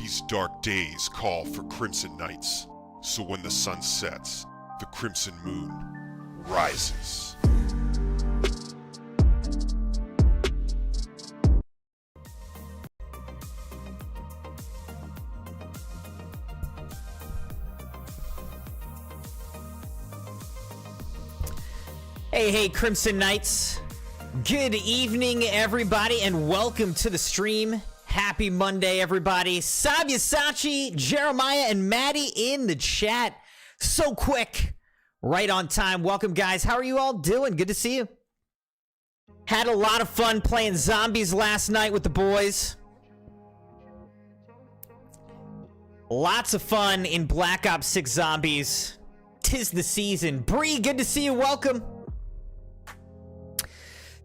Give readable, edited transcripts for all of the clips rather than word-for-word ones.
These dark days call for crimson nights, so when the sun sets, the crimson moon rises. Hey, Crimson Knights. Good evening, everybody, and welcome to the stream. Happy Monday, everybody. Sabyasachi, Jeremiah, and Maddie in the chat. So quick. Right on time. Welcome, guys. How are you all doing? Good to see you. Had a lot of fun playing zombies last night with the boys. Lots of fun in Black Ops 6 Zombies. 'Tis the season. Bree, good to see you. Welcome.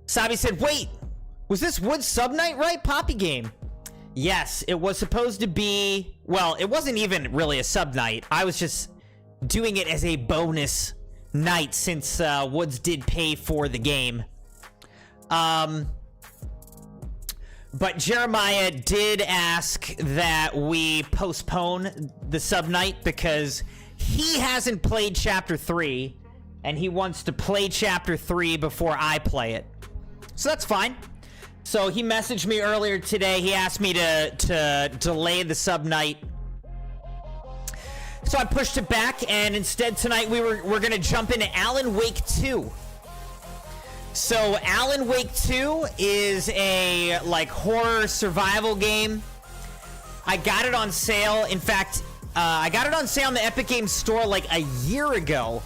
Sabi said, wait, was this Wood Sub Night, right? Poppy game. Yes, it was supposed to be, well, it wasn't even really a sub night. I was just doing it as a bonus night since Woods did pay for the game. But Jeremiah did ask that we postpone the sub night because he hasn't played Chapter 3 and he wants to play Chapter 3 before I play it. So that's fine. So he messaged me earlier today. He asked me to delay the sub night. So I pushed it back, and instead tonight we're gonna jump into Alan Wake 2. So Alan Wake 2 is a like horror survival game. I got it on sale. In fact, I got it on sale in the Epic Games Store like a year ago.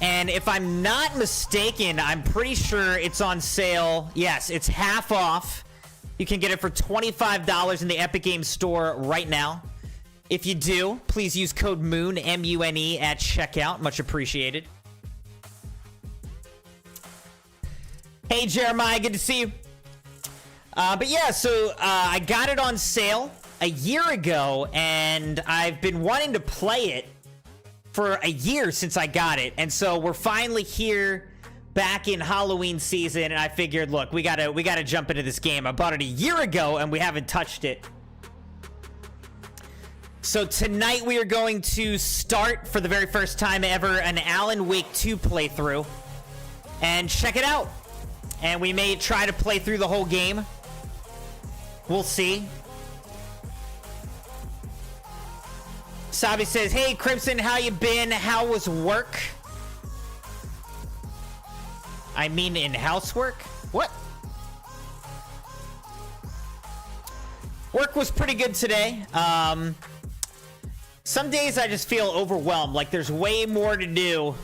And if I'm not mistaken, I'm pretty sure it's on sale. Yes, it's half off. You can get it for $25 in the Epic Games Store right now. If you do, please use code MOON, M-U-N-E, at checkout. Much appreciated. Hey, Jeremiah, good to see you. But yeah, so I got it on sale a year ago, and I've been wanting to play it for a year since I got it, and so we're finally here back in Halloween season, and I figured, look, we gotta jump into this game. I bought it a year ago and we haven't touched it. So tonight we are going to start for the very first time ever an Alan Wake 2 playthrough and check it out. And we may try to play through the whole game. We'll see. Sabi says, hey, Crimson, how you been? How was work? I mean in housework? What? Work was pretty good today. Some days I just feel overwhelmed. Like there's way more to do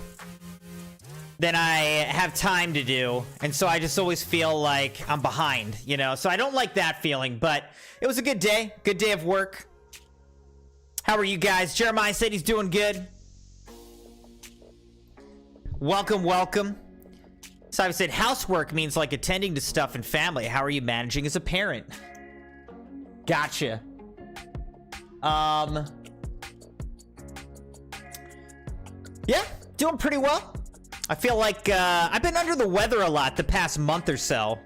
than I have time to do. And so I just always feel like I'm behind, you know? So I don't like that feeling, but it was a good day. Good day of work. How are you guys? Jeremiah said he's doing good. Welcome, welcome. Simon said housework means like attending to stuff and family. How are you managing as a parent? Gotcha. Yeah, doing pretty well. I feel like I've been under the weather a lot the past month or so.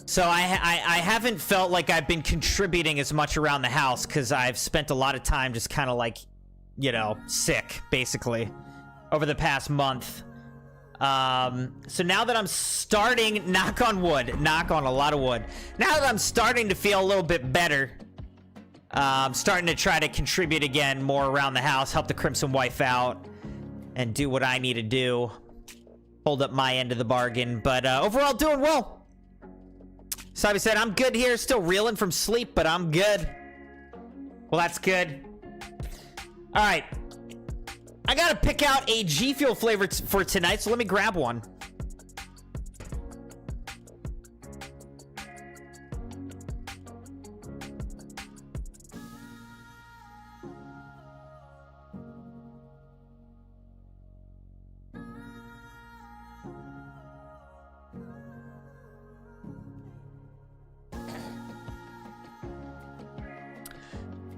So I haven't felt like I've been contributing as much around the house because I've spent a lot of time just kind of like, you know, sick, basically, over the past month. So now that I'm starting, knock on wood, knock on a lot of wood. Now that I'm starting to feel a little bit better, I'm starting to try to contribute again more around the house, help the Crimson wife out, and do what I need to do. Hold up my end of the bargain, but overall doing well. Sabi said, I'm good here, still reeling from sleep, but I'm good. Well, that's good. All right. I gotta pick out a G Fuel flavor for tonight, so let me grab one.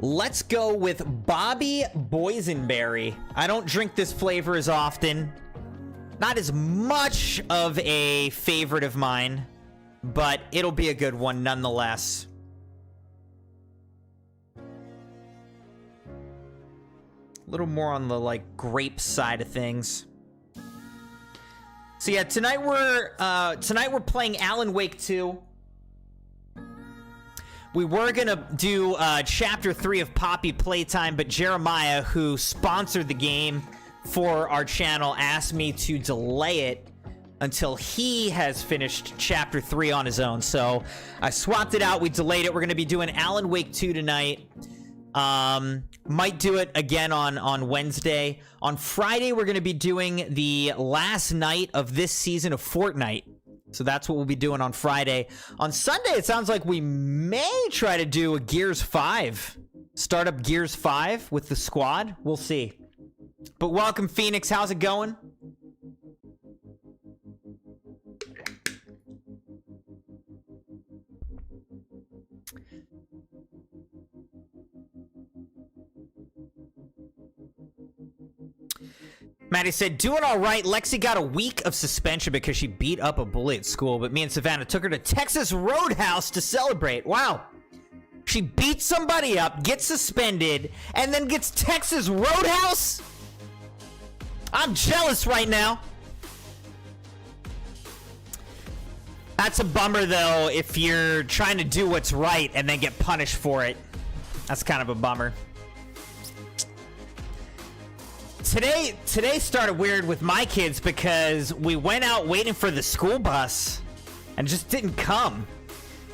Let's go with Bobby Boysenberry. I don't drink this flavor as often. Not as much of a favorite of mine. but it'll be a good one nonetheless. A little more on the, like, grape side of things. So yeah, tonight we're playing Alan Wake 2. We were gonna do Chapter 3 of Poppy Playtime, but Jeremiah, who sponsored the game for our channel, asked me to delay it until he has finished Chapter 3 on his own. So I swapped it out. We delayed it. We're gonna be doing Alan Wake 2 tonight. Might do it again on Wednesday. On Friday, we're going to be doing the last night of this season of Fortnite. So that's what we'll be doing on Friday. On Sunday, it sounds like we may try to do a Gears 5. Start up Gears 5 with the squad. We'll see. But welcome, Phoenix. How's it going? Maddie said, doing all right. Lexi got a week of suspension because she beat up a bully at school, but me and Savannah took her to Texas Roadhouse to celebrate. Wow. She beats somebody up, gets suspended, and then gets Texas Roadhouse? I'm jealous right now. That's a bummer, though, if you're trying to do what's right and then get punished for it. That's kind of a bummer. Today started weird with my kids because we went out waiting for the school bus and it just didn't come.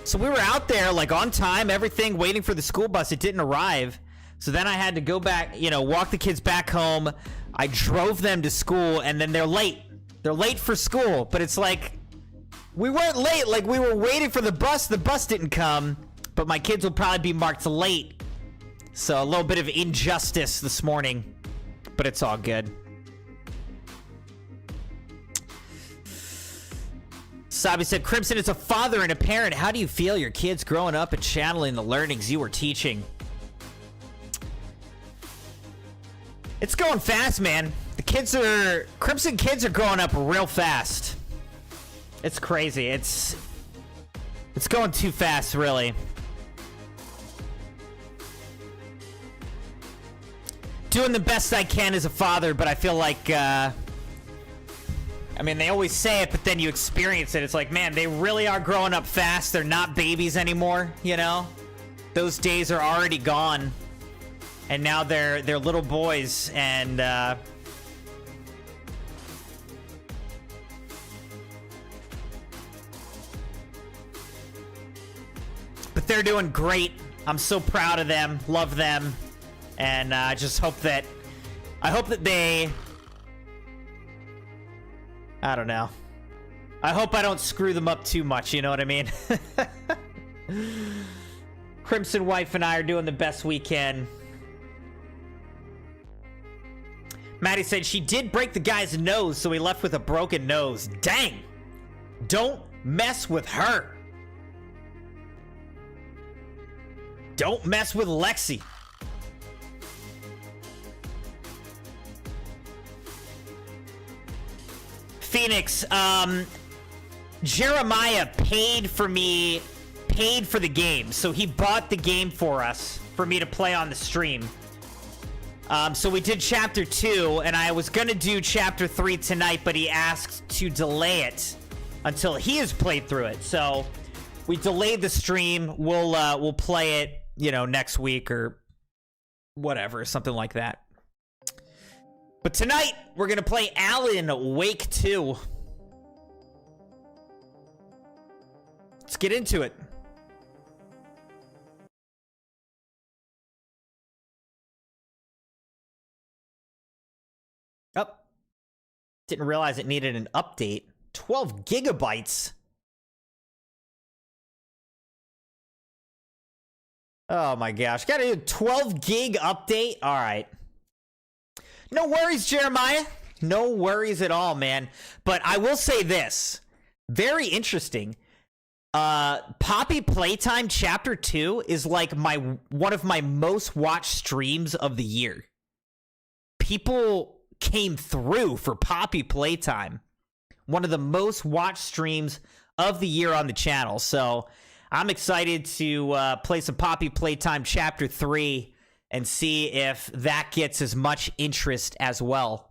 So we were out there like on time, everything, waiting for the school bus. It didn't arrive. So then I had to go back, walk the kids back home. I drove them to school and then they're late. They're late for school, but it's like we weren't late. Like we were waiting for the bus. The bus didn't come, but my kids will probably be marked late. So a little bit of injustice this morning. But it's all good. Sabi said, Crimson is a father and a parent. How do you feel your kids growing up and channeling the learnings you were teaching? It's going fast, man. Crimson kids are growing up real fast. It's crazy. It's going too fast, really. Doing the best I can as a father, but I feel like, I mean, they always say it, but then you experience it. It's like, man, they really are growing up fast. They're not babies anymore, Those days are already gone. And now they're little boys, and, but they're doing great. I'm so proud of them. Love them. And I just hope that they, I don't know. I hope I don't screw them up too much, you know what I mean? Crimson Wife and I are doing the best we can. Maddie said she did break the guy's nose, so he left with a broken nose. Dang! Don't mess with her. Don't mess with Lexi. Phoenix, Jeremiah paid for the game. So he bought the game for us, for me to play on the stream. So we did Chapter 2, and I was going to do Chapter 3 tonight, but he asked to delay it until he has played through it. So we delayed the stream. We'll play it, next week or whatever, something like that. But tonight, we're going to play Alan Wake 2. Let's get into it. Oh. Didn't realize it needed an update. 12 gigabytes. Oh my gosh. Got a 12 gig update? All right. No worries, Jeremiah. No worries at all, man. But I will say this. Very interesting. Poppy Playtime Chapter 2 is like one of my most watched streams of the year. People came through for Poppy Playtime. One of the most watched streams of the year on the channel. So I'm excited to play some Poppy Playtime Chapter 3 and see if that gets as much interest as well.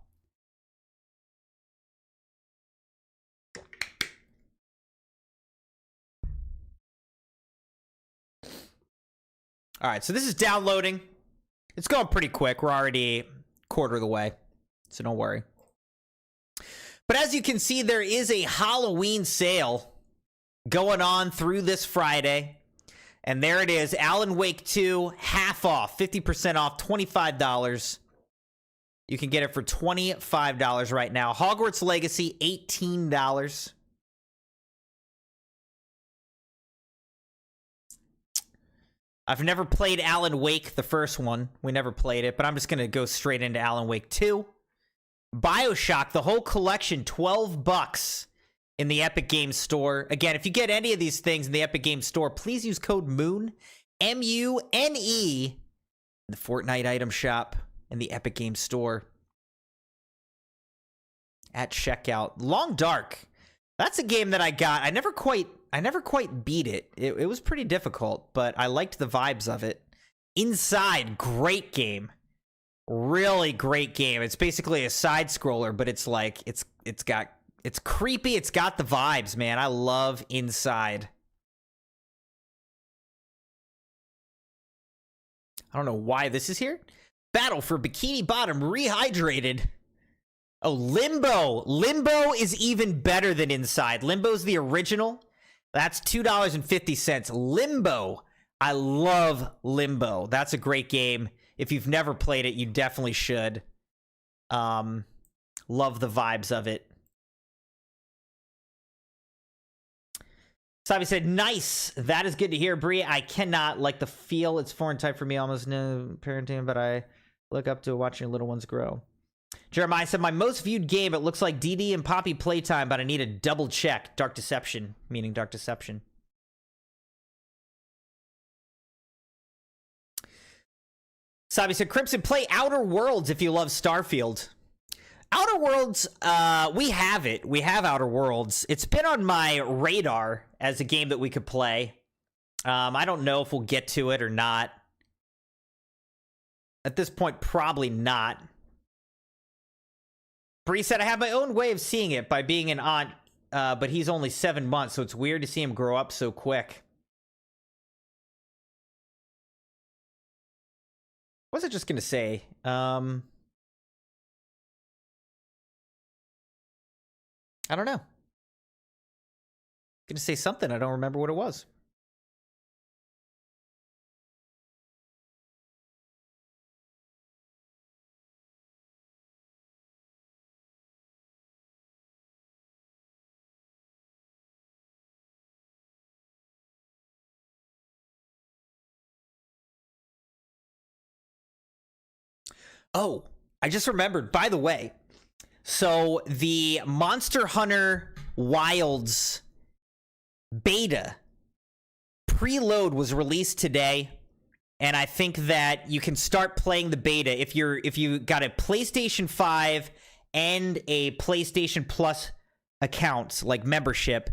All right, so this is downloading. It's going pretty quick. We're already a quarter of the way, so don't worry. But as you can see, there is a Halloween sale going on through this Friday. And there it is, Alan Wake 2, half off, 50% off, $25. You can get it for $25 right now. Hogwarts Legacy, $18. I've never played Alan Wake, the first one. We never played it, but I'm just going to go straight into Alan Wake 2. BioShock, the whole collection, $12 in the Epic Games Store. Again, if you get any of these things in the Epic Games Store, please use code MOONE, M-U-N-E, in the Fortnite item shop in the Epic Games Store. At checkout. Long Dark. That's a game that I got. I never quite beat it. It was pretty difficult, but I liked the vibes of it. Inside, great game. Really great game. It's basically a side scroller, but it's like it's creepy. It's got the vibes, man. I love Inside. I don't know why this is here. Battle for Bikini Bottom Rehydrated. Oh, Limbo. Limbo is even better than Inside. Limbo's the original. That's $2.50. Limbo. I love Limbo. That's a great game. If you've never played it, you definitely should. Love the vibes of it. Sabi said, nice. That is good to hear, Brie. I cannot like the feel. It's foreign type for me. Almost no parenting, but I look up to watching little ones grow. Jeremiah said, my most viewed game, it looks like DD and Poppy Playtime, but I need a double check. Dark Deception, meaning Dark Deception. Sabi said, Crimson, play Outer Worlds if you love Starfield. Outer Worlds, we have it. We have Outer Worlds. It's been on my radar as a game that we could play. I don't know if we'll get to it or not. At this point, probably not. Bree said, I have my own way of seeing it by being an aunt, but he's only 7 months, so it's weird to see him grow up so quick. What was I just going to say? I don't know. Going to say something. I don't remember what it was. Oh, I just remembered, by the way. So the Monster Hunter Wilds beta preload was released today, and I think that you can start playing the beta if you got a PlayStation 5 and a PlayStation Plus account, like membership.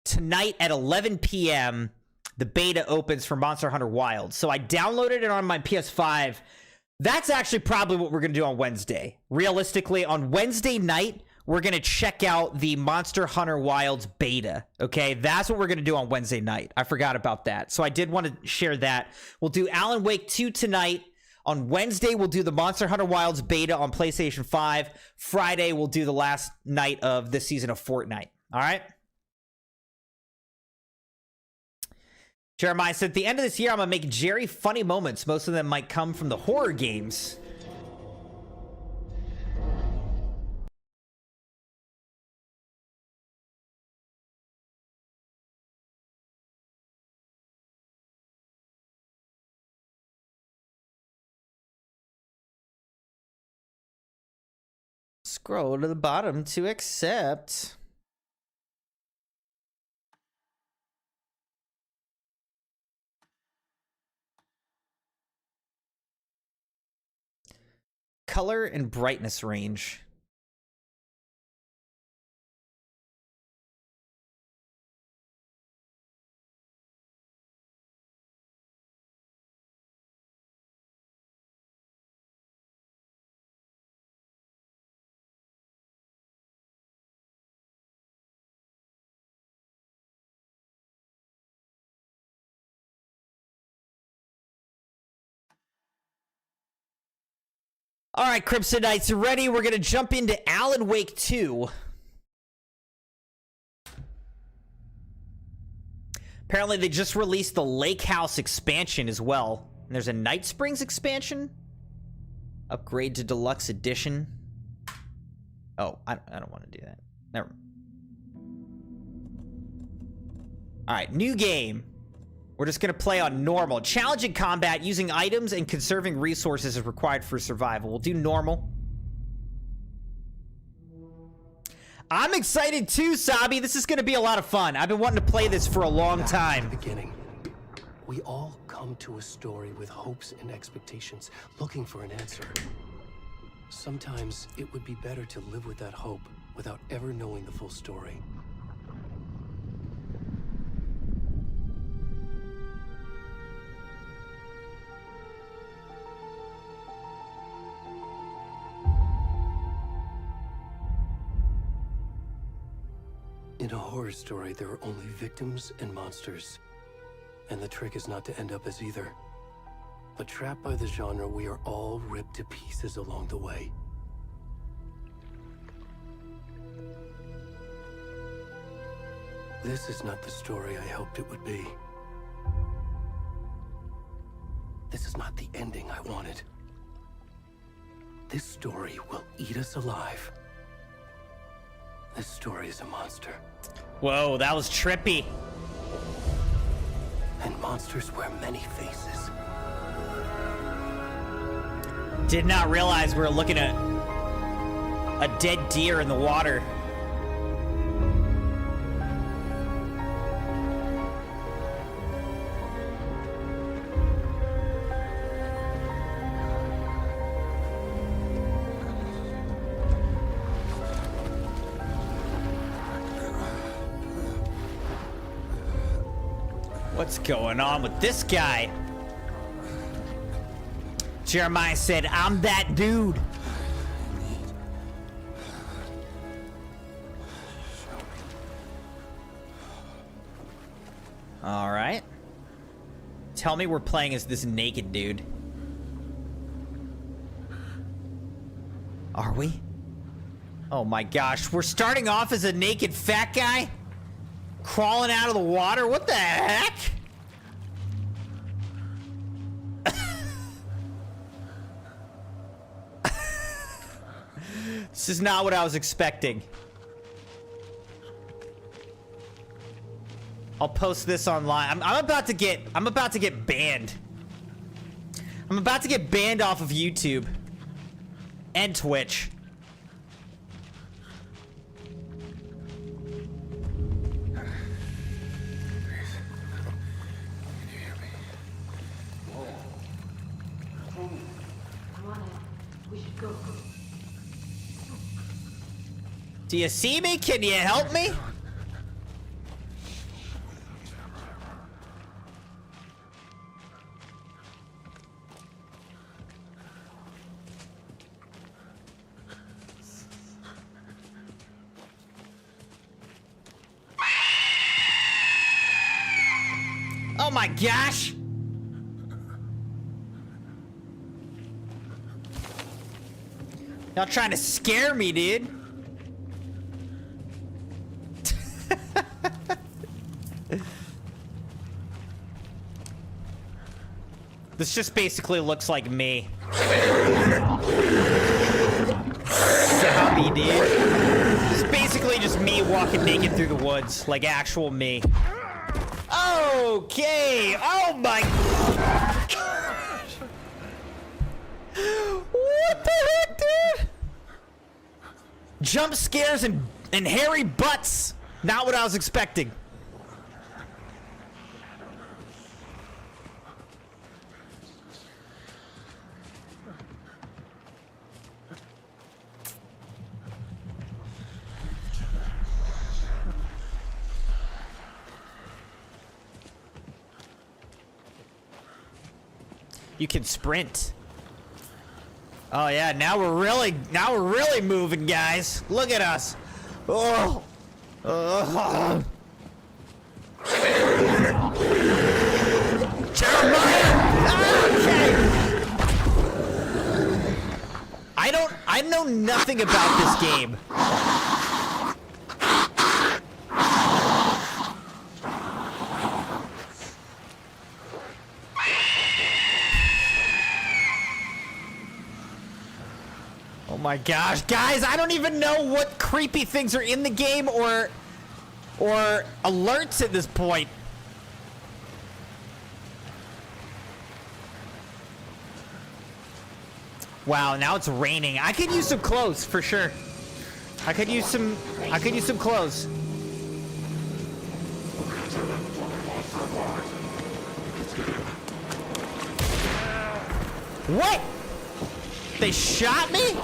Tonight at 11 p.m., the beta opens for Monster Hunter Wilds. So I downloaded it on my PS5. That's actually probably what we're going to do on Wednesday. Realistically, on Wednesday night, we're going to check out the Monster Hunter Wilds beta, okay? That's what we're going to do on Wednesday night. I forgot about that. So I did want to share that. We'll do Alan Wake 2 tonight. On Wednesday, we'll do the Monster Hunter Wilds beta on PlayStation 5. Friday, we'll do the last night of this season of Fortnite, all right? Jeremiah said, at the end of this year, I'm going to make Jerry funny moments. Most of them might come from the horror games. Scroll to the bottom to accept. Color and brightness range. All right, Crimson Knights, ready? We're going to jump into Alan Wake 2. Apparently, they just released the Lake House expansion as well. And there's a Night Springs expansion. Upgrade to Deluxe Edition. Oh, I don't want to do that. Never. All right, new game. We're just going to play on normal. Challenging combat using items and conserving resources is required for survival. We'll do normal. I'm excited too, Sabi. This is going to be a lot of fun. I've been wanting to play this for a long time. At the beginning, we all come to a story with hopes and expectations, looking for an answer. Sometimes it would be better to live with that hope without ever knowing the full story. In a horror story, there are only victims and monsters. And the trick is not to end up as either. But trapped by the genre, we are all ripped to pieces along the way. This is not the story I hoped it would be. This is not the ending I wanted. This story will eat us alive. This story is a monster. Whoa, that was trippy. And monsters wear many faces. Did not realize we were looking at a dead deer in the water. What's going on with this guy? Jeremiah said, I'm that dude. All right. Tell me we're playing as this naked dude. Are we? Oh my gosh, we're starting off as a naked fat guy? Crawling out of the water? What the heck? This is not what I was expecting. I'll post this online. I'm about to get banned. I'm about to get banned off of YouTube and Twitch. Do you see me? Can you help me? Oh my gosh! Y'all trying to scare me, dude. This just basically looks like me. Zombie, dude. This is basically just me walking naked through the woods, like actual me. Okay. Oh my gosh. What the heck, dude? Jump scares and hairy butts. Not what I was expecting. You can sprint. Oh yeah, now we're really moving, guys. Look at us. Oh. Jeremiah! Okay. I know nothing about this game. Oh my gosh, guys, I don't even know what creepy things are in the game or alerts at this point. Wow, now it's raining. I could use some clothes for sure. I could use some clothes. What? They shot me?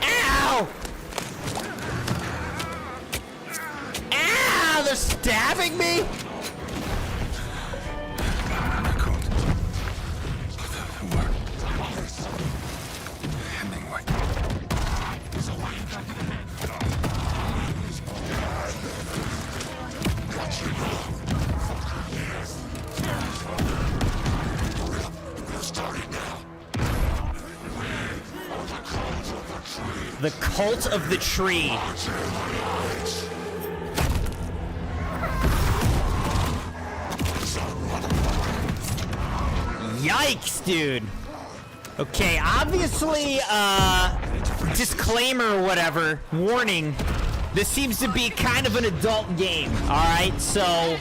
Ow! Ow! They're stabbing me? The cult of the tree. Yikes, dude. Okay, obviously, disclaimer or whatever, warning, this seems to be kind of an adult game, alright? So,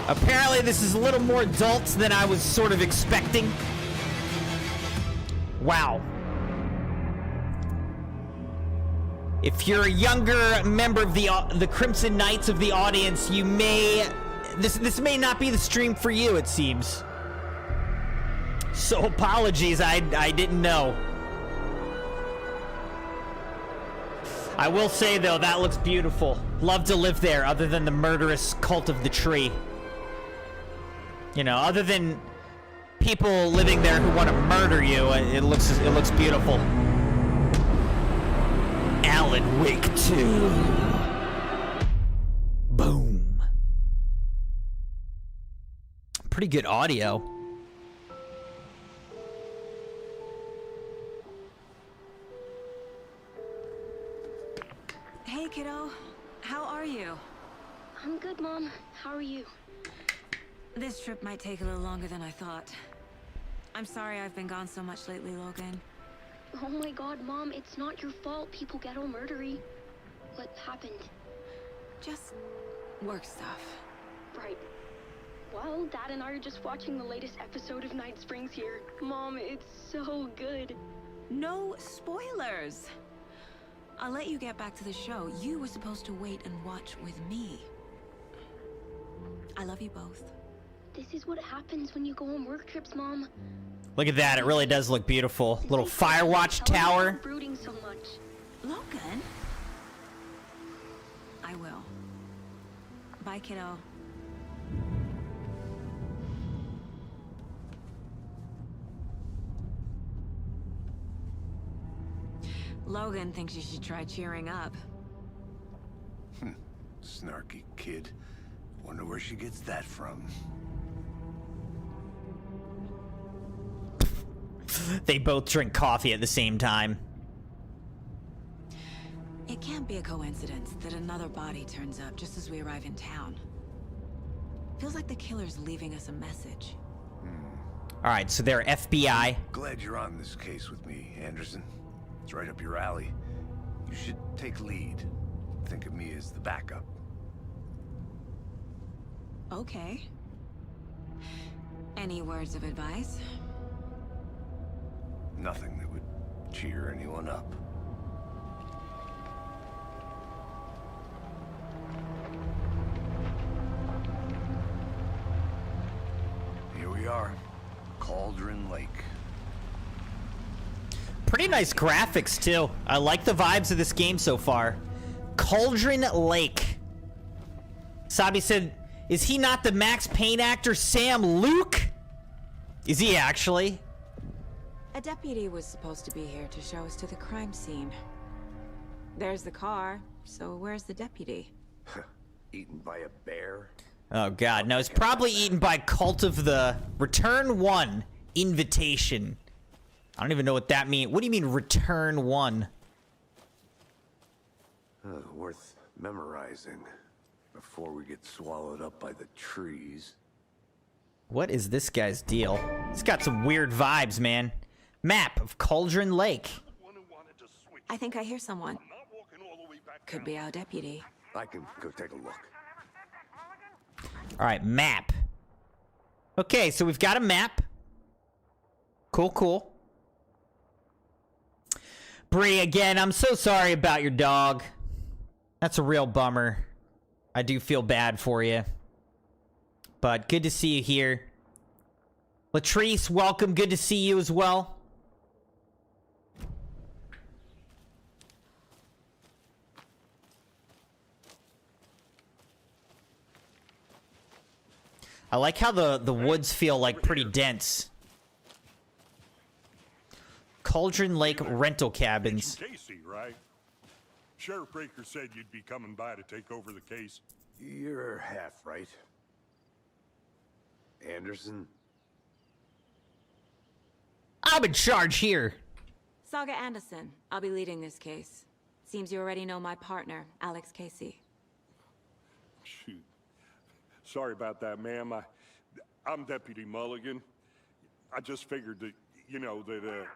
apparently this is a little more adult than I was sort of expecting. Wow. If you're a younger member of the Crimson Knights of the audience, you may... This may not be the stream for you, it seems. So apologies, I didn't know. I will say, though, that looks beautiful. Love to live there, other than the murderous cult of the tree. You know, other than people living there who want to murder you, it looks beautiful. Alan Wake 2. Boom. Pretty good audio. Hey, kiddo. How are you? I'm good, Mom. How are you? This trip might take a little longer than I thought. I'm sorry I've been gone so much lately, Logan. Oh my god, Mom, it's not your fault people get all murdery. What happened? Just work stuff. Right. Well, Dad and I are just watching the latest episode of Night Springs here. Mom, it's so good. No spoilers! I'll let you get back to the show. You were supposed to wait and watch with me. I love you both. This is what happens when you go on work trips, Mom. Look at that, it really does look beautiful. Little Firewatch tower. Brooding so much. Logan? I will. Bye, kiddo. Logan thinks you should try cheering up. Snarky kid. Wonder where she gets that from. They both drink coffee at the same time. It can't be a coincidence that another body turns up just as we arrive in town. Feels like the killer's leaving us a message. All right, so they're FBI. Glad you're on this case with me, Anderson. It's right up your alley. You should take lead. Think of me as the backup. Okay. Any words of advice? Nothing that would cheer anyone up. Here we are. Cauldron Lake. Pretty nice graphics, too. I like the vibes of this game so far. Cauldron Lake. Sabi said, is he not the Max Payne actor Sam Luke? Is he actually? A deputy was supposed to be here to show us to the crime scene. There's the car, so where's the deputy? Eaten by a bear? Oh god, no, it's probably eaten by Cult of the Return 1 Invitation. I don't even know what that means. What do you mean, Return 1? Worth memorizing before we get swallowed up by the trees. What is this guy's deal? He's got some weird vibes, man. Map of Cauldron Lake. I think I hear someone. Could be our deputy. I can go take a look. All right, map. Okay, so we've got a map. Cool, cool. Bree, again, I'm so sorry about your dog. That's a real bummer. I do feel bad for you. But good to see you here. Latrice, welcome. Good to see you as well. I like how the woods feel like pretty dense. Cauldron Lake rental cabins. Casey, right? Sheriff Breaker said you'd be coming by to take over the case. You're half right. Anderson? I'm in charge here. Saga Anderson. I'll be leading this case. Seems you already know my partner, Alex Casey. Shoot. Sorry about that, ma'am. I'm Deputy Mulligan. I just figured that, you know, that,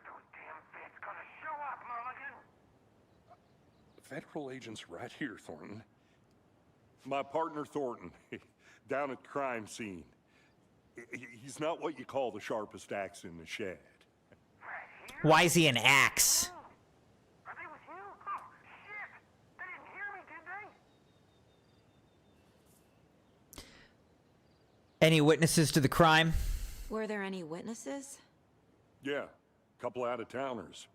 Federal agents right here, Thornton. My partner, Thornton, down at the crime scene. He's not what you call the sharpest axe in the shed. Why is he an axe? Are they with you? Oh, shit! They didn't hear me, did they? Any witnesses to the crime? Were there any witnesses? Yeah, a couple out-of-towners.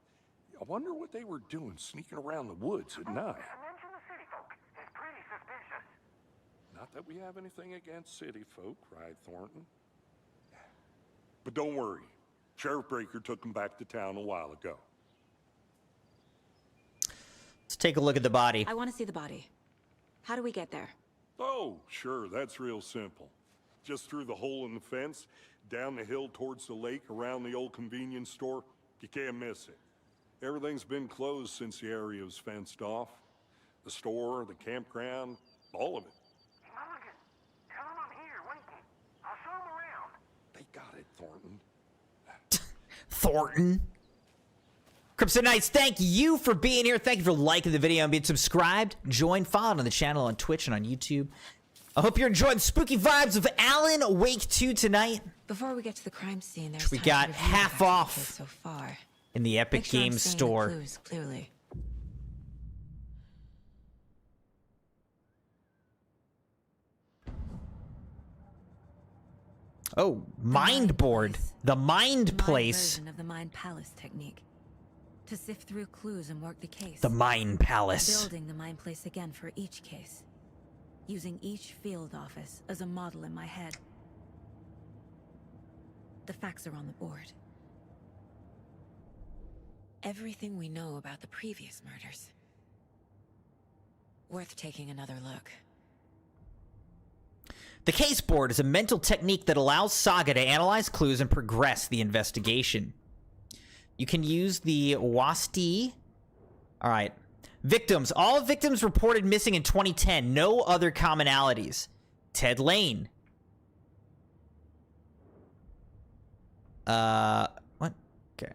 I wonder what they were doing sneaking around the woods at night. Mention the city folk. It's pretty suspicious. Not that we have anything against city folk, right, Thornton? But don't worry. Sheriff Breaker took them back to town a while ago. Let's take a look at the body. I want to see the body. How do we get there? Oh, sure, that's real simple. Just through the hole in the fence, down the hill towards the lake, around the old convenience store. You can't miss it. Everything's been closed since the area was fenced off. The store, the campground, all of it. Mulligan, tell them I'm here, waiting. I'll show them around. They got it, Thornton. Thornton. Crimson Knights, thank you for being here. Thank you for liking the video and being subscribed. Join, followed on the channel on Twitch and on YouTube. I hope you're enjoying the spooky vibes of Alan Wake 2 tonight. Before we get to the crime scene, there's We time got to review half the off case so far. in the Epic Make sure I'm Games seeing the store. clues clearly. Oh, Mind Board. The Mind My Place. version of the Mind Palace technique. To sift through clues and work the case. The Mind Palace. Building the Mind Place again for each case. Using each field office as a model in my head. The facts are on the board. Everything we know about the previous murders. Worth taking another look. The case board is a mental technique that allows Saga to analyze clues and progress the investigation. You can use the WASD. All right. Victims. All victims reported missing in 2010. No other commonalities. Ted Lane. What? Okay.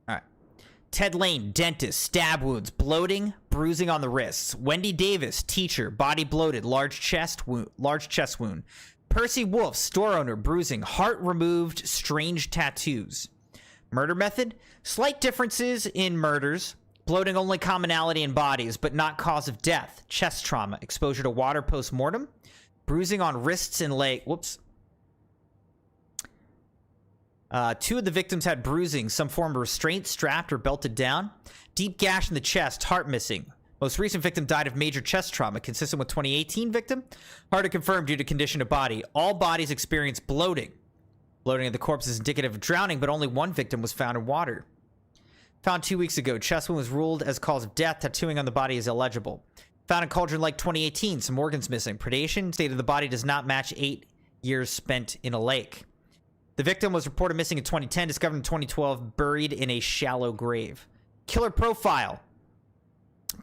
All right. Ted Lane, dentist, stab wounds, bloating, bruising on the wrists. Wendy Davis, teacher, body bloated, large chest wound. Percy Wolf, store owner, bruising, heart removed, strange tattoos. Murder method? Slight differences in murders. Bloating only commonality in bodies, but not cause of death. Chest trauma, exposure to water post-mortem. Bruising on wrists and leg. Whoops. 2 of the victims had bruising, some form of restraint, strapped or belted down. Deep gash in the chest, heart missing. Most recent victim died of major chest trauma, consistent with 2018 victim. Hard to confirm due to condition of body. All bodies experienced bloating. Bloating of the corpse is indicative of drowning, but only 1 victim was found in water. Found 2 weeks ago. Chest wound was ruled as cause of death. Tattooing on the body is illegible. Found in Cauldron Lake 2018. Some organs missing. Predation. State of the body does not match 8 years spent in a lake. The victim was reported missing in 2010, discovered in 2012, buried in a shallow grave. Killer profile.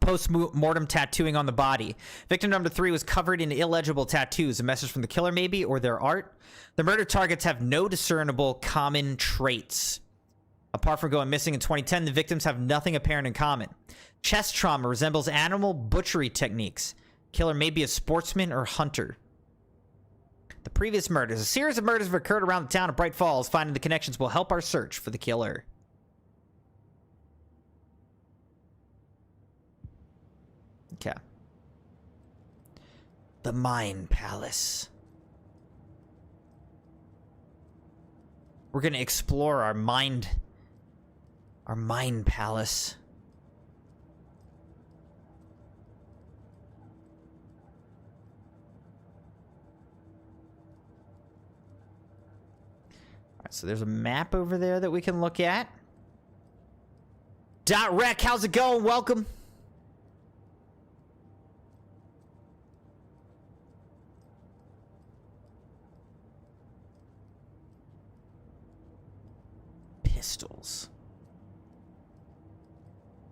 Post-mortem tattooing on the body. Victim number 3 was covered in illegible tattoos. A message from the killer, maybe, or their art. The murder targets have no discernible common traits. Apart from going missing in 2010, the victims have nothing apparent in common. Chest trauma resembles animal butchery techniques. Killer may be a sportsman or hunter. The previous murders. A series of murders have occurred around the town of Bright Falls. Finding the connections will help our search for the killer. Okay. The Mind Palace. We're going to explore our mind palace. All right, so there's a map over there that we can look at. .rec, how's it going? Welcome. Pistols.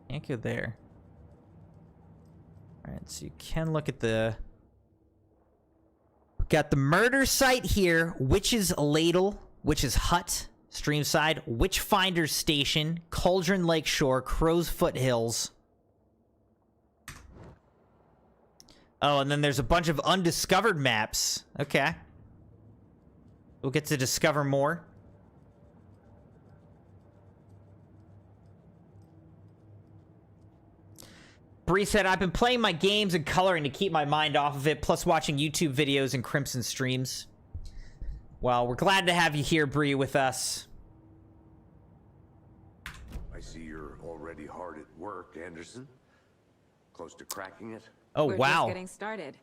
Can't go there. Alright, so you can look at the... Got the murder site here. Witch's Ladle. Witch's Hut. Streamside. Witchfinder's Station. Cauldron Lake Shore. Crow's Foot Hills. Oh, and then there's a bunch of undiscovered maps. Okay. We'll get to discover more. Bree said, I've been playing my games and coloring to keep my mind off of it, plus watching YouTube videos and Crimson streams. Well, we're glad to have you here, Bree, with us. I see you're already hard at work, Anderson. Close to cracking it? Oh, We're wow. just getting started.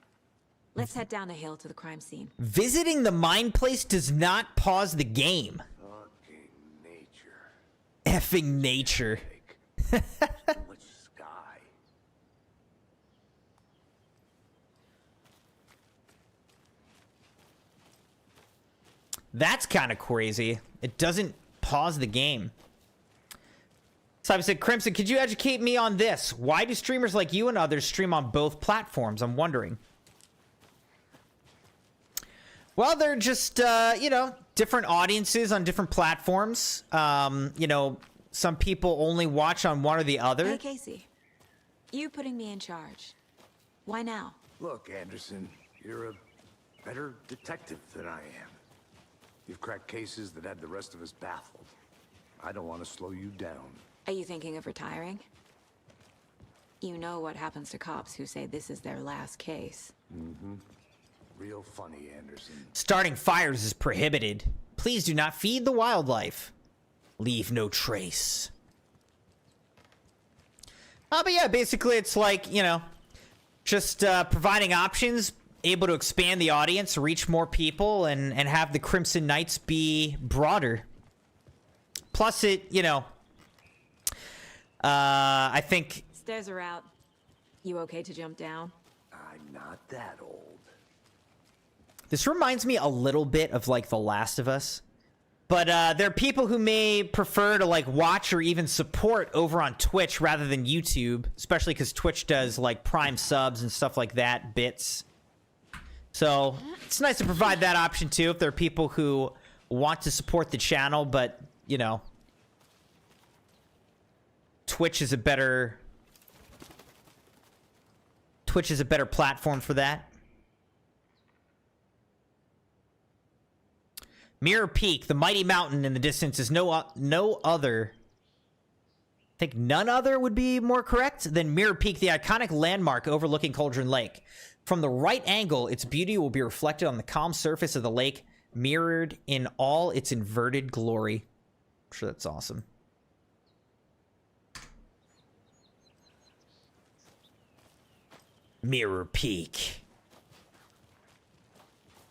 Let's head down the hill to the crime scene. Visiting the Mind Place does not pause the game. Fucking nature. Effing nature. So much sky. That's kind of crazy. It doesn't pause the game. Simon said, Crimson, could you educate me on this? Why do streamers like you and others stream on both platforms? I'm wondering. Well, they're just, you know, different audiences on different platforms. You know, some people only watch on one or the other. Hey, Casey. You putting me in charge. Why now? Look, Anderson, you're a better detective than I am. You've cracked cases that had the rest of us baffled. I don't want to slow you down. Are you thinking of retiring? You know what happens to cops who say this is their last case. Mm-hmm. Real funny, Anderson. Starting fires is prohibited. Please do not feed the wildlife. Leave no trace. But yeah, basically it's like, you know, just providing options, able to expand the audience, reach more people, and have the Crimson Knights be broader. Plus it, you know, I think... Stairs are out. You okay to jump down? I'm not that old. This reminds me a little bit of, like, The Last of Us. But there are people who may prefer to, like, watch or even support over on Twitch rather than YouTube. Especially because Twitch does, like, Prime subs and stuff like that, bits. So, it's nice to provide that option, too, if there are people who want to support the channel, but, you know... Twitch is a better platform for that. Mirror Peak, the mighty mountain in the distance, is no other. I think none other would be more correct than Mirror Peak, the iconic landmark overlooking Cauldron Lake. From the right angle, its beauty will be reflected on the calm surface of the lake, mirrored in all its inverted glory. I'm sure that's awesome. Mirror Peak.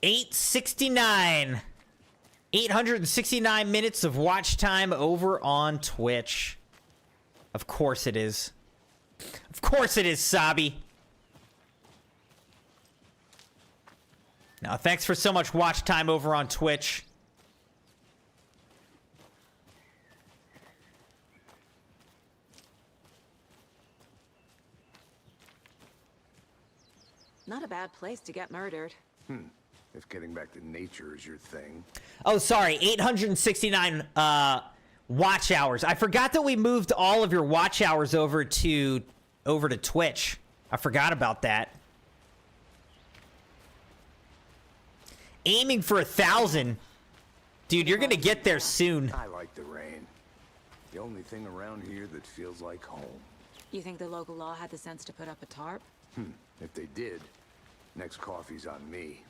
869. 869 minutes of watch time over on Twitch. Of course it is. Of course it is, Sabi. Now, thanks for so much watch time over on Twitch. Not a bad place to get murdered. If getting back to nature is your thing. Oh, sorry, 869 watch hours. I forgot that we moved all of your watch hours over to Twitch. I forgot about that. Aiming for 1,000. Dude, you're gonna get there soon. I like the rain. The only thing around here that feels like home. You think the local law had the sense to put up a tarp? If they did, next coffee's on me.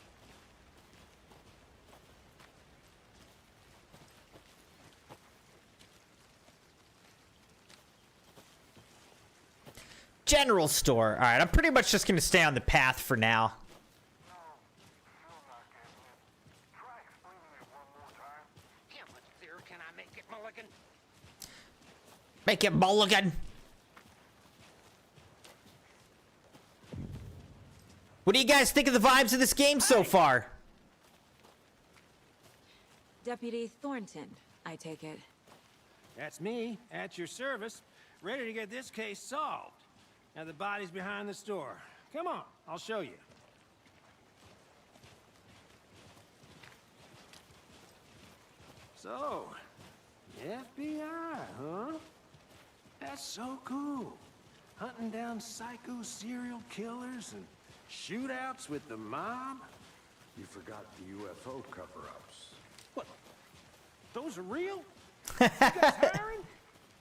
General store. All right, I'm pretty much just gonna stay on the path for now. No, still not getting it. Try explaining it one more time. How much clearer can I make it, Mulligan? Make it mulligan. What do you guys think of the vibes of this game so far? Deputy Thornton, I take it. That's me, at your service, ready to get this case solved. Now the body's behind the store. Come on, I'll show you. So, FBI, huh? That's so cool. Hunting down psycho serial killers and shootouts with the mob? You forgot the UFO cover-ups. What? Those are real? You guys hiring?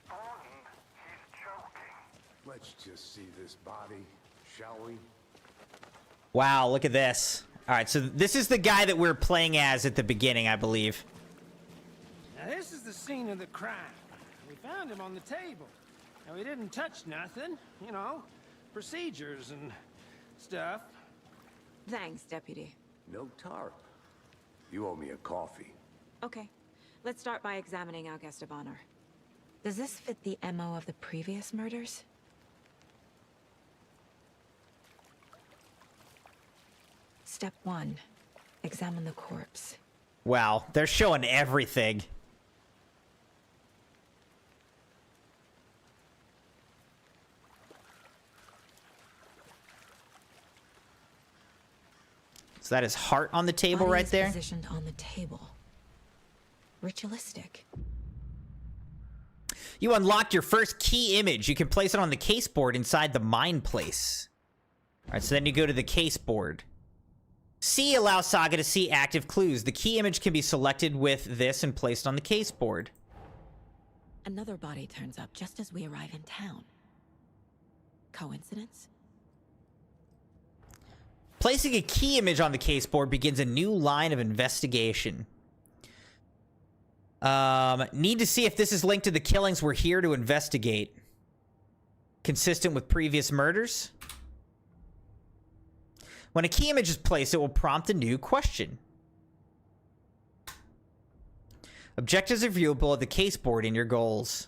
Thornton, he's joking. Let's just see this body, shall we? Wow, look at this. All right, so this is the guy that we're playing as at the beginning, I believe. Now this is the scene of the crime. We found him on the table. Now he didn't touch nothing, you know, procedures and stuff. Thanks, Deputy. No tarp. You owe me a coffee. Okay, let's start by examining our guest of honor. Does this fit the MO of the previous murders? Step 1. Examine the corpse. Wow, they're showing everything. So that is heart on the table Body right is there. Positioned on the table. Ritualistic. You unlocked your first key image. You can place it on the case board inside the mine place. All right, so then you go to the case board. C allows Saga to see active clues. The key image can be selected with this and placed on the case board. Another body turns up just as we arrive in town. Coincidence? Placing a key image on the case board begins a new line of investigation. Need to see if this is linked to the killings we're here to investigate. Consistent with previous murders? When a key image is placed, it will prompt a new question. Objectives are viewable at the case board in your goals.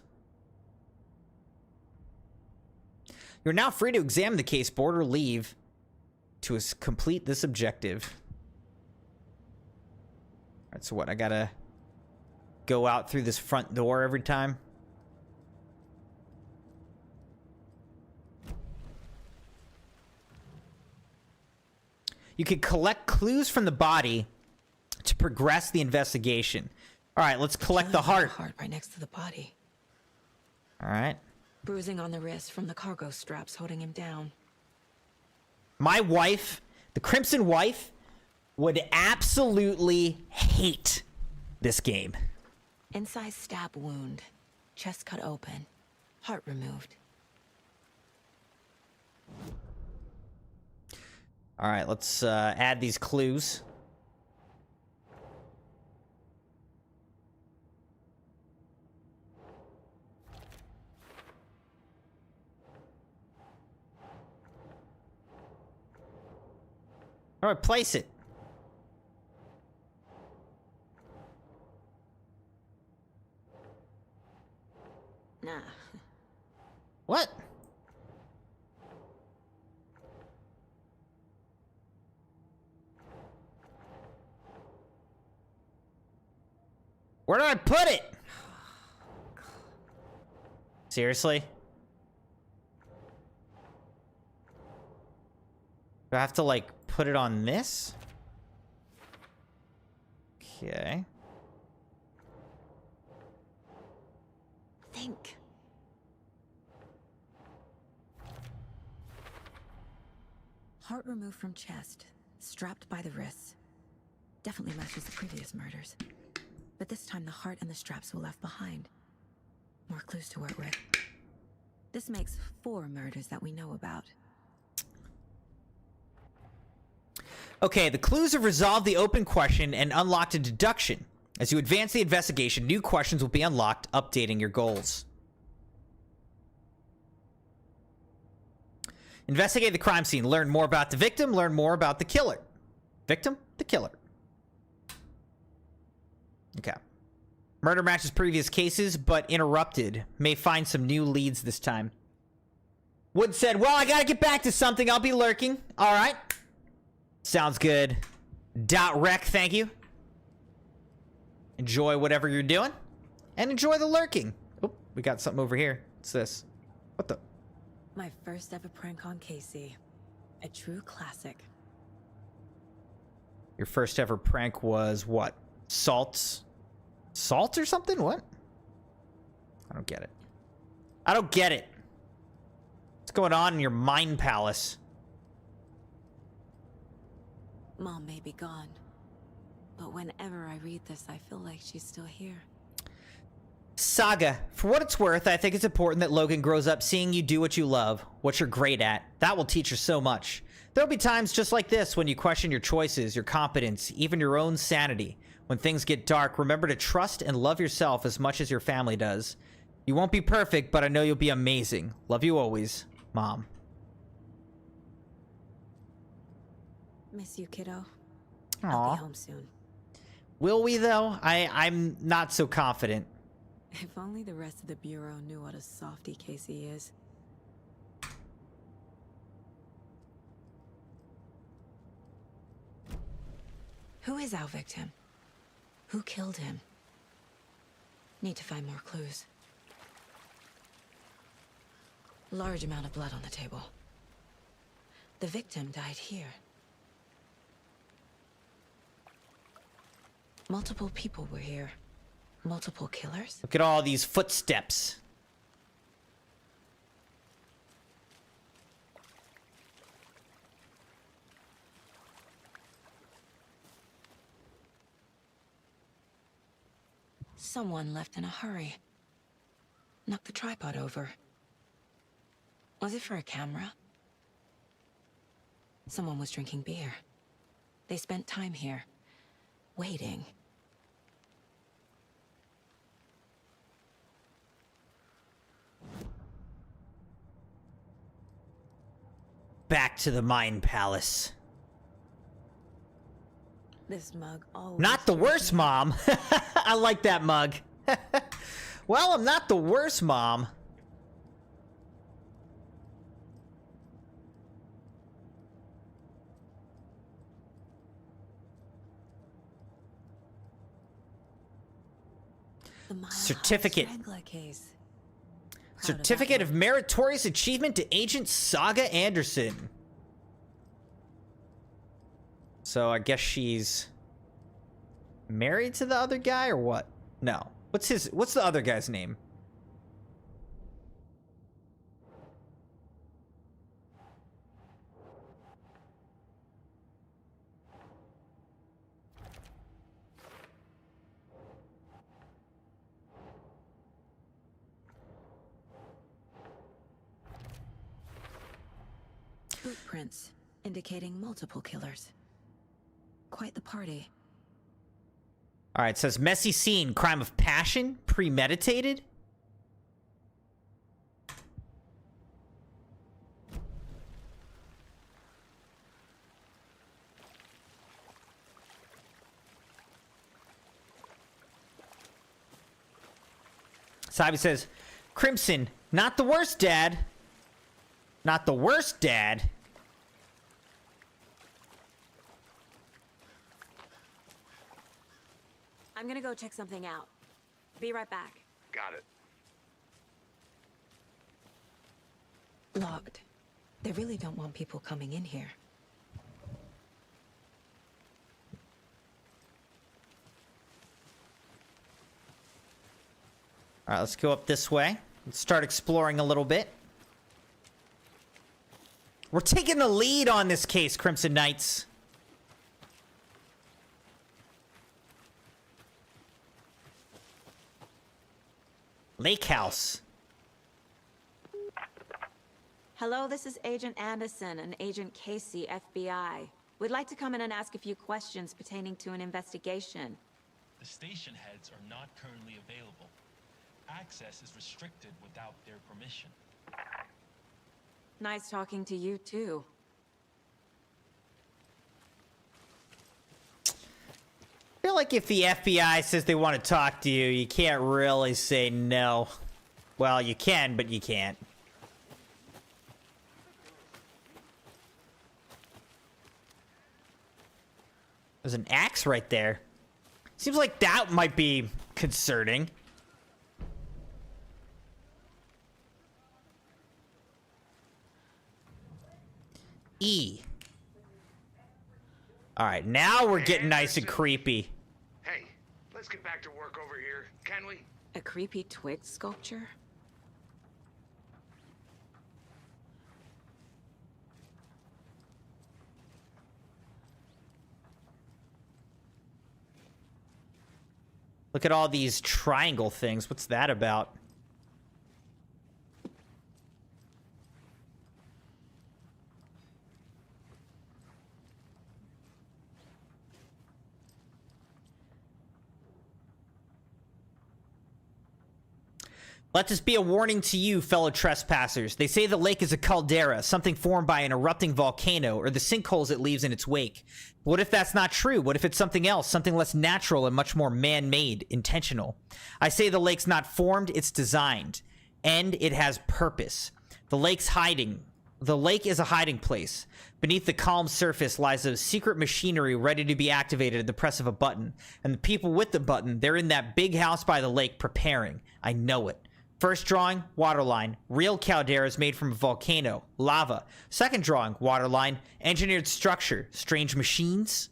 You're now free to examine the case board or leave to complete this objective. All right, so what? I gotta go out through this front door every time? You can collect clues from the body to progress the investigation. All right, let's collect the heart. Heart right next to the body. All right. Bruising on the wrist from the cargo straps holding him down. My wife, the Crimson wife, would absolutely hate this game. Incised stab wound. Chest cut open. Heart removed. All right, let's add these clues. All right, place it. Nah. What? Where did I put it? Seriously? Do I have to, like, put it on this? Okay. Think. Heart removed from chest, strapped by the wrists. Definitely matches the previous murders. But this time the heart and the straps were left behind. More clues to work with. This makes 4 murders that we know about. Okay, the clues have resolved the open question and unlocked a deduction. As you advance the investigation, new questions will be unlocked, updating your goals. Investigate the crime scene. Learn more about the victim. Learn more about the killer. Victim, the killer. Okay. Murder matches previous cases, but interrupted. May find some new leads this time. Wood said, well, I gotta get back to something. I'll be lurking. All right. Sounds good. .rec, thank you. Enjoy whatever you're doing. And enjoy the lurking. Oh, we got something over here. What's this? What the? My first ever prank on Casey. A true classic. Your first ever prank was what? Salt or something? What? I don't get it. I don't get it. What's going on in your mind palace? Mom may be gone, but whenever I read this, I feel like she's still here. Saga, for what it's worth, I think it's important that Logan grows up seeing you do what you love, what you're great at. That will teach her so much. There'll be times just like this when you question your choices, your competence, even your own sanity. When things get dark, remember to trust and love yourself as much as your family does. You won't be perfect, but I know you'll be amazing. Love you always, Mom. Miss you, kiddo. Aw. I'll be home soon. Will we, though? I'm not so confident. If only the rest of the Bureau knew what a softie Casey is. Who is our victim? Who killed him? Need to find more clues. Large amount of blood on the table. The victim died here. Multiple people were here. Multiple killers? Look at all these footsteps. Someone left in a hurry. Knocked the tripod over. Was it for a camera? Someone was drinking beer. They spent time here, waiting. Back to the Mind Palace. This mug always... Not the worst, Mom. I like that mug. Well, I'm not the worst, Mom. Certificate. Certificate of Meritorious Achievement to Agent Saga Anderson. So I guess she's married to the other guy or what? No. What's the other guy's name? Footprints indicating multiple killers. Quite the party. All right, it says messy scene, crime of passion, premeditated. Sabi says, Crimson, not the worst, Dad. Not the worst, Dad. I'm gonna go check something out. Be right back. Got it. Locked. They really don't want people coming in here. All right, let's go up this way. Let's start exploring a little bit. We're taking the lead on this case, Crimson Knights. Lake House. Hello, this is Agent Anderson and Agent Casey, FBI. We'd like to come in and ask a few questions pertaining to an investigation. The station heads are not currently available. Access is restricted without their permission. Nice talking to you, too. I feel like if the FBI says they want to talk to you, you can't really say no. Well, you can, but you can't. There's an axe right there. Seems like that might be concerning. E. All right, now we're getting nice and creepy. Hey, let's get back to work over here, can we? A creepy twig sculpture? Look at all these triangle things. What's that about? Let this be a warning to you, fellow trespassers. They say the lake is a caldera, something formed by an erupting volcano, or the sinkholes it leaves in its wake. What if that's not true? What if it's something else, something less natural and much more man-made, intentional? I say the lake's not formed, it's designed. And it has purpose. The lake's hiding. The lake is a hiding place. Beneath the calm surface lies a secret machinery ready to be activated at the press of a button. And the people with the button, they're in that big house by the lake preparing. I know it. First drawing, waterline. Real calderas made from a volcano. Lava. Second drawing, waterline. Engineered structure. Strange machines.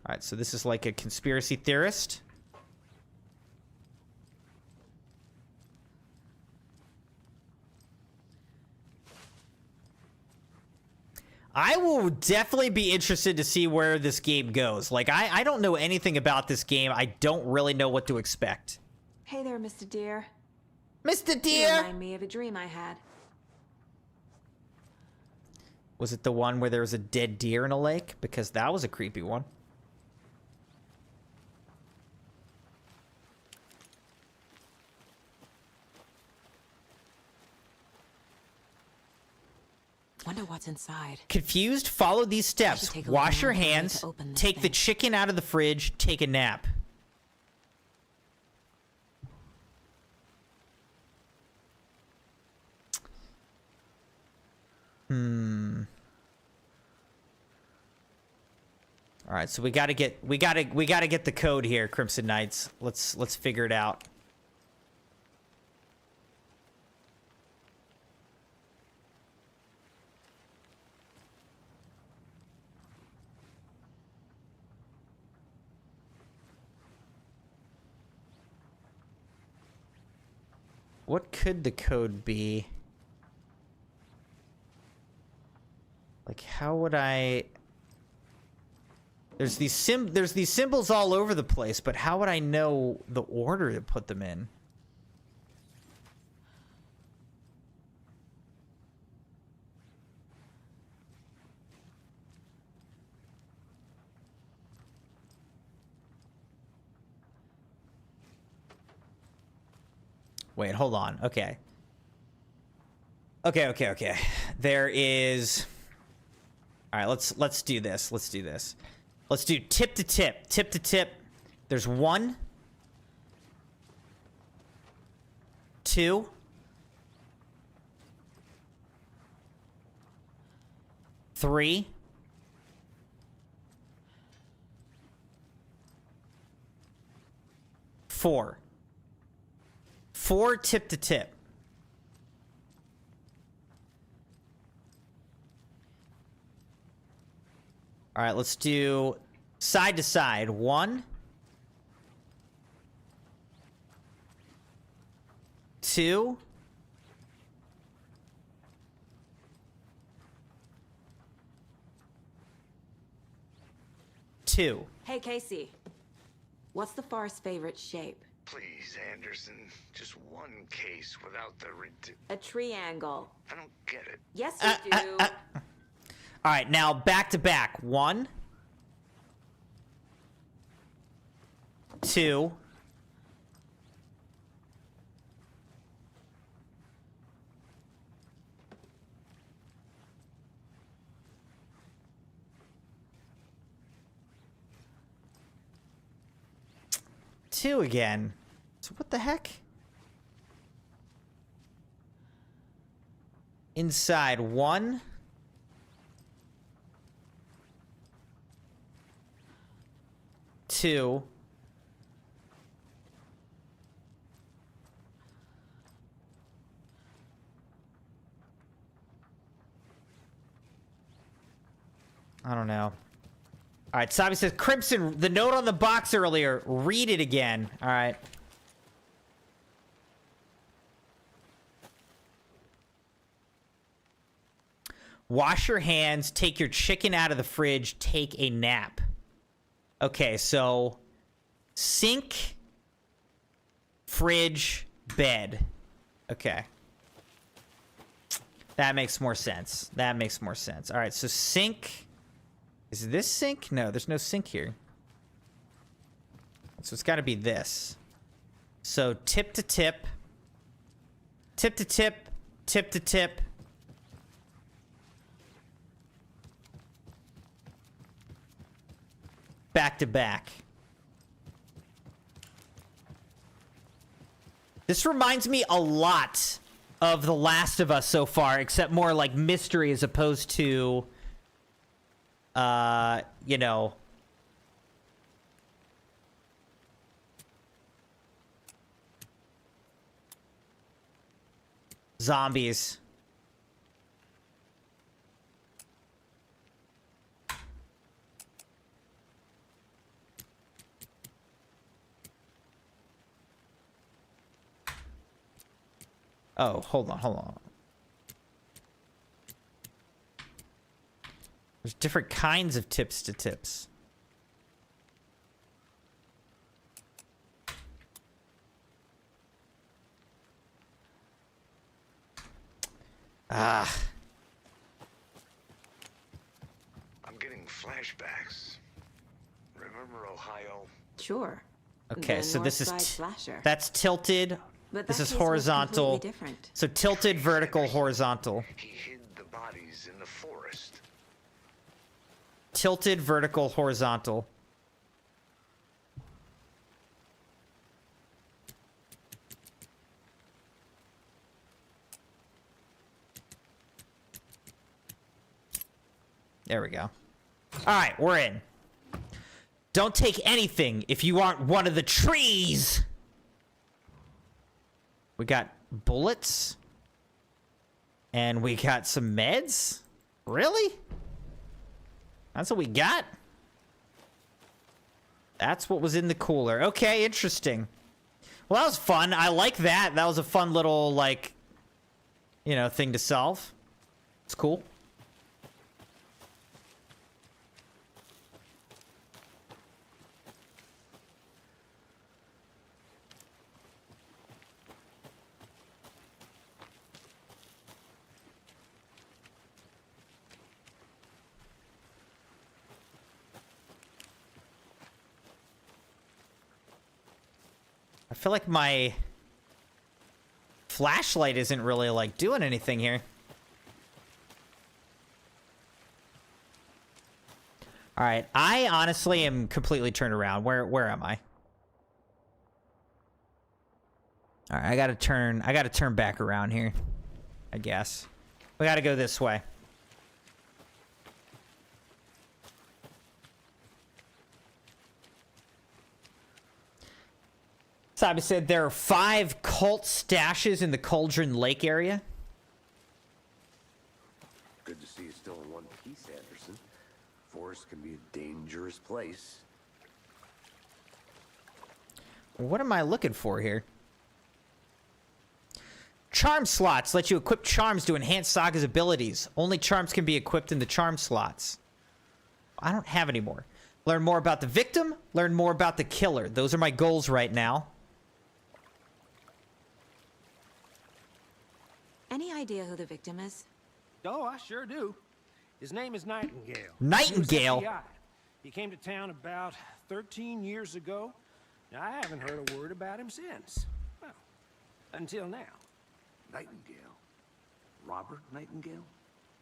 Alright, so this is like a conspiracy theorist. I will definitely be interested to see where this game goes. Like, I don't know anything about this game. I don't really know what to expect. Hey there, Mr. Deer. Mr. You Deer! remind me of a dream I had. Was it the one where there was a dead deer in a lake? Because that was a creepy one. Wonder what's inside. Confused? Follow these steps. take a Wash little your longer hands. to open this Take the thing. chicken out of the fridge. Take a nap. All right, so we gotta get the code here, Crimson Knights. Let's figure it out. What could the code be? Like, how would I... There's these symbols all over the place, but how would I know the order to put them in? Wait, hold on. Okay. Okay. There is... All right, let's do this. Let's do this. Let's do tip to tip. Tip to tip. There's 1, 2, 3, 4. 4 tip to tip. All right, let's do side to side. 1, 2, 2. Hey, Casey. What's the far's favorite shape? Please, Anderson, just one case without the A triangle. I don't get it. Yes, you do. All right, now back to back. 1, 2, 2 again. So what the heck? Inside 1. Two. I don't know. All right, Sabi says, Crimson, the note on the box earlier, read it again. All right. Wash your hands, take your chicken out of the fridge, take a nap. Okay, so sink, fridge, bed. Okay. That makes more sense. That makes more sense. All right, so sink. Is this sink? No, there's no sink here. So it's got to be this. So tip to tip. Tip to tip. Tip to tip. Back to back. This reminds me a lot of The Last of Us so far, except more like mystery as opposed to, you know, zombies. Oh, hold on, hold on. There's different kinds of tips to tips. Ah. I'm getting flashbacks. Remember Ohio? Sure. Okay, The so this is North Side Slasher. that's tilted. But This that is case was horizontal. completely different. So tilted, vertical, horizontal. He hid the bodies in the forest. Tilted, vertical, horizontal. There we go. All right, we're in. Don't take anything if you aren't one of the trees. We got bullets. And we got some meds? Really? That's what we got? That's what was in the cooler. Okay, interesting. Well, that was fun. I like that. That was a fun little, like, you know, thing to solve. It's cool. I feel like my flashlight isn't really, like, doing anything here. All right, I honestly am completely turned around. Where am I? All right, I gotta turn back around here, I guess. We gotta go this way. Sabi said there are 5 cult stashes in the Cauldron Lake area. Good to see you still in one piece, Anderson. Forest can be a dangerous place. What am I looking for here? Charm slots let you equip charms to enhance Saga's abilities. Only charms can be equipped in the charm slots. I don't have any more. Learn more about the victim, learn more about the killer. Those are my goals right now. Any idea who the victim is? Oh, I sure do. His name is Nightingale. Nightingale? He was FBI. He came to town about 13 years ago. Now, I haven't heard a word about him since. Well, until now. Nightingale? Robert Nightingale?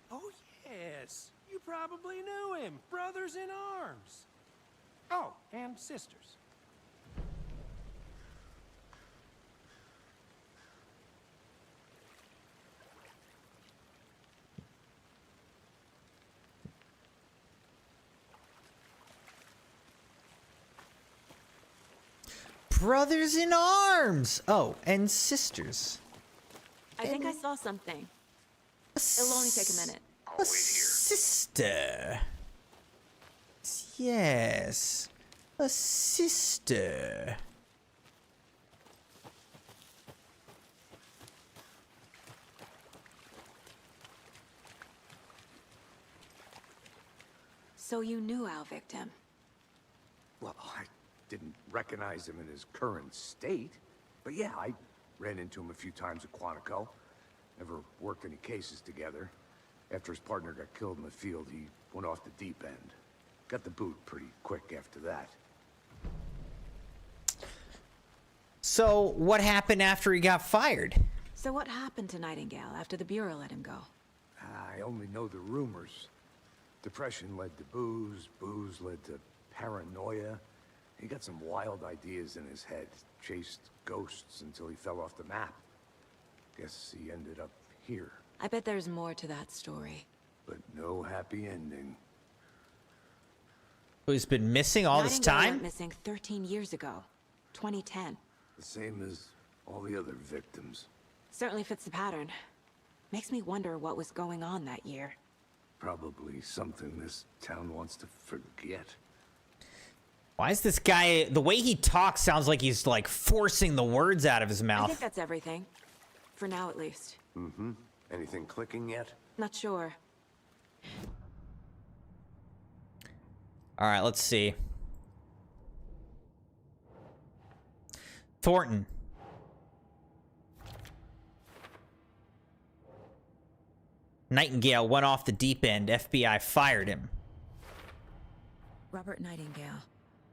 Oh, yes. You probably knew him. Brothers in arms. Oh, and sisters. Brothers in arms! Oh, and sisters. I think I saw something. It'll only take a minute. A sister. Yes. A sister. So you knew our victim. Well, I didn't recognize him in his current state. But yeah, I ran into him a few times at Quantico. Never worked any cases together. After his partner got killed in the field, he went off the deep end. Got the boot pretty quick after that. So, what happened after he got fired? So what happened to Nightingale after the Bureau let him go? I only know the rumors. Depression led to booze, booze led to paranoia. He got some wild ideas in his head, chased ghosts until he fell off the map. Guess he ended up here. I bet there's more to that story. But no happy ending. Who's been missing all this Nightingale time? went missing 13 years ago. 2010. The same as all the other victims. Certainly fits the pattern. Makes me wonder what was going on that year. Probably something this town wants to forget. Why is this guy... The way he talks sounds like he's, like, forcing the words out of his I mouth. think that's everything. For now, at least. Mm-hmm. Anything clicking yet? Not sure. Alright, let's see. Thornton. Nightingale went off the deep end. FBI fired him. Robert Nightingale,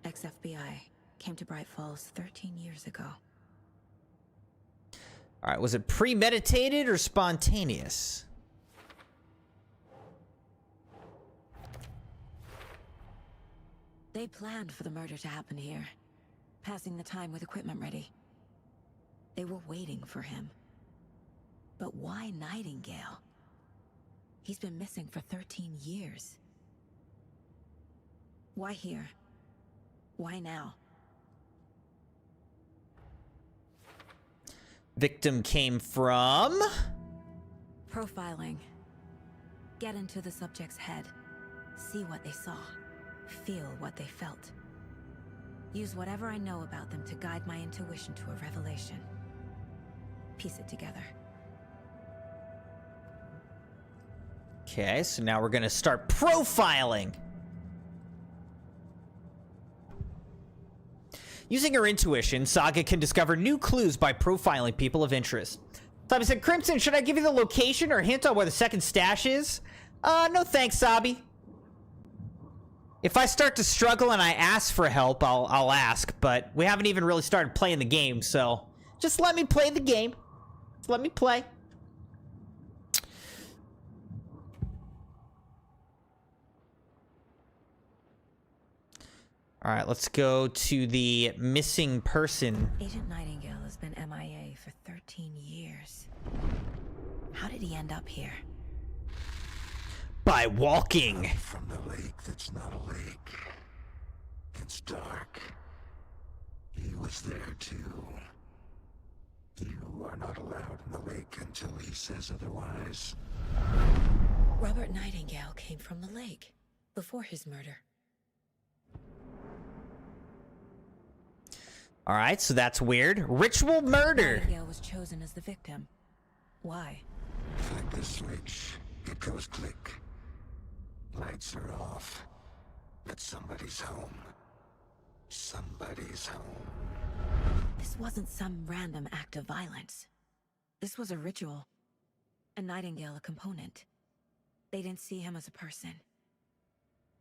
ex-FBI, came to Bright Falls 13 years ago. Alright, was it premeditated or spontaneous? They planned for the murder to happen here, passing the time with equipment ready. They were waiting for him. But why Nightingale? He's been missing for 13 years. Why here? Why now? Victim came from... Profiling. Get into the subject's head. See what they saw. Feel what they felt. Use whatever I know about them to guide my intuition to a revelation. Piece it together. Okay, so now we're gonna start profiling. Using her intuition, Saga can discover new clues by profiling people of interest. Sabi said, Crimson, should I give you the location or hint on where the second stash is? No thanks, Sabi. If I start to struggle and I ask for help, I'll ask, but we haven't even really started playing the game, so just let me play the game. Just let me play. All right, let's go to the missing person. Agent Nightingale has been MIA for 13 years. How did he end up here? By walking. From the lake that's not a lake. It's dark. He was there too. You are not allowed in the lake until he says otherwise. Robert Nightingale came from the lake before his murder. All right, so that's weird. Ritual murder. Nightingale was chosen as the victim. Why? Flip the switch. It goes click. Lights are off. But somebody's home. Somebody's home. This wasn't some random act of violence. This was a ritual. And Nightingale a component. They didn't see him as a person.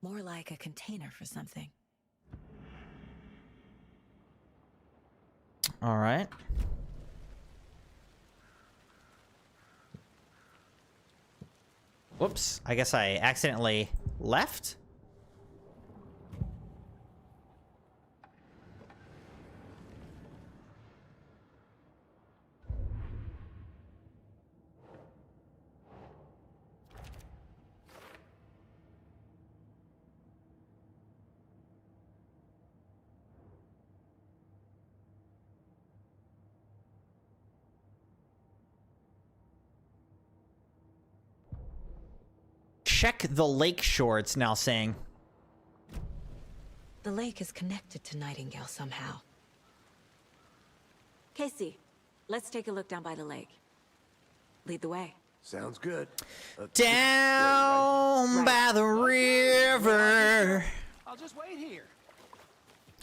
More like a container for something. All right. Whoops, I guess I accidentally left. Check the lake shore, it's now saying. The lake is connected to Nightingale somehow. Casey, let's take a look down by the lake. Lead the way. Sounds good. Down by the river. I'll just wait here.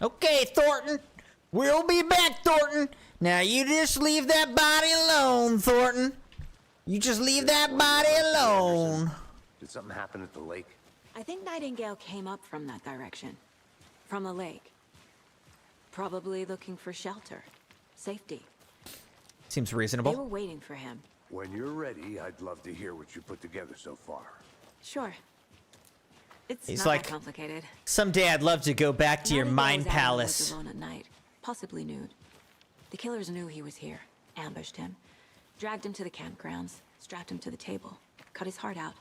Okay, Thornton. We'll be back, Thornton. Now you just leave that body alone, Thornton. You just leave that body alone. Did something happen at the lake? I think Nightingale came up from that direction. From the lake. Probably looking for shelter. Safety. Seems They reasonable. were waiting for him. When you're ready, I'd love to hear what you put together so far. Sure. It's He's not like, that complicated. someday I'd love to go back to your Nightingale mind was out on the palace. woods alone at night, possibly nude. The killers knew he was here, ambushed him, dragged him to the campgrounds, strapped him to the table, cut his heart out.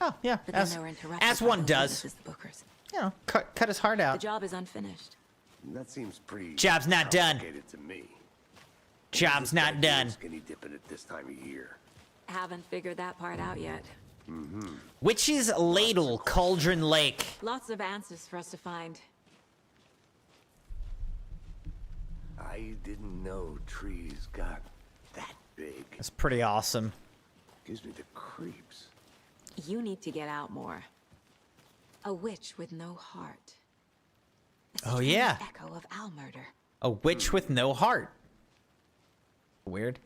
Oh, yeah, But then they were interrupted as by one those does. witnesses, the Bookers. You know, cut his heart The out. job is unfinished. That seems pretty Job's not done. complicated to me. Job's not done. Skinny dipping at this time of year. Haven't figured that part out yet. Witch's Ladle, Cauldron Lake. Lots of answers for us to find. I didn't know trees got that big. That's pretty awesome. Gives me the creeps. You need to get out more. A witch with no heart. A Oh, strange yeah. Echo of Al murder. A witch with no heart. Weird.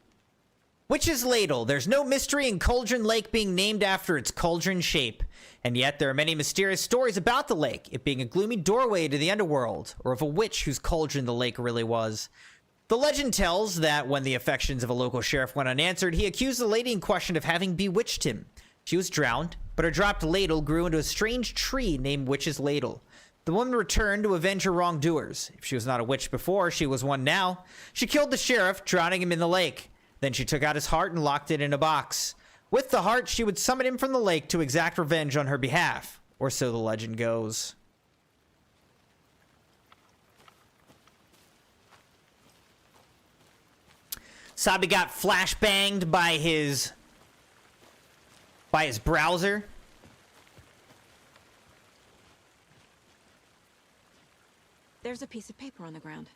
Witch's Ladle. There's no mystery in Cauldron Lake being named after its cauldron shape. And yet there are many mysterious stories about the lake, it being a gloomy doorway to the underworld, or of a witch whose cauldron the lake really was. The legend tells that when the affections of a local sheriff went unanswered, he accused the lady in question of having bewitched him. She was drowned, but her dropped ladle grew into a strange tree named Witch's Ladle. The woman returned to avenge her wrongdoers. If she was not a witch before, she was one now. She killed the sheriff, drowning him in the lake. Then she took out his heart and locked it in a box. With the heart, she would summon him from the lake to exact revenge on her behalf. Or so the legend goes. Sabi got flashbanged by his browser. There's a piece of paper on the ground.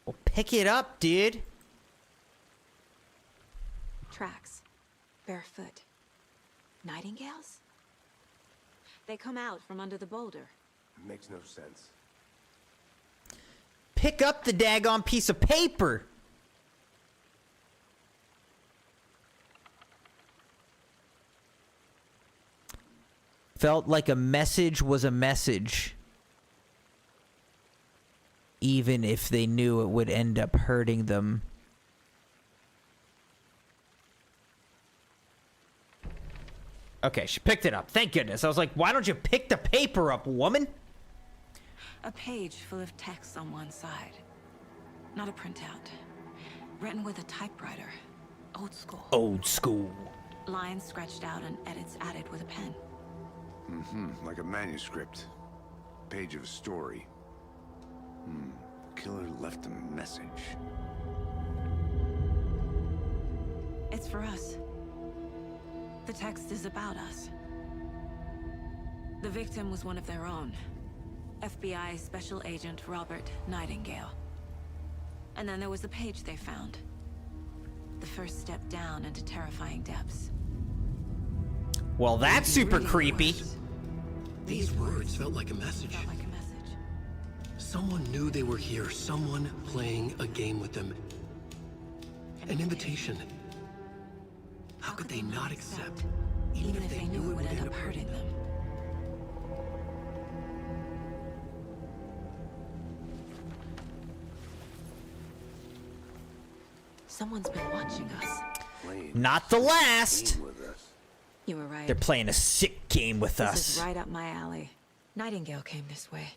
Well, pick it up, dude. Tracks. Barefoot. Nightingales? They come out from under the boulder. Makes no sense. Pick up the daggone piece of paper. Felt like a message was a message. Even if they knew it would end up hurting them. Okay, she picked it up. Thank goodness. I was like, why don't you pick the paper up, woman? A page full of text on one side. Not a printout. Written with a typewriter. Old school. Old school. Lines scratched out and edits added with a pen. Like a manuscript. Page of a story. killer left a message. It's for us. The text is about us. The victim was one of their own. FBI Special Agent Robert Nightingale. And then there was the page they found. The first step down into terrifying depths. Well, that's super creepy. These words felt like a message. Someone knew they were here. Someone playing a game with them. An invitation. How could they not accept, even if they knew it would end up hurting them? Someone's been watching us. Not the last. You were right. They're playing a sick game with This us. is right up my alley. Nightingale came this way.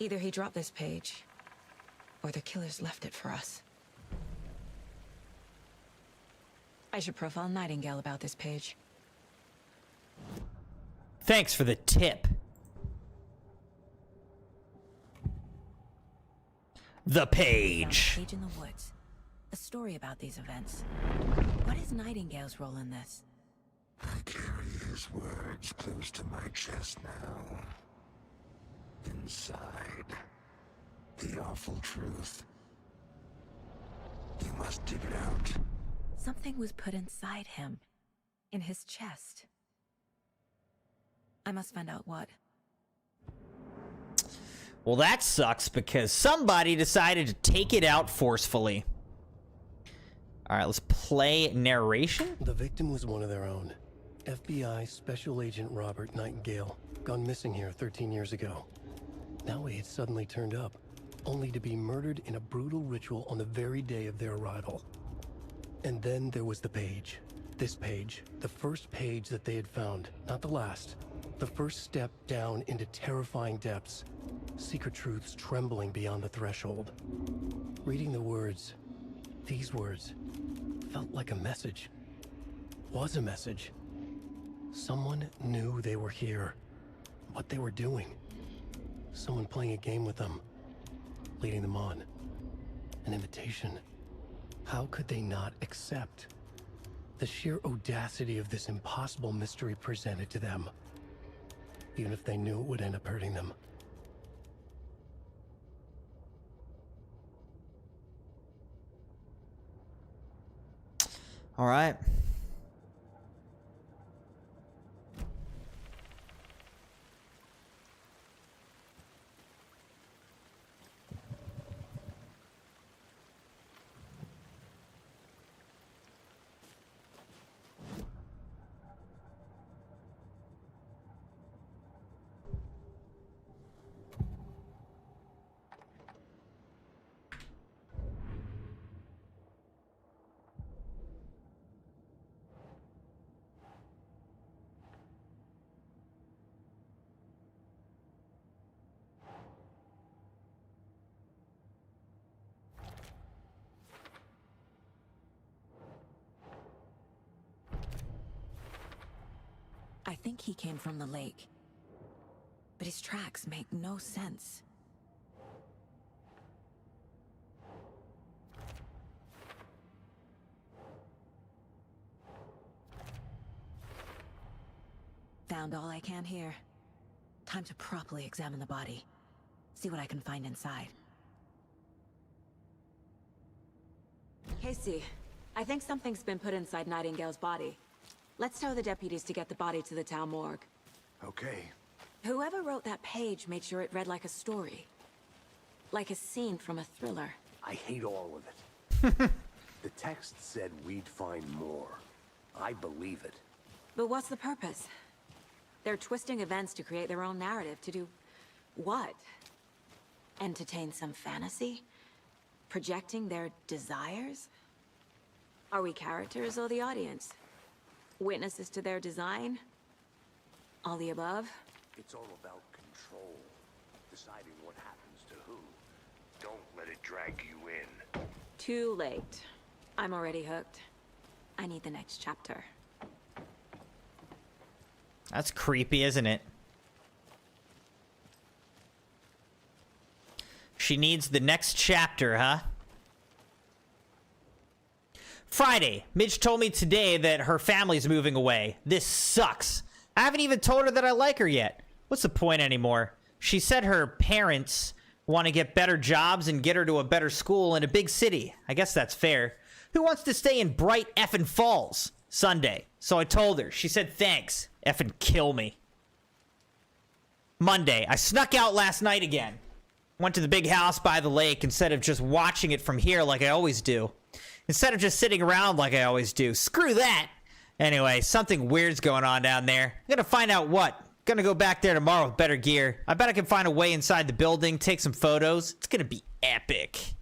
Either he dropped this page, or the killers left it for us. I should profile Nightingale about this page. Thanks for the tip. The page. Page in the woods. A story about these events. What is Nightingale's role in this? I carry his words close to my chest now. Inside, the awful truth. You must dig it out. Something was put inside him. In his chest. I must find out what. Well, that sucks because somebody decided to take it out forcefully. All right, let's play narration. The victim was one of their own. FBI Special Agent Robert Nightingale, gone missing here 13 years ago. Now he had suddenly turned up, only to be murdered in a brutal ritual on the very day of their arrival. And then there was the page. This page, the first page that they had found, not the last. The first step down into terrifying depths. Secret truths trembling beyond the threshold. Reading the words, these words, felt like a message. Was a message. Someone knew they were here. What they were doing. Someone playing a game with them. Leading them on. An invitation. How could they not accept? The sheer audacity of this impossible mystery presented to them. Even if they knew it would end up hurting them. All right. I think he came from the lake. But his tracks make no sense. Found all I can here. Time to properly examine the body. See what I can find inside. Casey, I think something's been put inside Nightingale's body. Let's tell the deputies to get the body to the town morgue. Okay. Whoever wrote that page made sure it read like a story. Like a scene from a thriller. I hate all of it. The text said we'd find more. I believe it. But what's the purpose? They're twisting events to create their own narrative. To do what? Entertain some fantasy? Projecting their desires? Are we characters or the audience? Witnesses to their design? All the above? It's all about control. Deciding what happens to who. Don't let it drag you in. Too late. I'm already hooked. I need the next chapter. That's creepy, isn't it? She needs the next chapter, huh? Friday. Midge told me today that her family's moving away. This sucks. I haven't even told her that I like her yet. What's the point anymore? She said her parents want to get better jobs and get her to a better school in a big city. I guess that's fair. Who wants to stay in bright effing Falls? Sunday. So I told her. She said thanks. Effing kill me. Monday. I snuck out last night again. Went to the big house by the lake instead of just watching it from here like I always do. Instead of just sitting around like I always do. Screw that! Anyway, something weird's going on down there. I'm gonna find out what. Gonna go back there tomorrow with better gear. I bet I can find a way inside the building, take some photos. It's gonna be epic.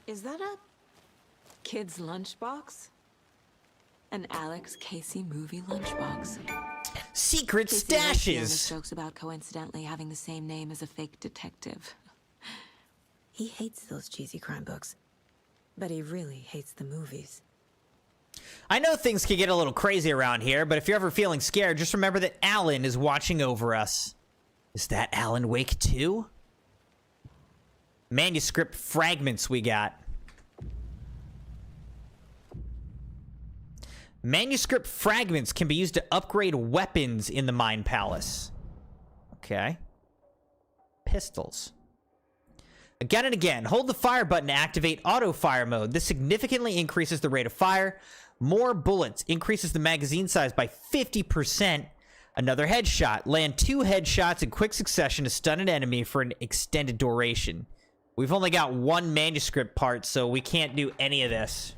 Is that a kid's lunchbox? An Alex Casey movie lunchbox. Secret Casey stashes. Jokes about coincidentally having the same name as a fake detective. He hates those cheesy crime books, but he really hates the movies. I know things can get a little crazy around here, but if you're ever feeling scared, just remember that Alan is watching over us. Is that Alan Wake 2? Manuscript fragments we got. Manuscript fragments can be used to upgrade weapons in the Mine Palace. Okay. Pistols. Again and again, hold the fire button to activate auto fire mode. This significantly increases the rate of fire. More bullets increases the magazine size by 50%. Another headshot. Land 2 headshots in quick succession to stun an enemy for an extended duration. We've only got 1 manuscript part, so we can't do any of this.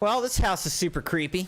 Well, this house is super creepy.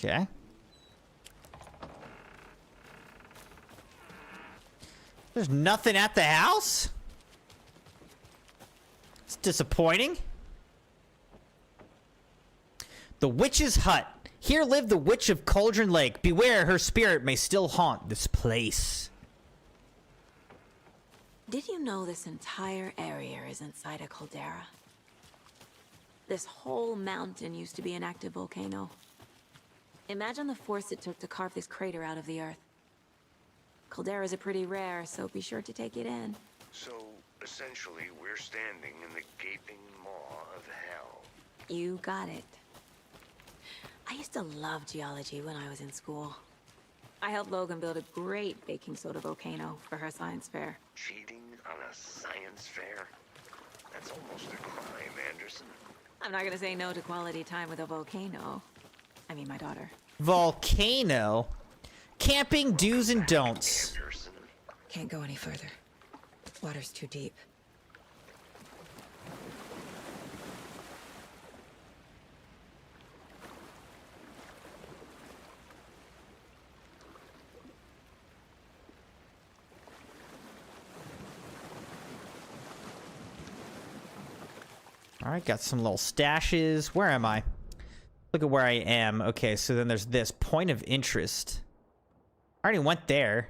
Okay. There's nothing at the house? It's disappointing. The Witch's Hut. Here lived the Witch of Cauldron Lake. Beware, her spirit may still haunt this place. Did you know this entire area is inside a caldera? This whole mountain used to be an active volcano. Imagine the force it took to carve this crater out of the earth. Calderas are pretty rare, so be sure to take it in. So, essentially, we're standing in the gaping maw of hell. You got it. I used to love geology when I was in school. I helped Logan build a great baking soda volcano for her science fair. Cheating on a science fair? That's almost a crime, Anderson. I'm not gonna say no to quality time with a volcano. I mean, my daughter. Volcano? Camping do's and don'ts. Can't go any further. Water's too deep. Alright, got some little stashes. Where am I? Look at where I am. Okay, so then there's this point of interest. I already went there.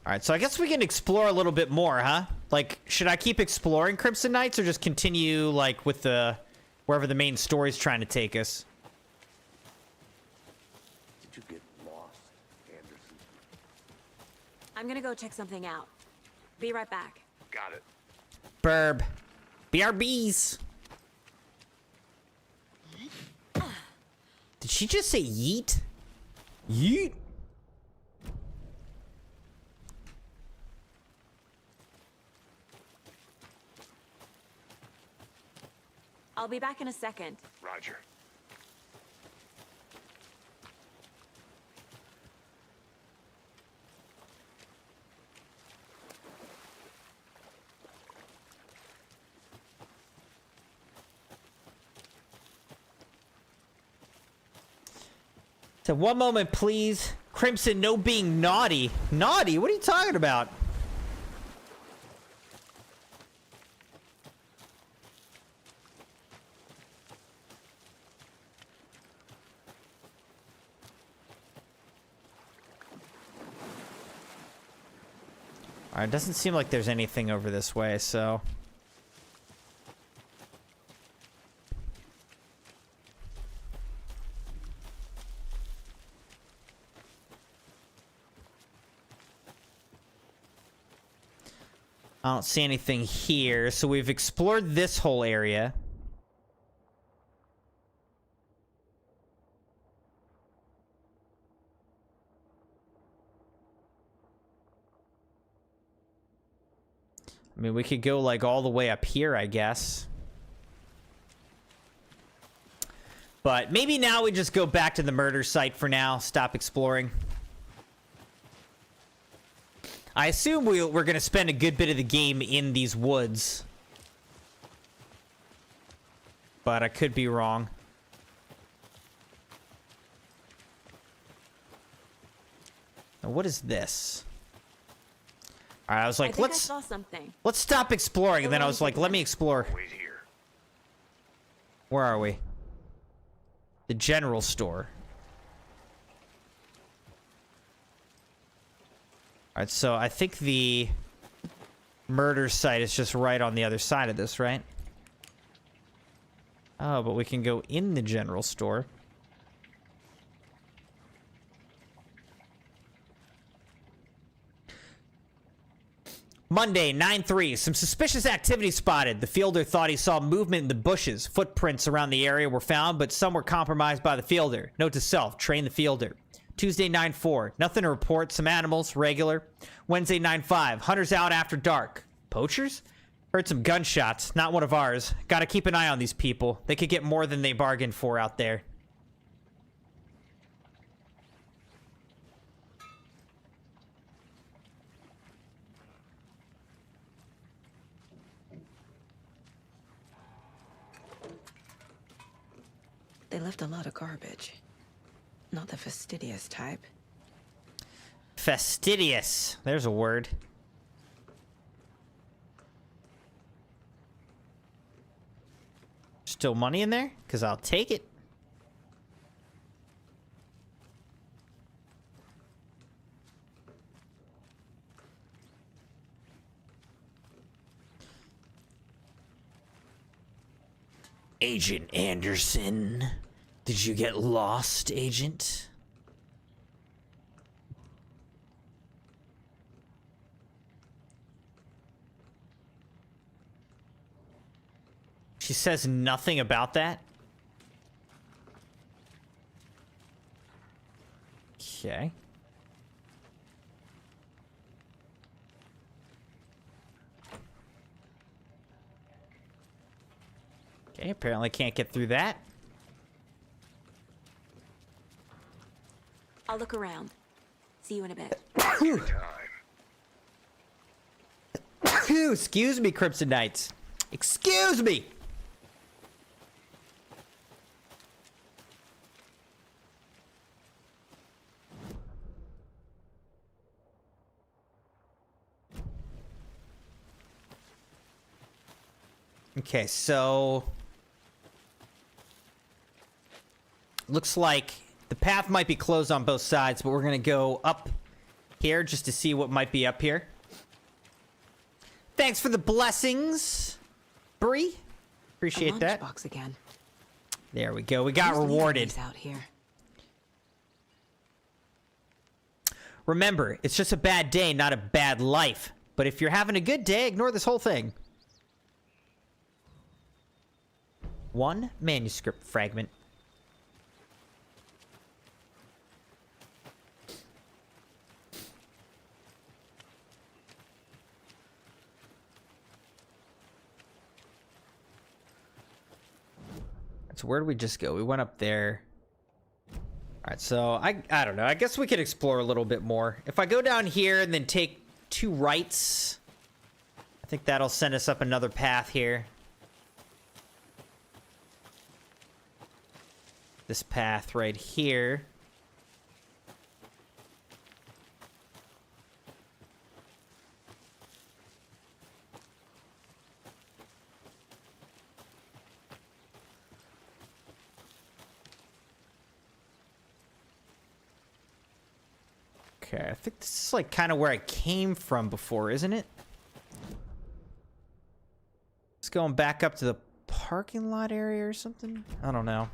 Alright, so I guess we can explore a little bit more, huh? Like, should I keep exploring Crimson Knights or just continue, like, with the... wherever the main story's trying to take us? Did you get lost, Anderson? I'm gonna go check something out. Be right back. Got it. Burb. BRBs. Did she just say yeet? Yeet? I'll be back in a second. Roger. So one moment, please. Crimson, no being naughty. Naughty? What are you talking about? Alright, doesn't seem like there's anything over this way, so... I don't see anything here, so we've explored this whole area. I mean, we could go, like, all the way up here, I guess. But maybe now we just go back to the murder site for now, stop exploring. I assume we're going to spend a good bit of the game in these woods. But I could be wrong. Now, what is this? All right, I was like, I saw something. let's stop exploring. And then I was like, let me explore. Wait here. Where are we? The general store. Alright, so I think the murder site is just right on the other side of this, right? Oh, but we can go in the general store. Monday, 9/3. Some suspicious activity spotted. The fielder thought he saw movement in the bushes. Footprints around the area were found, but some were compromised by the fielder. Note to self, train the fielder. Tuesday, 9/4. Nothing to report. Some animals, regular. Wednesday, 9/5. Hunters out after dark. Poachers? Heard some gunshots. Not one of ours. Gotta keep an eye on these people. They could get more than they bargained for out there. They left a lot of garbage. Not the fastidious type. Fastidious. There's a word. Still money in there? Because I'll take it. Agent Anderson. Did you get lost, Agent? She says nothing about that? Okay. Okay, apparently can't get through that. I'll look around. See you in a bit. Excuse me, Crimson Knights. Excuse me! Okay, so... looks like the path might be closed on both sides, but we're gonna go up here just to see what might be up here. Thanks for the blessings, Bree. Appreciate that. Box again. There we go. We got rewarded. Out here. Remember, it's just a bad day, not a bad life. But if you're having a good day, ignore this whole thing. One manuscript fragment. So where did we just go? We went up there. All right, so I don't know. I guess we could explore a little bit more. If I go down here and then take 2 rights, I think that'll send us up another path here. This path right here. Okay, I think this is like kind of where I came from before, isn't it? Just going back up to the parking lot area or something? I don't know.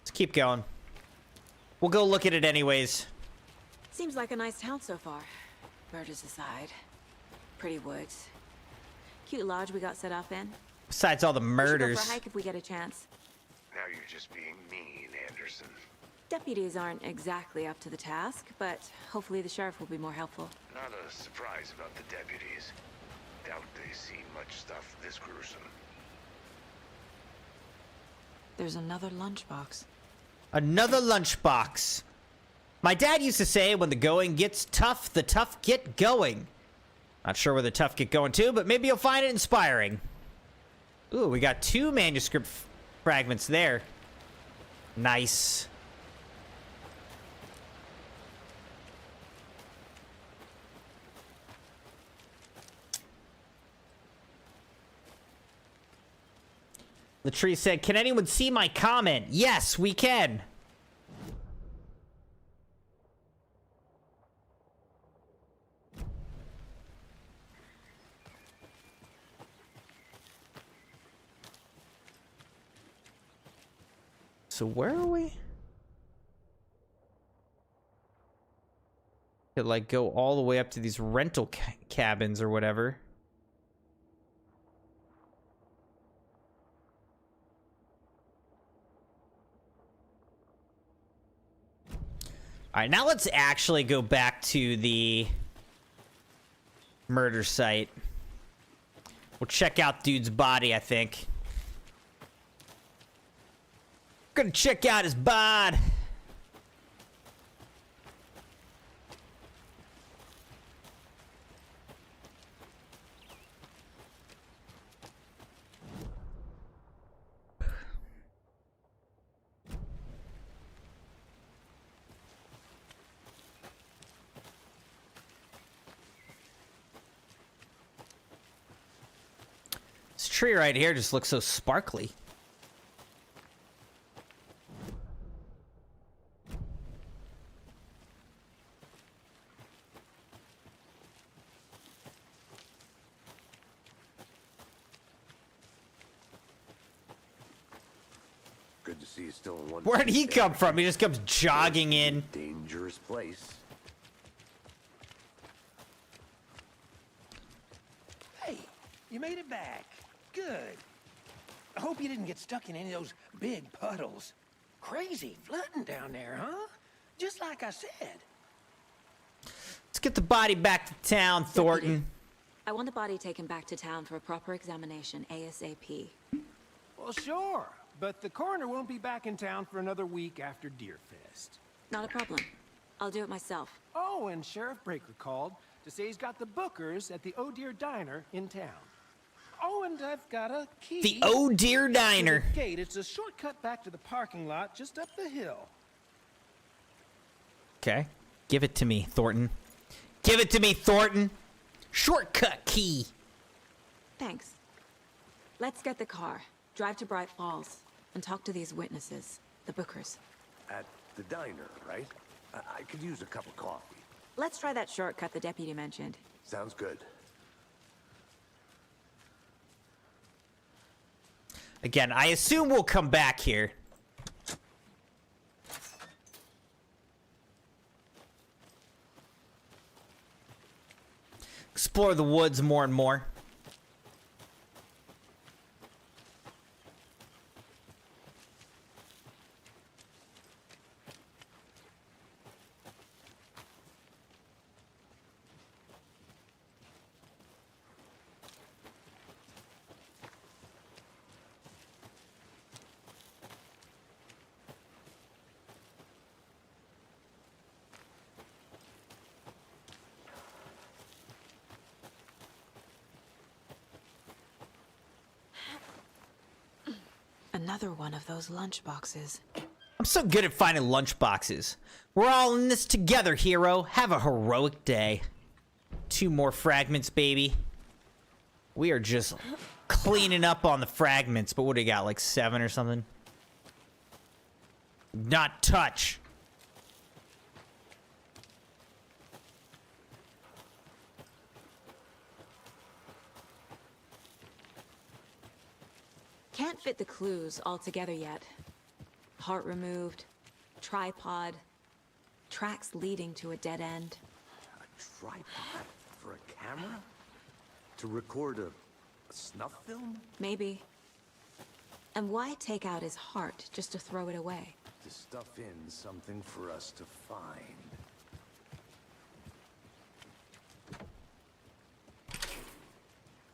Let's keep going. We'll go look at it anyways. Seems like a nice town so far. Murders aside. Pretty woods. Cute lodge we got set up in. Besides all the murders. We should go for a hike if we get a chance. Now you're just being mean, Anderson. Deputies aren't exactly up to the task, but hopefully the sheriff will be more helpful. Not a surprise about the deputies. Doubt they've seen much stuff this gruesome. There's another lunchbox. Another lunchbox. My dad used to say, when the going gets tough, the tough get going. Not sure where the tough get going to, but maybe you'll find it inspiring. Ooh, we got 2 manuscript fragments there. Nice. Latrice said, can anyone see my comment? Yes, we can. So where are we? Could like go all the way up to these rental cabins or whatever. All right, now let's actually go back to the murder site. We'll check out dude's body, I think. Gonna check out his bod. This tree right here just looks so sparkly. Good to see you still in one. Where'd he come from? He just comes jogging in. Dangerous place. Hey, you made it back. Good. I hope you didn't get stuck in any of those big puddles. Crazy flooding down there, huh? Just like I said. Let's get the body back to town, Thornton. I want the body taken back to town for a proper examination ASAP. Well, sure. But the coroner won't be back in town for another week after Deerfest. Not a problem. I'll do it myself. Oh, and Sheriff Breaker called to say he's got the Bookers at the Oh Dear Diner in town. Oh, and I've got a key. The Oh Dear Diner. To the gate. It's a shortcut back to the parking lot just up the hill. Okay. Give it to me, Thornton. Give it to me, Thornton. Shortcut key. Thanks. Let's get the car, drive to Bright Falls, and talk to these witnesses, the Bookers. At the diner, right? I could use a cup of coffee. Let's try that shortcut the deputy mentioned. Sounds good. Again, I assume we'll come back here. Explore the woods more and more. Another one of those lunch boxes. I'm so good at finding lunch boxes. We're all in this together, hero. Have a heroic day. 2 more fragments, baby. We are just cleaning up on the fragments. But what do you got, like 7 or something? Not touch. Can't fit the clues all together yet. Heart removed, tripod, tracks leading to a dead end. A tripod? For a camera? To record a snuff film? Maybe. And why take out his heart just to throw it away? To stuff in something for us to find.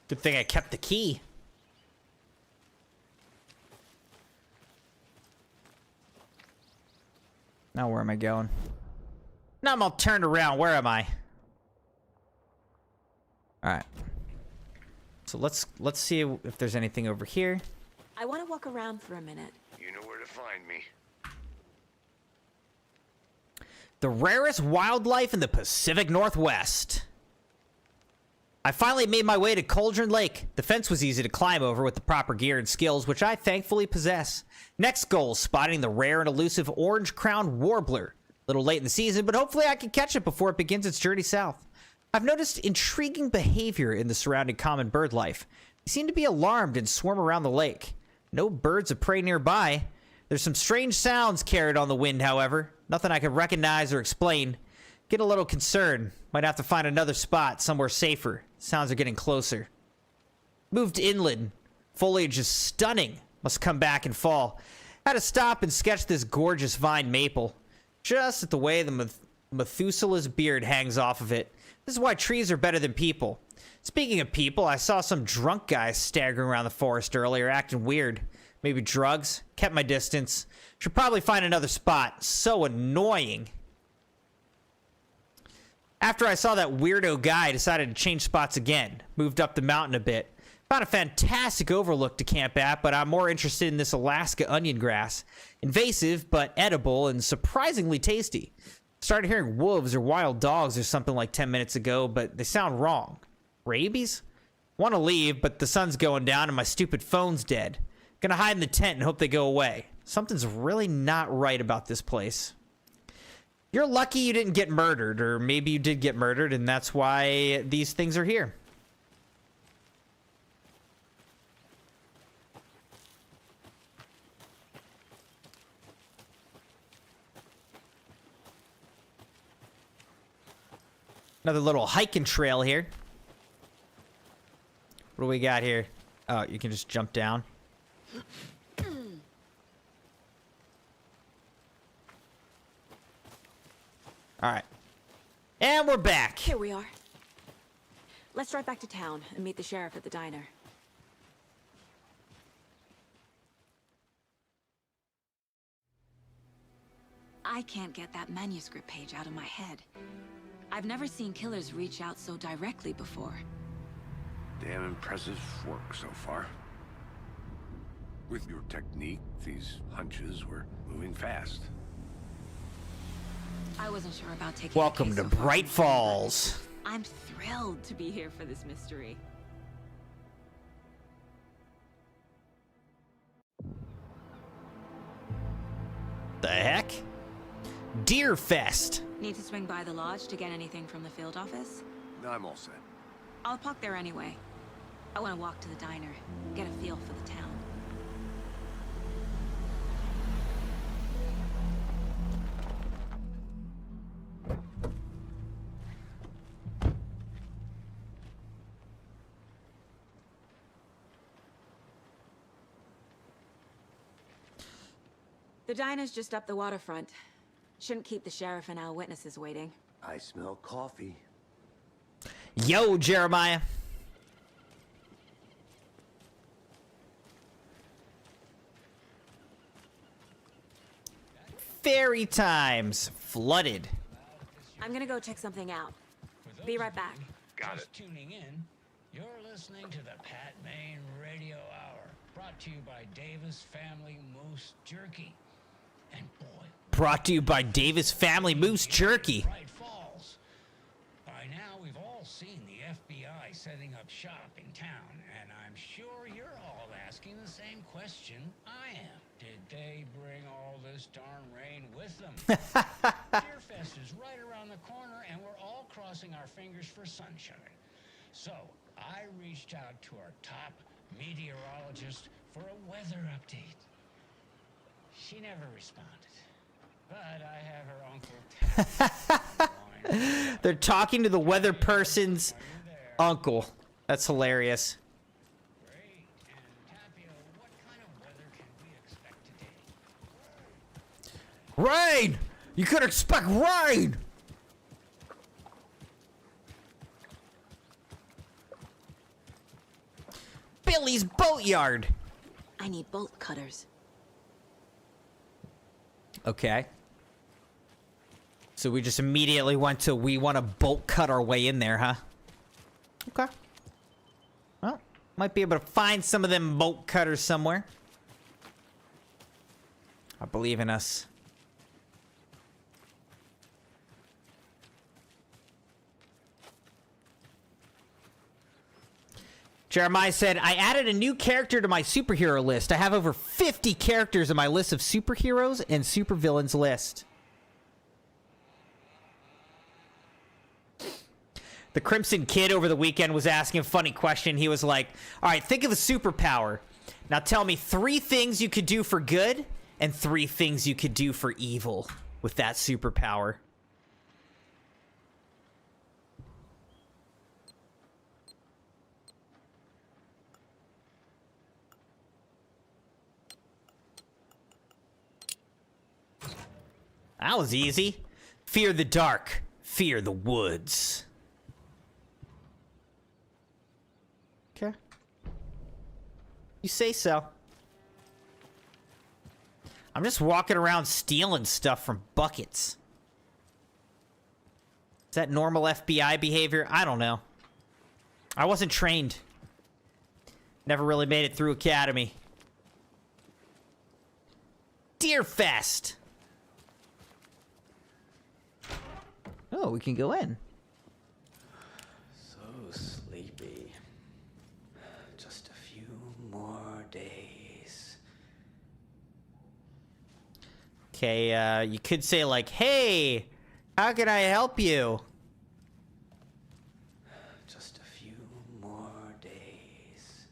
Good thing I kept the key. Now where am I going? Now I'm all turned around. Where am I? All right. So let's see if there's anything over here. I want to walk around for a minute. You know where to find me. The rarest wildlife in the Pacific Northwest. I finally made my way to Cauldron Lake. The fence was easy to climb over with the proper gear and skills, which I thankfully possess. Next goal, spotting the rare and elusive orange-crowned warbler. A little late in the season, but hopefully I can catch it before it begins its journey south. I've noticed intriguing behavior in the surrounding common bird life. They seem to be alarmed and swarm around the lake. No birds of prey nearby. There's some strange sounds carried on the wind, however. Nothing I can recognize or explain. Get a little concerned. Might have to find another spot, somewhere safer. Sounds are getting closer. Moved inland. Foliage is stunning. Must come back and fall. Had to stop and sketch this gorgeous vine maple. Just at the way the Methuselah's beard hangs off of it. This is why trees are better than people. Speaking of people, I saw some drunk guys staggering around the forest earlier, acting weird. Maybe drugs. Kept my distance. Should probably find another spot. So annoying. After I saw that weirdo guy, I decided to change spots again. Moved up the mountain a bit. Found a fantastic overlook to camp at, but I'm more interested in this Alaska onion grass. Invasive, but edible and surprisingly tasty. Started hearing wolves or wild dogs or something like 10 minutes ago, but they sound wrong. Rabies? Want to leave, but the sun's going down and my stupid phone's dead. Gonna hide in the tent and hope they go away. Something's really not right about this place. You're lucky you didn't get murdered, or maybe you did get murdered and that's why these things are here. Another little hiking trail here. What do we got here? Oh, you can just jump down. All right. And we're back. Here we are. Let's drive back to town and meet the sheriff at the diner. I can't get that manuscript page out of my head. I've never seen killers reach out so directly before. Damn impressive work so far. With your technique, these hunches were moving fast. I wasn't sure about taking Welcome to Bright Falls. I'm thrilled to be here for this mystery. The heck? Deer Fest. Need to swing by the lodge to get anything from the field office? No, I'm all set. I'll park there anyway. I want to walk to the diner, get a feel for the town. The diner's just up the waterfront. Shouldn't keep the sheriff and our witnesses waiting. I smell coffee. Yo, Jeremiah. Fairy times flooded. I'm gonna go check something out. Be right back. Got Just tuning in, you're listening to the Pat Maine Radio Hour, brought to you by Davis Family Moose Jerky. And boy, Brought to you by Davis Family Moose Jerky. Bright Falls. By now, we've all seen the FBI setting up shop in town, and I'm sure you're all asking the same question I am. Did they bring all this darn rain with them? Deerfest is right around the corner, and we're all crossing our fingers for sunshine. So, I reached out to our top meteorologist for a weather update. She never responded. But I have her uncle. They're talking to the weather person's uncle. That's hilarious. Great. And Tapio, what kind of weather can we expect today? Rain! You could expect rain! Billy's Boatyard. I need bolt cutters. Okay. So we just immediately went to, we want to bolt cut our way in there, huh? Okay. Well, might be able to find some of them bolt cutters somewhere. I believe in us. Jeremiah said, I added a new character to my superhero list. I have over 50 characters in my list of superheroes and supervillains list. The Crimson Kid over the weekend was asking a funny question. He was like, all right, think of a superpower. Now tell me 3 things you could do for good and 3 things you could do for evil with that superpower. That was easy. Fear the dark. Fear the woods. Okay. You say so. I'm just walking around stealing stuff from buckets. Is that normal FBI behavior? I don't know. I wasn't trained. Never really made it through academy. Deerfest. Oh, we can go in. So sleepy. Just a few more days. Okay, you could say like, hey, how can I help you? Just a few more days.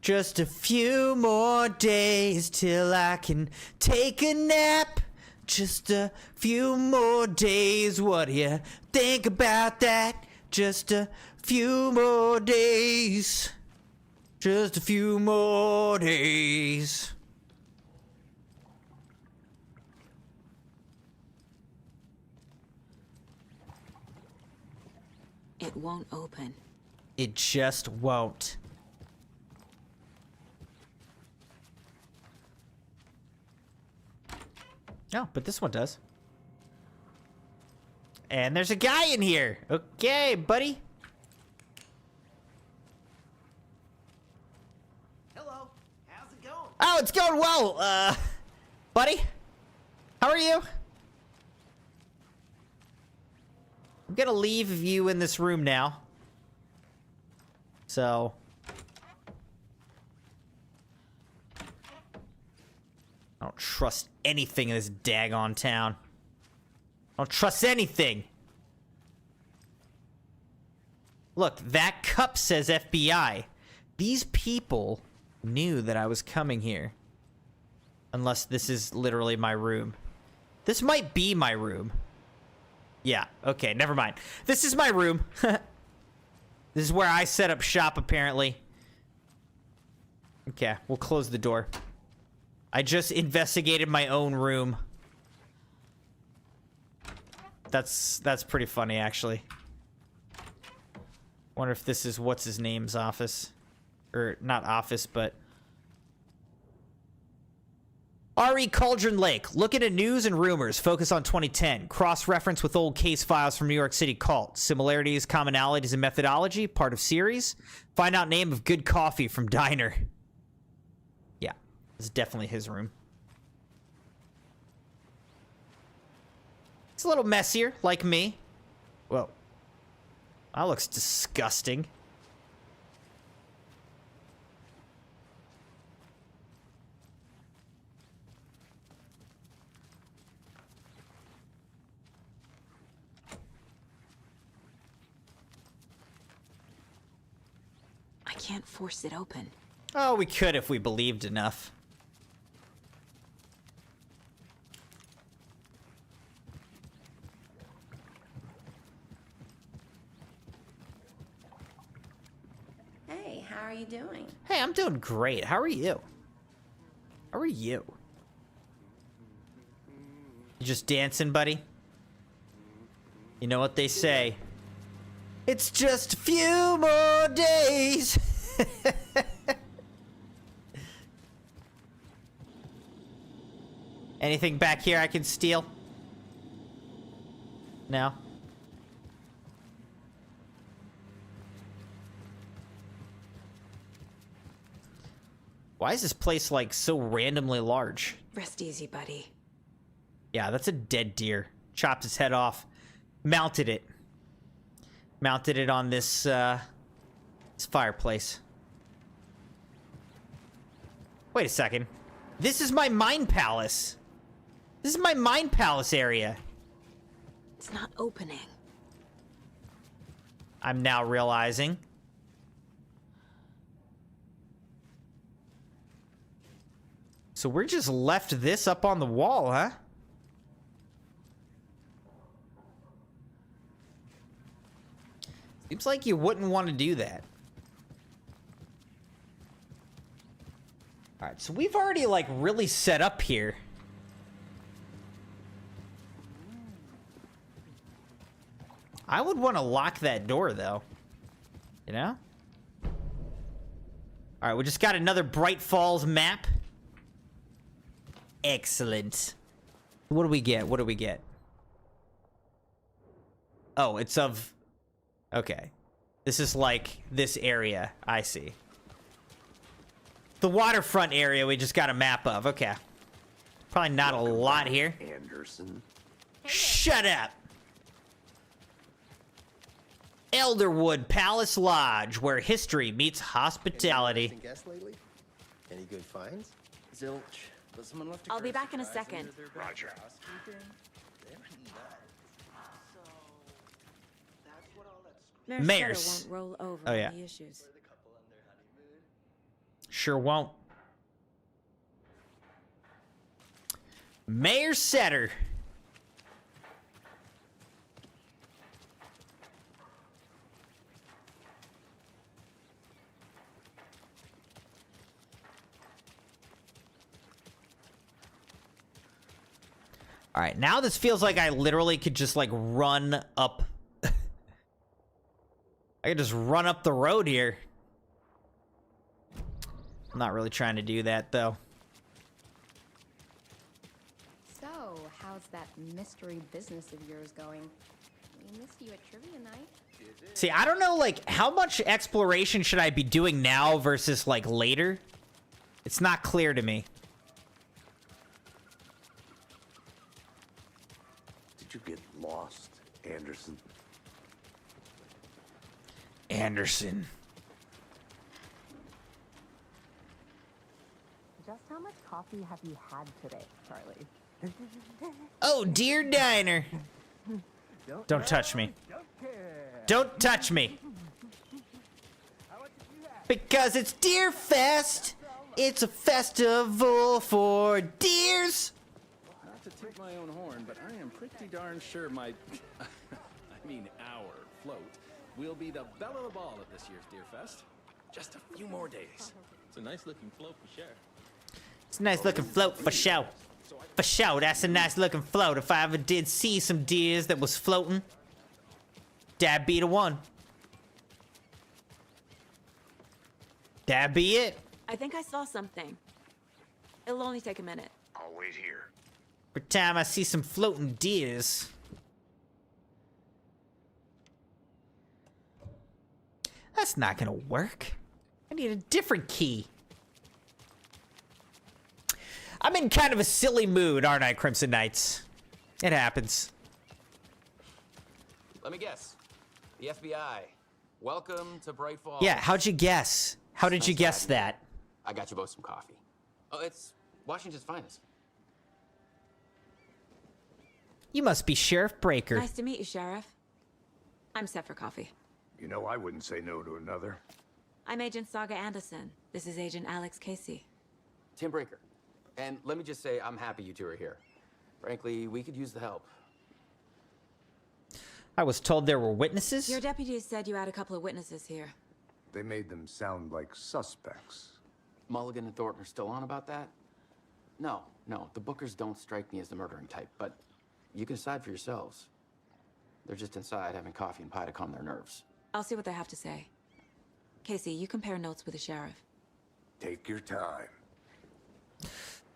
Just a few more days till I can take a nap. Just a few more days, what do you think about that? Just a few more days. Just a few more days. It won't open. It just won't. Oh, but this one does. And there's a guy in here. Okay, buddy. Hello. How's it going? Oh, it's going well. Buddy? How are you? I'm gonna leave you in this room now. So... I don't trust anything in this daggone town. Don't trust anything. Look, that cup says FBI. These people knew that I was coming here. Unless this is literally my room. This might be my room. Yeah, okay, never mind. This is my room. This is where I set up shop, apparently. Okay, we'll close the door. I just investigated my own room. That's pretty funny, actually. Wonder if this is what's-his-name's office. Or, not office, but... R.E. Cauldron Lake. Look into news and rumors. Focus on 2010. Cross-reference with old case files from New York City cult. Similarities, commonalities, and methodology. Part of series. Find out name of good coffee from diner. Yeah, this is definitely his room. It's a little messier, like me. Whoa. That looks disgusting. I can't force it open. Oh, we could if we believed enough. Hey, how are you doing? Hey, I'm doing great. How are you? How are you? You just dancing, buddy? You know what they say. It's just a few more days. Anything back here I can steal? No? Why is this place, like, so randomly large? Rest easy, buddy. Yeah, that's a dead deer. Chopped its head off. Mounted it. Mounted it on this, this fireplace. Wait a second. This is my mind palace. This is my mind palace area. It's not opening. I'm now realizing. So we're just left this up on the wall, huh? Seems like you wouldn't want to do that. Alright, so we've already, like, really set up here. I would want to lock that door, though. You know? Alright, we just got another Bright Falls map. Excellent. What do we get? What do we get? Oh, it's of... Okay. This is like this area. I see. The waterfront area we just got a map of. Okay. Probably not a lot here. Anderson. Shut up! Elderwood Palace Lodge, where history meets hospitality. Guests lately? Any good finds? Zilch. But someone left I'll be back in a second. Roger. Mayors. Won't roll over Oh, yeah. the issues. Sure won't. Mayor Setter. All right, now this feels like I literally could just, like, run up. I could just run up the road here. I'm not really trying to do that, though. So, how's that mystery business of yours going? We missed you at trivia night. See, I don't know, like, how much exploration should I be doing now versus, like, later? It's not clear to me. Did you get lost, Anderson? Anderson. Just how much coffee have you had today, Charlie? Oh, dear diner. Don't touch me. Don't touch me. Because it's Deer Fest. It's a festival for deers. Not to toot my own horn, but I am pretty darn sure my, I mean our float will be the belle of the ball at this year's Deer Fest. Just a few more days. It's a nice looking float for sure. It's a nice looking float for show. For show, that's a nice looking float. If I ever did see some deers that was floating, that'd be the one. That'd be it. I think I saw something. It'll only take a minute. I'll wait here. Every time I see some floating deers. That's not gonna work. I need a different key. I'm in kind of a silly mood, aren't I, Crimson Knights? It happens. Let me guess. The FBI. Welcome to Bright Falls. Yeah, how'd you guess? How did you guess that? I got you both some coffee. Oh, it's Washington's finest. You must be Sheriff Breaker. Nice to meet you, Sheriff. I'm set for coffee. You know, I wouldn't say no to another. I'm Agent Saga Anderson. This is Agent Alex Casey. Tim Breaker. And let me just say, I'm happy you two are here. Frankly, we could use the help. I was told there were witnesses. Your deputies said you had a couple of witnesses here. They made them sound like suspects. Mulligan and Thornton are still on about that? No, the Bookers don't strike me as the murdering type, but you can decide for yourselves. They're just inside having coffee and pie to calm their nerves. I'll see what they have to say. Casey, you compare notes with the sheriff. Take your time.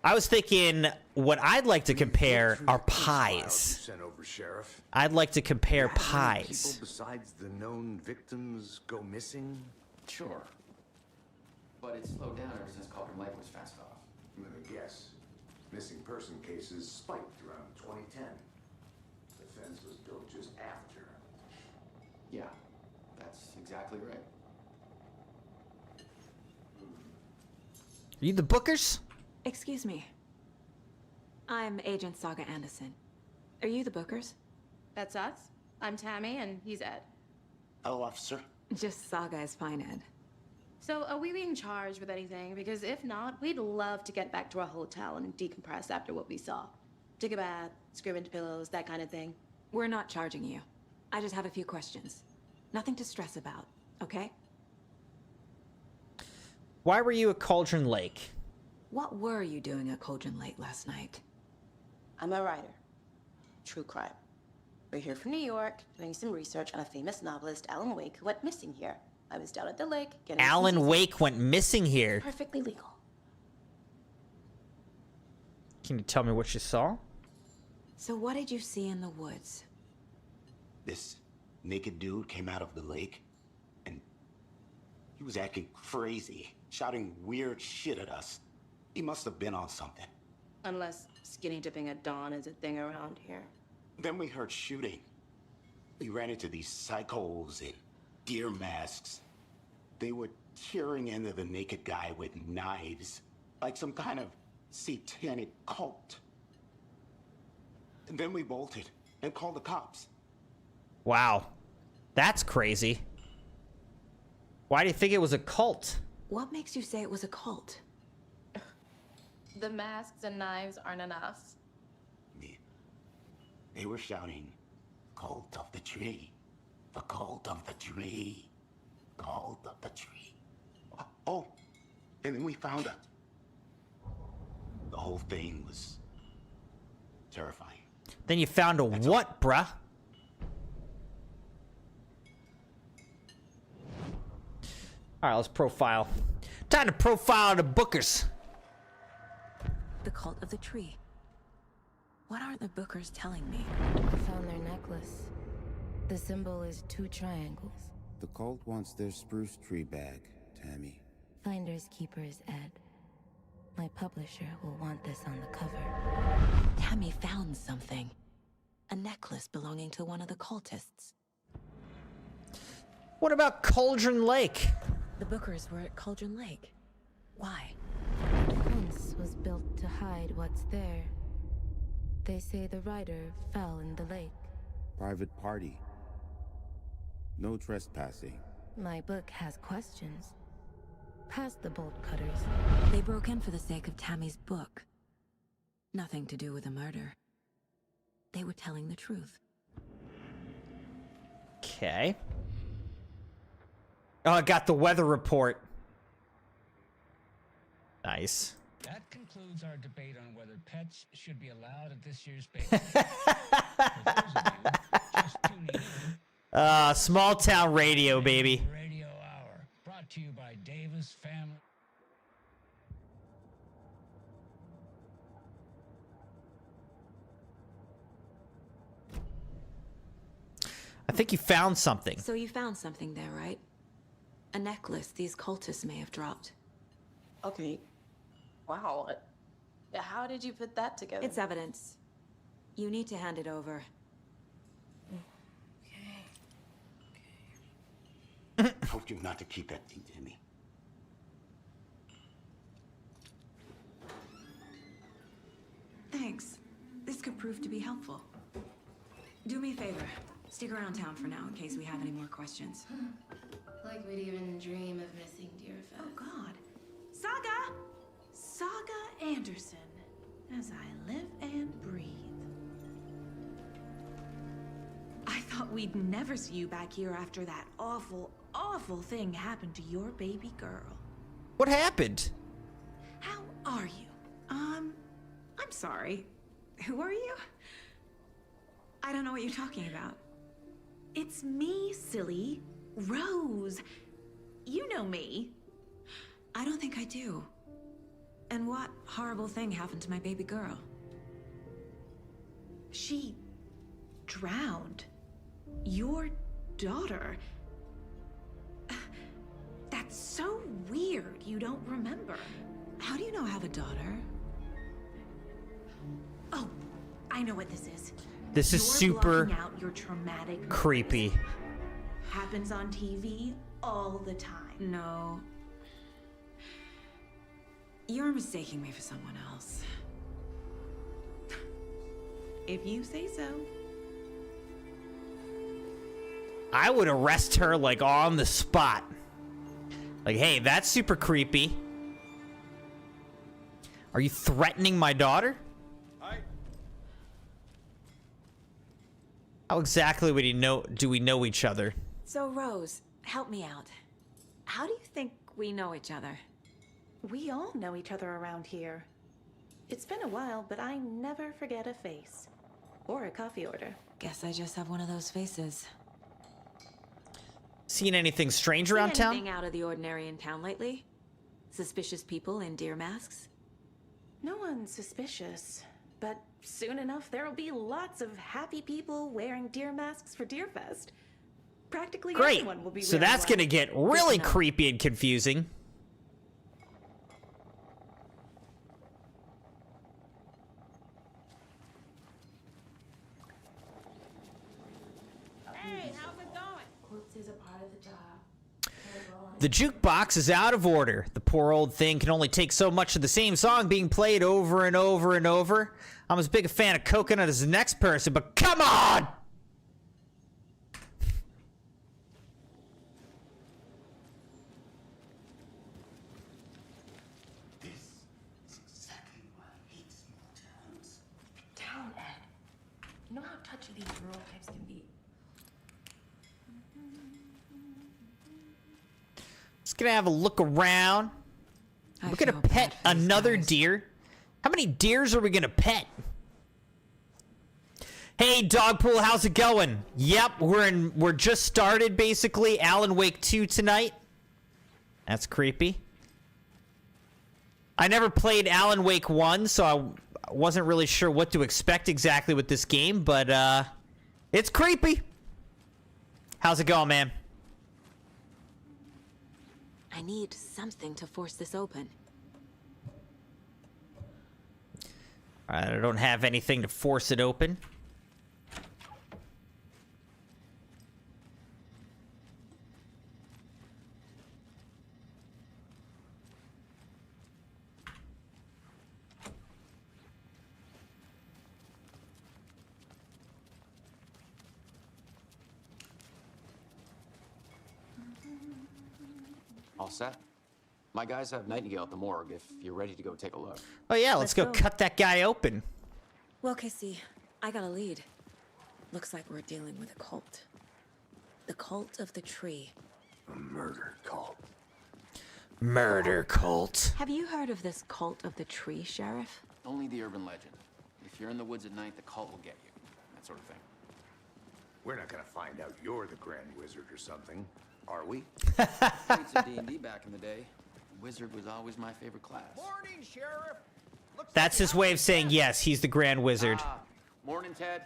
I was thinking what I'd like to compare are pies. Sent over, Sheriff. I'd like to compare How many pies. people besides the known victims go missing? Sure. But it's slowed down ever since Cauldron Lake was fenced off. Let me guess. Missing person cases spiked around 2010. The fence was built just after. Yeah, that's exactly right. Are you the Bookers? Excuse me. I'm Agent Saga Anderson. Are you the Bookers? That's us. I'm Tammy, and he's Ed. Hello, officer. Just Saga is fine, Ed. So, are we being charged with anything? Because if not, we'd love to get back to our hotel and decompress after what we saw. Take a bath, scream into pillows, that kind of thing. We're not charging you. I just have a few questions. Nothing to stress about, okay? Why were you at Cauldron Lake? What were you doing at Cauldron Lake last night? I'm a writer. True crime. We're here from New York, doing some research on a famous novelist, Alan Wake, who went missing here. I was down at the lake getting Alan Wake went missing here. Perfectly legal. Can you tell me what you saw? So what did you see in the woods? This naked dude came out of the lake, and he was acting crazy, shouting weird shit at us. He must have been on something. Unless skinny dipping at dawn is a thing around here. Then we heard shooting. We ran into these psychos in deer masks. They were tearing into the naked guy with knives, like some kind of satanic cult. And then we bolted and called the cops. Wow. That's crazy. Why do you think it was a cult? What makes you say it was a cult? The masks and knives aren't enough. They were shouting, "Cult of the tree, the cult of the tree, cult of the tree." Oh, and then we found it. The whole thing was terrifying. Then you found a what, bruh? Alright, let's profile. Time to profile the Bookers. The cult of the tree. What are the Bookers telling me? I found their necklace. The symbol is 2 triangles. The cult wants their spruce tree back, Tammy. Finders keepers, Ed. My publisher will want this on the cover. Tammy found something. A necklace belonging to one of the cultists. What about Cauldron Lake? The Bookers were at Cauldron Lake. Why? The fence was built to hide what's there. They say the rider fell in the lake. Private party. No trespassing. My book has questions. Past the bolt cutters. They broke in for the sake of Tammy's book. Nothing to do with a murder. They were telling the truth. Okay. Oh, I got the weather report. Nice. That concludes our debate on whether pets should be allowed at this year's baseball. For those of you just tuning in, Small town radio, baby. Radio Hour, brought to you by Davis Family. I think you found something. So you found something there, right? A necklace these cultists may have dropped. Okay. Wow. How did you put that together? It's evidence. You need to hand it over. I told you not to keep that thing to me. Thanks. This could prove to be helpful. Do me a favor. Stick around town for now in case we have any more questions. Like we'd even dream of missing Deerfest. Oh God. Saga! Saga Anderson. As I live and breathe. I thought we'd never see you back here after that awful, awful thing happened to your baby girl. What happened? How are you? I'm sorry. Who are you? I don't know what you're talking about. It's me, silly. Rose. You know me. I don't think I do. And what horrible thing happened to my baby girl? She drowned. Your daughter. That's so weird you don't remember. How do you know I have a daughter? Oh, I know what this is. This is super blocking out your traumatic creepy. memories. Happens on TV all the time. No. You're mistaking me for someone else. If you say so. I would arrest her, like, on the spot. Like, hey, that's super creepy. Are you threatening my daughter? Hi. How exactly do we know each other? So, Rose, help me out. How do you think we know each other? We all know each other around here. It's been a while, but I never forget a face. Or a coffee order. Guess I just have one of those faces. Seen anything strange around town? Anything out of the ordinary in town lately? Suspicious people in deer masks? No one's suspicious. But soon enough, there'll be lots of happy people wearing deer masks for Deerfest. Practically Great. everyone will be So wearing that's one. gonna get really creepy and confusing. Hey, how's it going? Quotes is a part of the job. The jukebox is out of order. The poor old thing can only take so much of the same song being played over and over and over. I'm as big a fan of Coconut as the next person, but come on! Down, Ed. You know how touchy these rural types can be. Just gonna have a look around. We're gonna pet another deer. How many deers are we gonna pet? Hey, Dogpool, how's it going? Yep, we're just started basically. Alan Wake 2 tonight. That's creepy. I never played Alan Wake 1, so I wasn't really sure what to expect exactly with this game, but it's creepy. How's it going, man? I need something to force this open. I don't have anything to force it open. set. My guys have Nightingale at the morgue if you're ready to go take a look. Oh yeah, let's go cut that guy open. Well, Casey, I got a lead. Looks like we're dealing with a cult. The cult of the tree. A murder cult. Murder cult. Have you heard of this cult of the tree, Sheriff? Only the urban legend. If you're in the woods at night, the cult will get you. That sort of thing. We're not gonna find out you're the Grand Wizard or something, are we? Played some D&D back in the day. Wizard was always my favorite class. Morning, Sheriff. That's his way of saying yes, he's the Grand Wizard. Morning, Ted.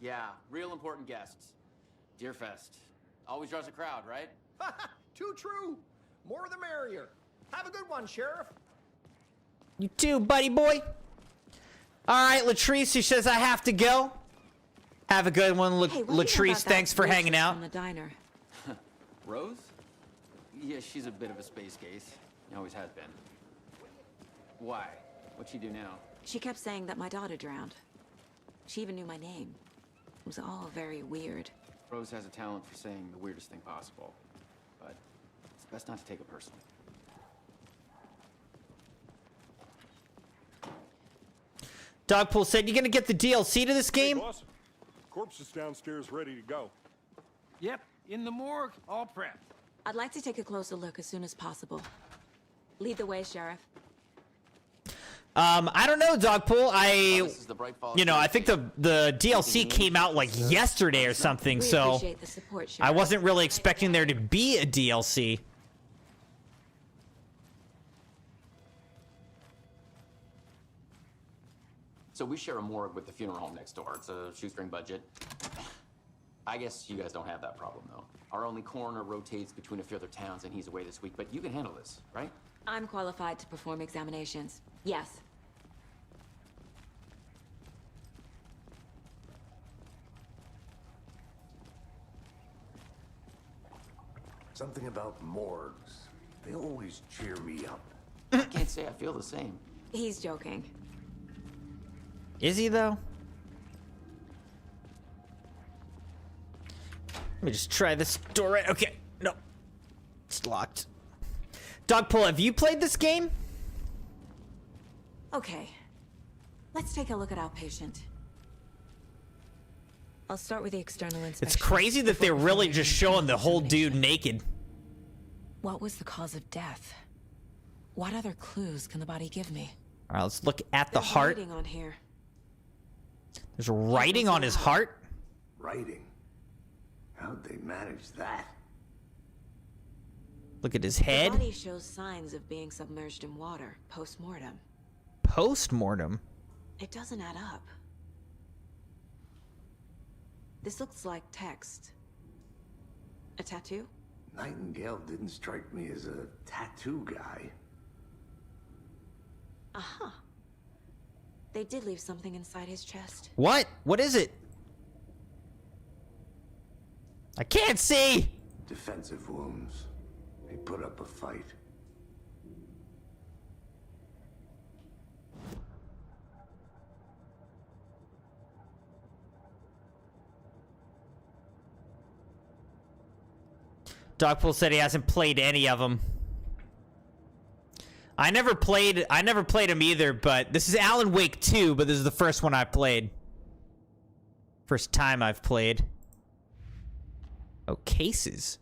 Yeah, real important guests. Deerfest. Always draws a crowd, right? Too true. More the merrier. Have a good one, Sheriff. You too, buddy boy. All right, Latrice, who says I have to go. Have a good one, Hey, what do you know Latrice. about that Thanks for hanging waitress out. from the diner? Rose? Yeah, she's a bit of a space case. Always has been. Why? What'd she do now? She kept saying that my daughter drowned. She even knew my name. It was all very weird. Rose has a talent for saying the weirdest thing possible. But it's best not to take it personally. Dogpool said, you gonna get the DLC to this game? Hey, boss. Corpse is downstairs ready to go. Yep, in the morgue, all prepped. I'd like to take a closer look as soon as possible. Lead the way, Sheriff. I don't know, Dogpool. You know, I think the DLC came out like yesterday or something, We so appreciate the support, I Sheriff. wasn't really expecting there to be a DLC. So we share a morgue with the funeral home next door. It's a shoestring budget. I guess you guys don't have that problem, though. Our only coroner rotates between a few other towns, and he's away this week. But you can handle this, right? I'm qualified to perform examinations. Yes. Something about morgues. They always cheer me up. I can't say I feel the same. He's joking. Is he, though? Let me just try this door right. Okay, no. It's locked. Dogpool, have you played this game? Okay. Let's take a look at our patient. I'll start with the external inspection. It's crazy that they're really just showing the whole dude naked. What was the cause of death? What other clues can the body give me? All right, let's look at the There's heart. writing on here. There's writing on his heart. Writing? How'd they manage that? Look at his The head. body shows signs of being submerged in water post-mortem. Post-mortem. It doesn't add up. This looks like text. A tattoo? Nightingale didn't strike me as a tattoo guy. Aha. They did leave something inside his chest. What? What is it? I can't see. Defensive wounds. He put up a fight. Dogpool said he hasn't played any of them. I never played him either, but this is Alan Wake 2, but this is the first one I played. First time I've played. Oh, cases.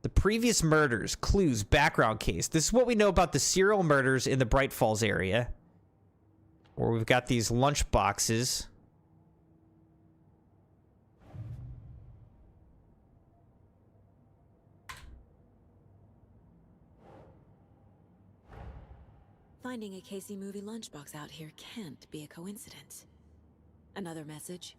The previous murders, clues, background case. This is what we know about the serial murders in the Bright Falls area. Where we've got these lunch boxes. Finding a Casey movie lunchbox out here can't be a coincidence. Another message.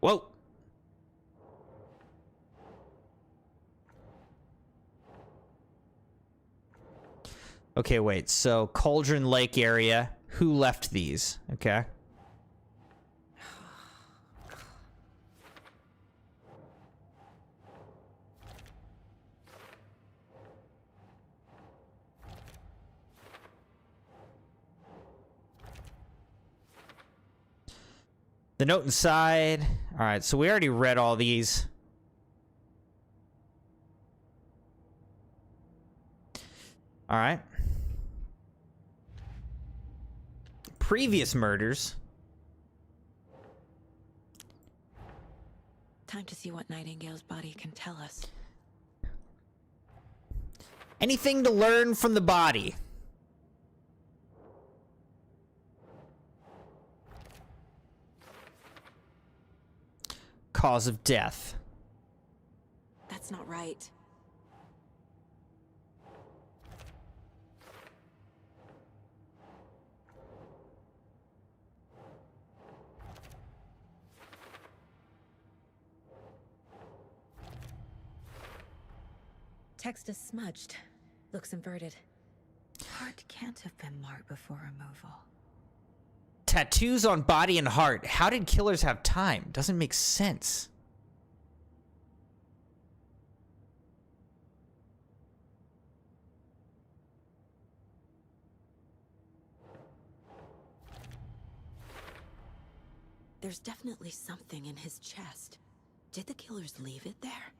Whoa. Okay, wait. So, Cauldron Lake area. Who left these? Okay. The note inside. Alright, so we already read all these. Alright. Previous murders. Time to see what Nightingale's body can tell us. Anything to learn from the body? Cause of death. That's not right. Text is smudged. Looks inverted. Heart can't have been marked before removal. Tattoos on body and heart. How did killers have time? Doesn't make sense. There's definitely something in his chest. Did the killers leave it there?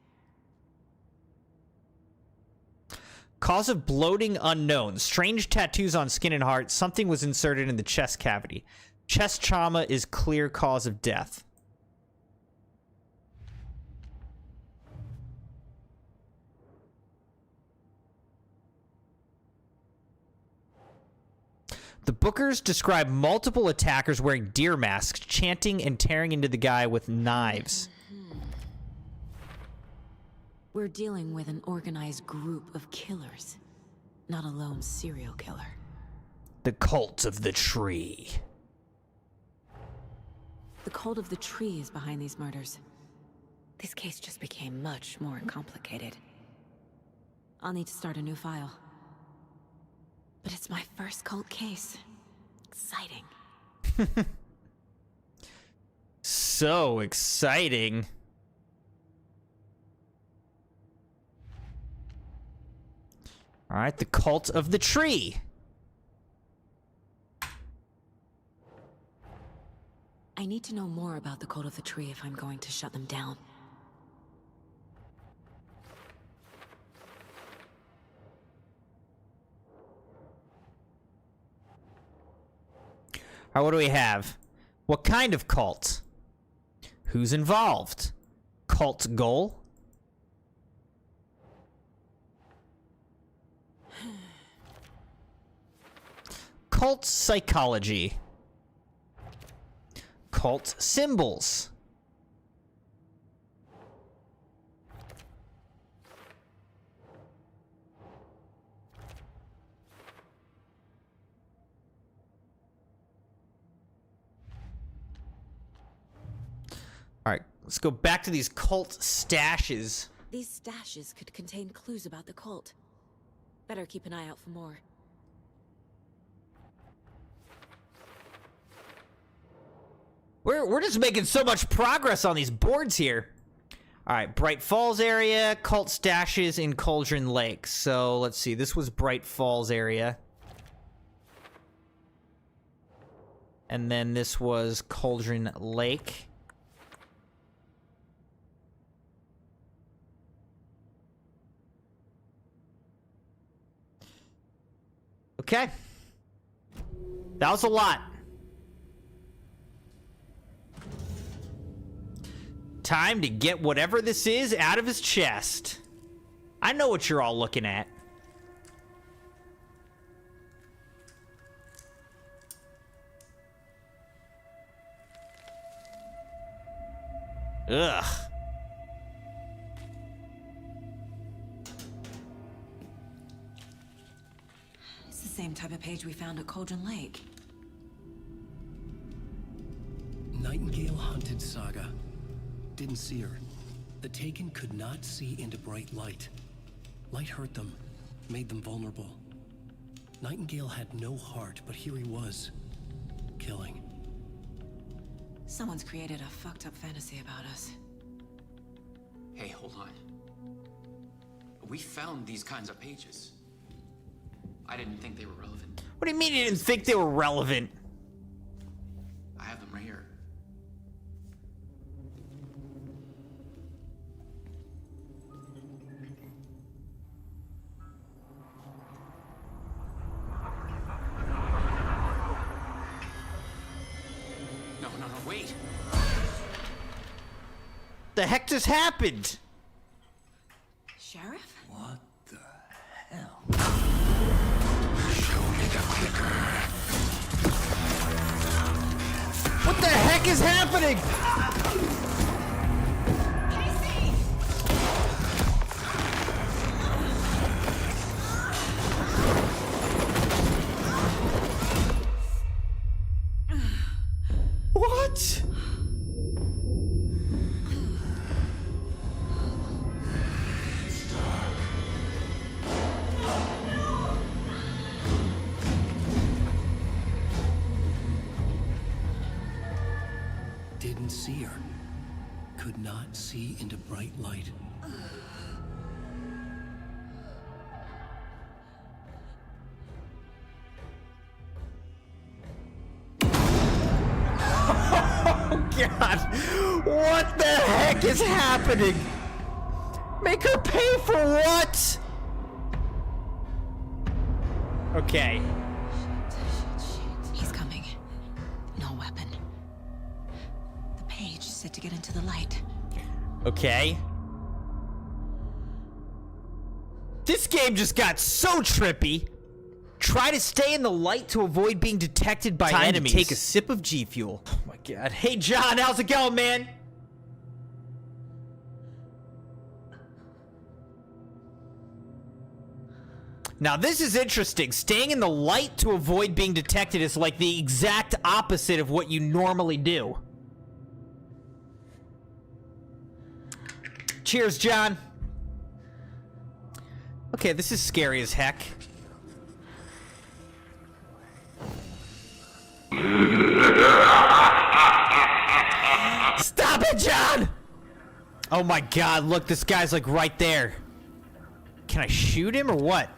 Cause of bloating unknown. Strange tattoos on skin and heart. Something was inserted in the chest cavity. Chest trauma is clear cause of death. The Bookers describe multiple attackers wearing deer masks, chanting and tearing into the guy with knives. We're dealing with an organized group of killers, not a lone serial killer. The cult of the tree. The cult of the tree is behind these murders. This case just became much more complicated. I'll need to start a new file. But it's my first cult case. Exciting. So exciting. All right, the cult of the tree. I need to know more about the cult of the tree if I'm going to shut them down. All right, what do we have? What kind of cult? Who's involved? Cult goal? Cult psychology. Cult symbols. All right, let's go back to these cult stashes. These stashes could contain clues about the cult. Better keep an eye out for more. We're just making so much progress on these boards here. All right, Bright Falls area, cult stashes in Cauldron Lake. So let's see, this was Bright Falls area. And then this was Cauldron Lake. Okay. That was a lot. Time to get whatever this is out of his chest. I know what you're all looking at. Ugh. It's the same type of page we found at Cauldron Lake. Nightingale hunted Saga. Didn't see her. The Taken could not see into bright light. Light hurt them, made them vulnerable. Nightingale had no heart, but here he was, killing. Someone's created a fucked up fantasy about us. Hey, hold on. We found these kinds of pages. I didn't think they were relevant. What do you mean you didn't think they were relevant? I have them right here. Wait. The heck just happened? Sheriff? What the hell? Show me the clicker. What the heck is happening? What? Didn't see her. Could not see into bright light. Oh God! What the heck is happening? Make her pay for what? Okay. He's coming. No weapon. The page said to get into the light. Okay. This game just got so trippy. Try to stay in the light to avoid being detected by enemies. Time to take a sip of G Fuel. Oh my God. Hey John, how's it going, man? Now this is interesting. Staying in the light to avoid being detected is like the exact opposite of what you normally do. Cheers, John. Okay, this is scary as heck. Stop it, John! Oh my God, look, this guy's like right there. Can I shoot him or what?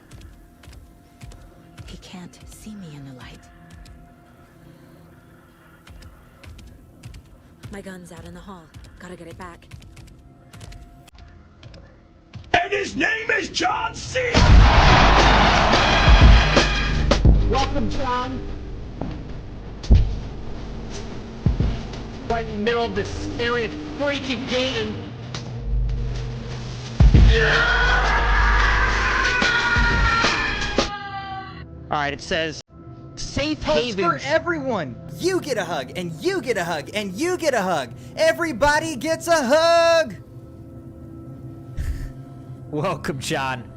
He can't see me in the light. My gun's out in the hall. Gotta get it back. And his name is John C. Welcome, John. Right in the middle of this scary, freaky game. Alright, it says safe Hugs havens for everyone. You get a hug, and you get a hug, and you get a hug. Everybody gets a hug. Welcome, John.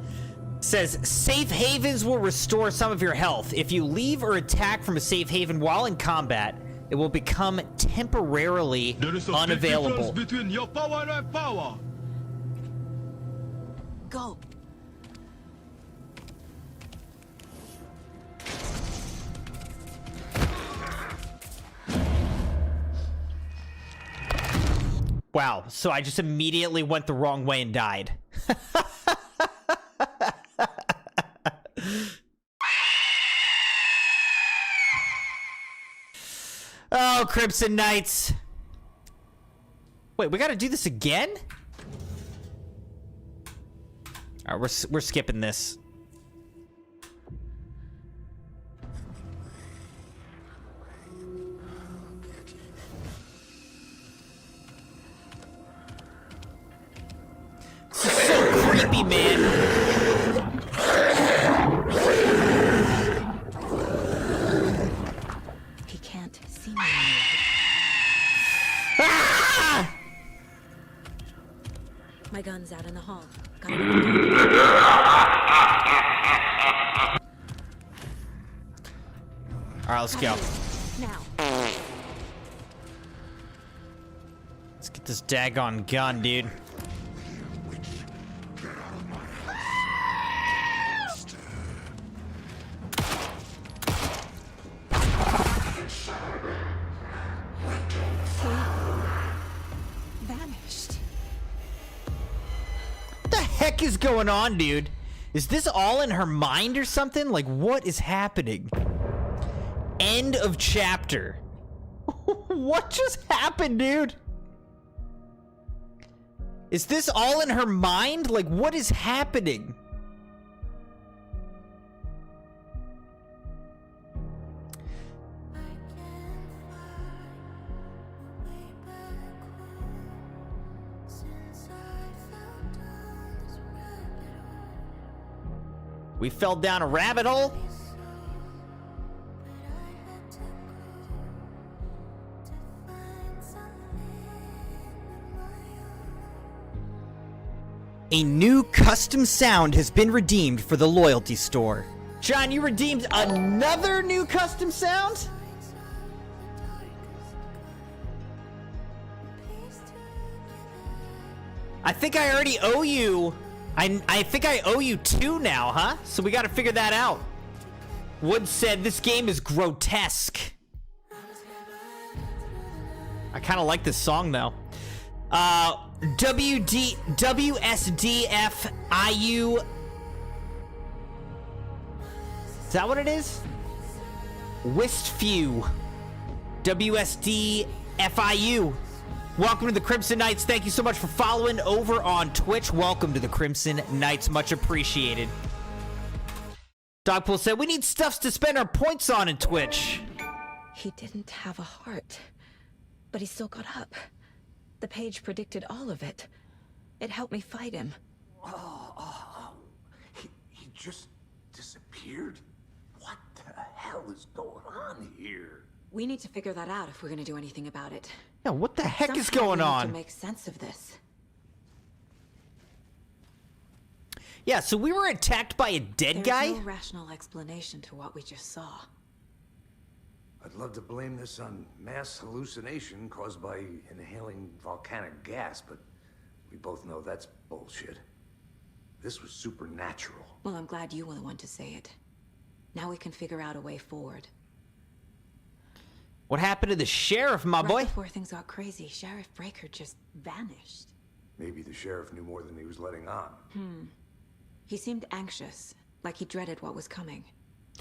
Says, safe havens will restore some of your health. If you leave or attack from a safe haven while in combat, it will become temporarily unavailable. Big difference between your power and power. Go. Wow, so I just immediately went the wrong way and died. Oh, Crimson Knights. Wait, we gotta do this again? All right, we're skipping this. This is so creepy, man. He can't see me. Ah! My gun's out in the hall. Gotta All right, let's go. now. Let's get this daggone gun, dude. Vanished. What the heck is going on, dude? Is this all in her mind or something? Like, what is happening? End of chapter. What just happened, dude? Is this all in her mind? Like, what is happening? We fell down a rabbit hole. A new custom sound has been redeemed for the loyalty store. John, you redeemed another new custom sound? I think I already owe you. I think I owe you 2 now, huh? So we gotta figure that out. Wood said this game is grotesque. I kind of like this song though. WSDFIU. Is that what it is? Wistfew. WSDFIU. Welcome to the Crimson Knights. Thank you so much for following over on Twitch. Welcome to the Crimson Knights. Much appreciated. Dogpool said, we need stuffs to spend our points on in Twitch. He didn't have a heart, but he still got up. The page predicted all of it. It helped me fight him. He just disappeared? What the hell is going on here? We need to figure that out if we're gonna do anything about it. Yeah, what the heck is Somehow going we need on? to make sense of this. Yeah, so we were attacked by a dead guy? There's no rational explanation to what we just saw. I'd love to blame this on mass hallucination caused by inhaling volcanic gas, but we both know that's bullshit. This was supernatural. Well, I'm glad you were the one to say it. Now we can figure out a way forward. What happened to the sheriff, my boy? Right before things got crazy, Sheriff Breaker just vanished. Maybe the sheriff knew more than he was letting on. He seemed anxious, like he dreaded what was coming.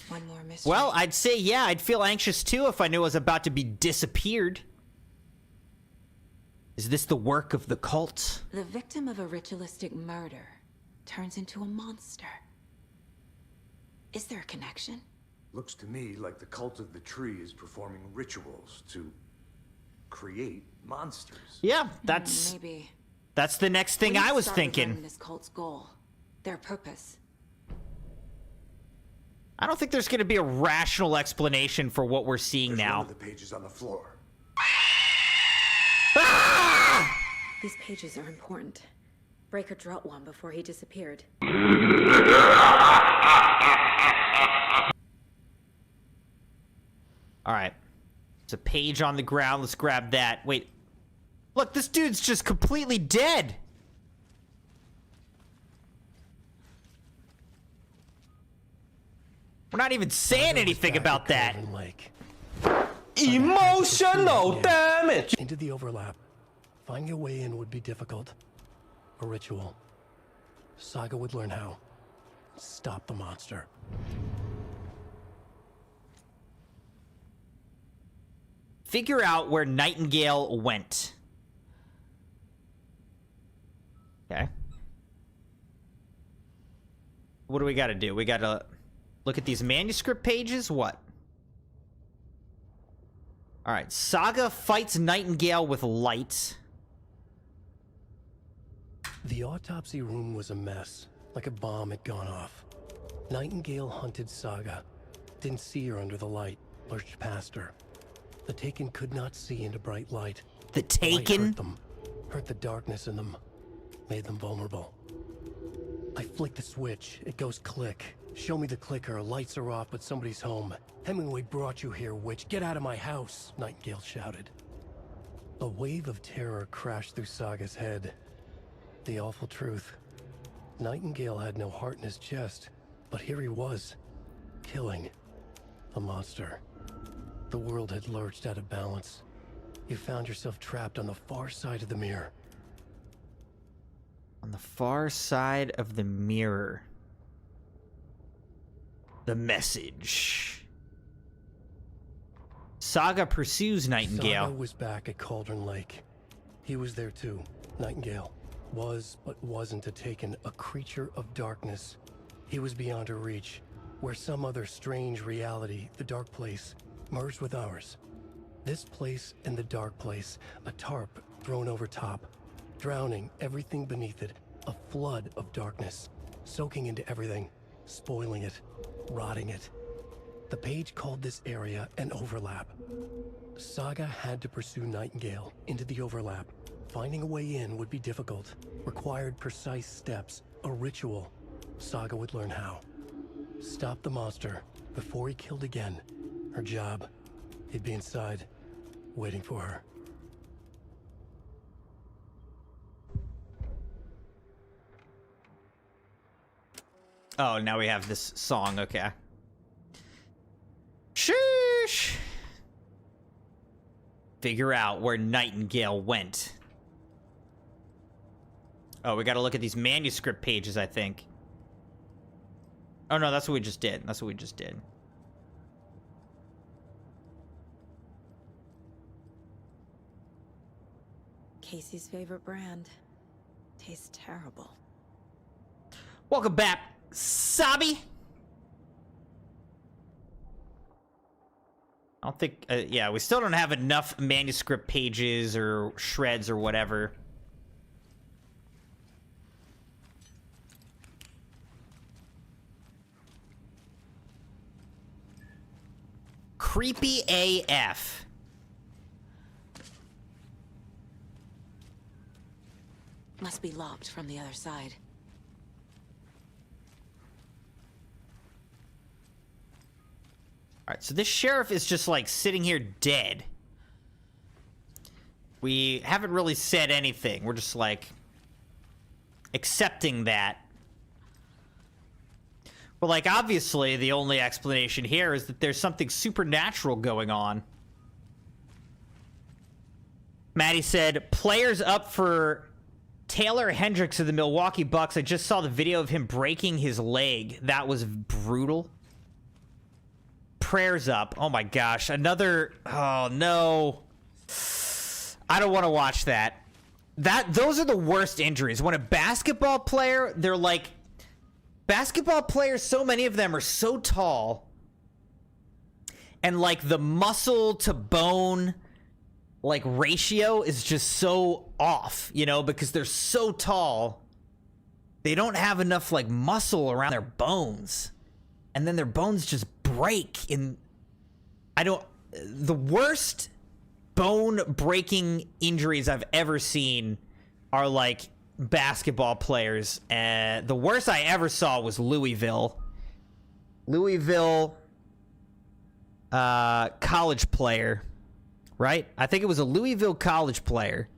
One more mystery. Well, I'd say, yeah, I'd feel anxious too if I knew I was about to be disappeared. Is this the work of the cult? The victim of a ritualistic murder turns into a monster. Is there a connection? Looks to me like the cult of the tree is performing rituals to create monsters. Yeah, that's maybe. That's the next thing We need I to was start thinking. learning this cult's goal, their purpose. I don't think there's going to be a rational explanation for what we're seeing now. One of the pages on the floor. These pages are important. Breaker dropped one before he disappeared. All right. There's a page on the ground. Let's grab that. Wait. Look, this dude's just completely dead. We're not even saying anything about that. Emotional damage! Into the overlap. Finding a way in would be difficult. A ritual. Saga would learn how. Stop the monster. Figure out where Nightingale went. Okay. What do we got to do? We got to look at these manuscript pages? What? All right. Saga fights Nightingale with light. The autopsy room was a mess, like a bomb had gone off. Nightingale hunted Saga. Didn't see her under the light, lurched past her. The Taken could not see into bright light. The Taken? Hurt them, hurt the darkness in them, made them vulnerable. I flick the switch, it goes click. Show me the clicker, lights are off, but somebody's home. Hemingway brought you here, witch. Get out of my house, Nightingale shouted. A wave of terror crashed through Saga's head. The awful truth. Nightingale had no heart in his chest, but here he was, killing a monster. The world had lurched out of balance. You found yourself trapped on the far side of the mirror. On the far side of the mirror. The message. Saga pursues Nightingale. Saga was back at Cauldron Lake. He was there too. Nightingale was, but wasn't a Taken, a creature of darkness. He was beyond her reach, where some other strange reality, the dark place, merged with ours. This place and the dark place, a tarp thrown over top, drowning everything beneath it, a flood of darkness, soaking into everything, spoiling it, rotting it. The page called this area an overlap. Saga had to pursue Nightingale into the overlap. Finding a way in would be difficult, required precise steps, a ritual. Saga would learn how. Stop the monster before he killed again. Her job, he'd be inside, waiting for her. Oh, now we have this song, okay. Sheesh! Figure out where Nightingale went. Oh, we gotta look at these manuscript pages, I think. Oh no, that's what we just did. That's what we just did. Casey's favorite brand. Tastes terrible. Welcome back, Sabi. I don't think, yeah, we still don't have enough manuscript pages or shreds or whatever. Creepy AF. Must be locked from the other side. Alright, so this sheriff is just like sitting here dead. We haven't really said anything. We're just like accepting that. But like obviously the only explanation here is that there's something supernatural going on. Maddie said, players up for Taylor Hendricks of the Milwaukee Bucks. I just saw the video of him breaking his leg. That was brutal. Prayers up. Oh my gosh. Another. Oh no. I don't want to watch that. Those are the worst injuries. When a basketball player, they're like, basketball players, so many of them are so tall. And like the muscle to bone like ratio is just so off, you know, because they're so tall. They don't have enough like muscle around their bones. And then their bones just break in. The worst bone breaking injuries I've ever seen are like basketball players. The worst I ever saw was Louisville college player, right? I think it was a Louisville college player,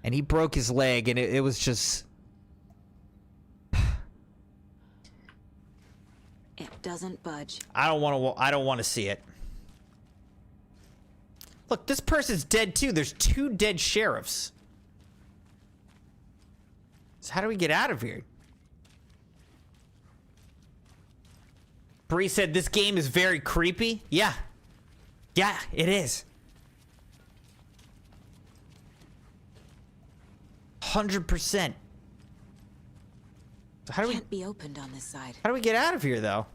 and he broke his leg, and it was just. It doesn't budge. I don't want to see it. Look, this person's dead too. There's 2 dead sheriffs. So how do we get out of here? Bree said this game is very creepy. Yeah. Yeah, it is. 100%. So how do we Can't be opened on this side. How do we get out of here though?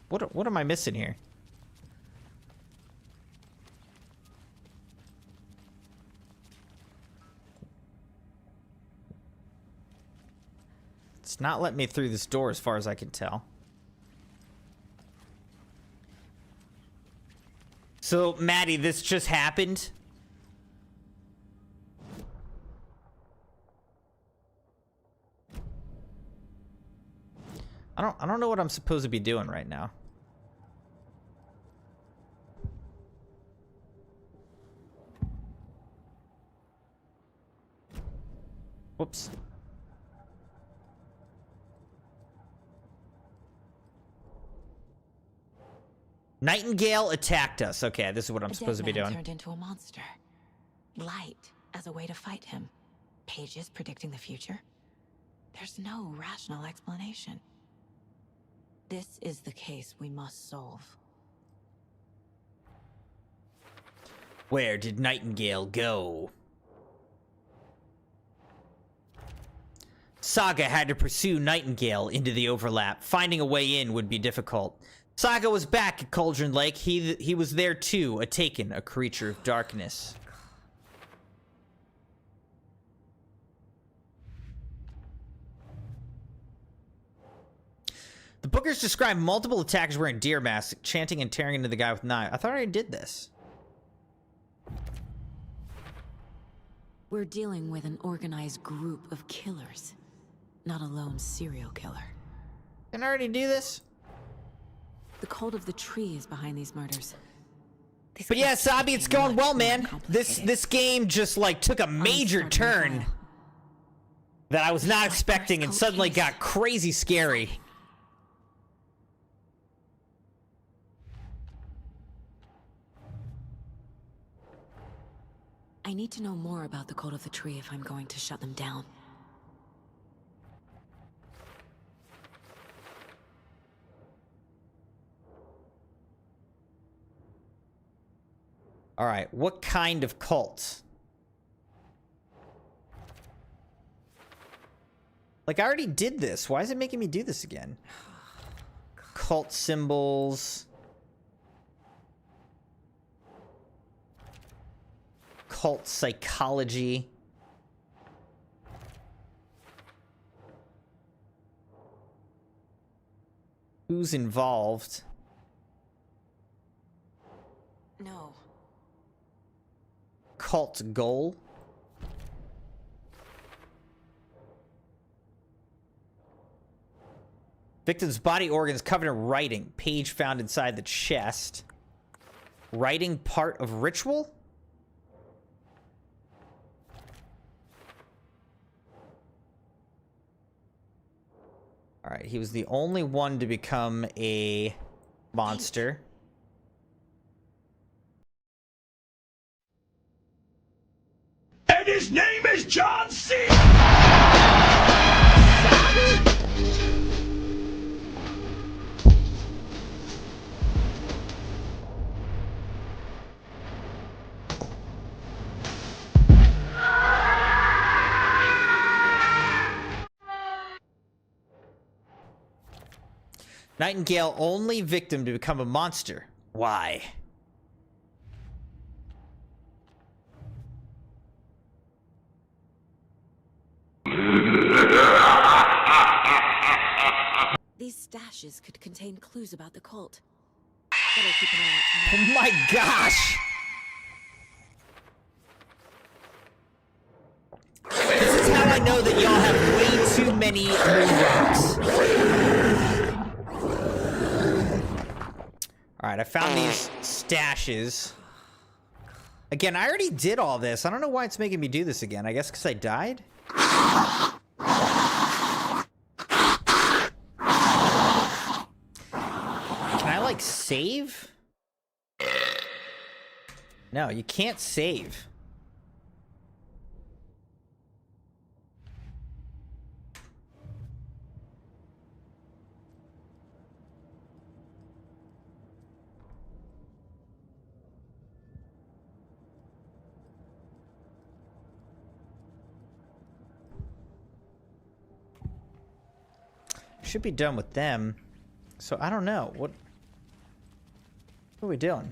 What am I missing here? It's not letting me through this door as far as I can tell. So, Maddie, this just happened. I don't know what I'm supposed to be doing right now. Whoops. Nightingale attacked us. Okay, this is what I'm supposed to be doing. Turned into a monster. Light as a way to fight him. Pages predicting the future. There's no rational explanation. This is the case we must solve. Where did Nightingale go? Saga had to pursue Nightingale into the overlap. Finding a way in would be difficult. Saga was back at Cauldron Lake. He was there too, a Taken, a creature of darkness. The bookers describe multiple attackers wearing deer masks, chanting and tearing into the guy with knife. I thought I did this. We're dealing with an organized group of killers, not a lone serial killer. Didn't I already do this? The cult of the tree is behind these murders. But yeah, Sabi, it's going well, man. This game just like took a major turn that I was not expecting and suddenly got crazy scary. I need to know more about the cult of the tree if I'm going to shut them down. All right, what kind of cult? Like, I already did this. Why is it making me do this again? Cult symbols. Cult psychology. Who's involved? No. Cult goal. Victim's body organs covered in writing. Page found inside the chest. Writing part of ritual? Alright, he was the only one to become a monster. And his name is John C. Nightingale, only victim to become a monster. Why? These stashes could contain clues about the cult. Better keep an eye out for more. Oh my gosh! This is how I know that y'all have way too many moon rocks. Alright, I found these stashes. Again, I already did all this. I don't know why it's making me do this again. I guess because I died? Can I, like, save? No, you can't save. Should be done with them. So I don't know. What are we doing?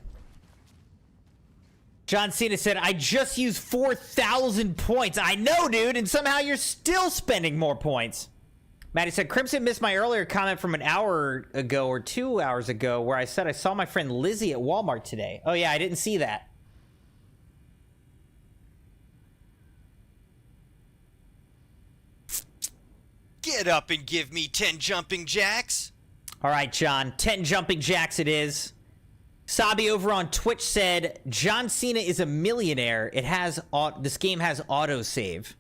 John Cena said, I just used 4,000 points. I know, dude, and somehow you're still spending more points. Maddie said, Crimson missed my earlier comment from an hour ago or 2 hours ago where I said I saw my friend Lizzie at Walmart today. Oh, yeah, I didn't see that. Get up and give me 10 jumping jacks. All right, John. 10 jumping jacks it is. Sabi over on Twitch said, John Cena is a millionaire. It has this game has autosave.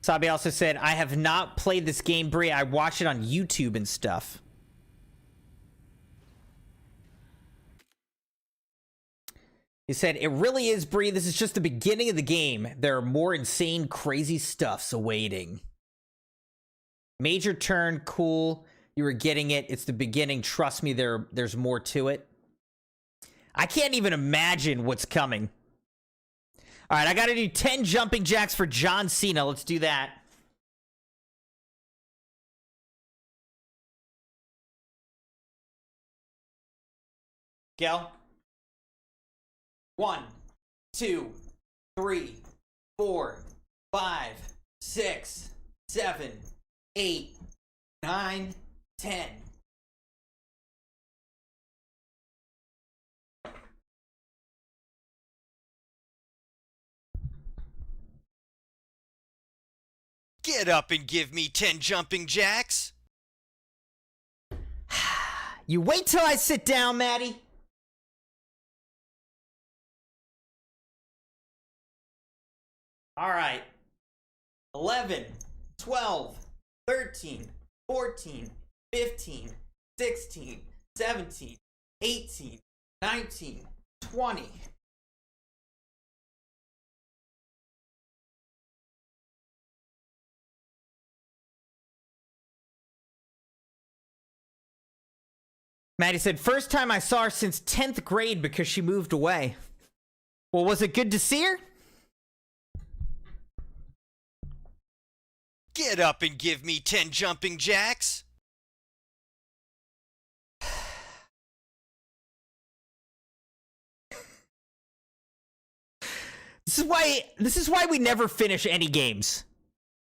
Sabi also said, I have not played this game, Brie. I watched it on YouTube and stuff. He said, it really is, Bree. This is just the beginning of the game. There are more insane, crazy stuffs awaiting. Major turn, cool. You were getting it. It's the beginning. Trust me, there's more to it. I can't even imagine what's coming. All right, I got to do 10 jumping jacks for John Cena. Let's do that. Go. 1, 2, 3, 4, 5, 6, 7, 8, 9, 10. Get up and give me 10 jumping jacks. You wait till I sit down, Maddie. All right. 11, 12, 13, 14, 15, 16, 17, 18, 19, 20. Maddie said, first time I saw her since 10th grade because she moved away. Well, was it good to see her? Get up and give me 10 jumping jacks. This is why we never finish any games.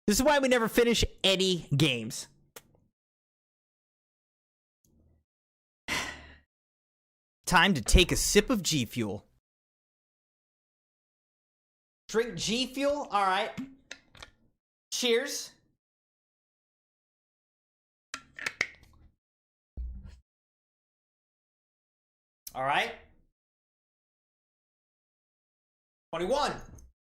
This is why we never finish any games. Time to take a sip of G Fuel. Drink G Fuel? All right. Cheers. All right. 21,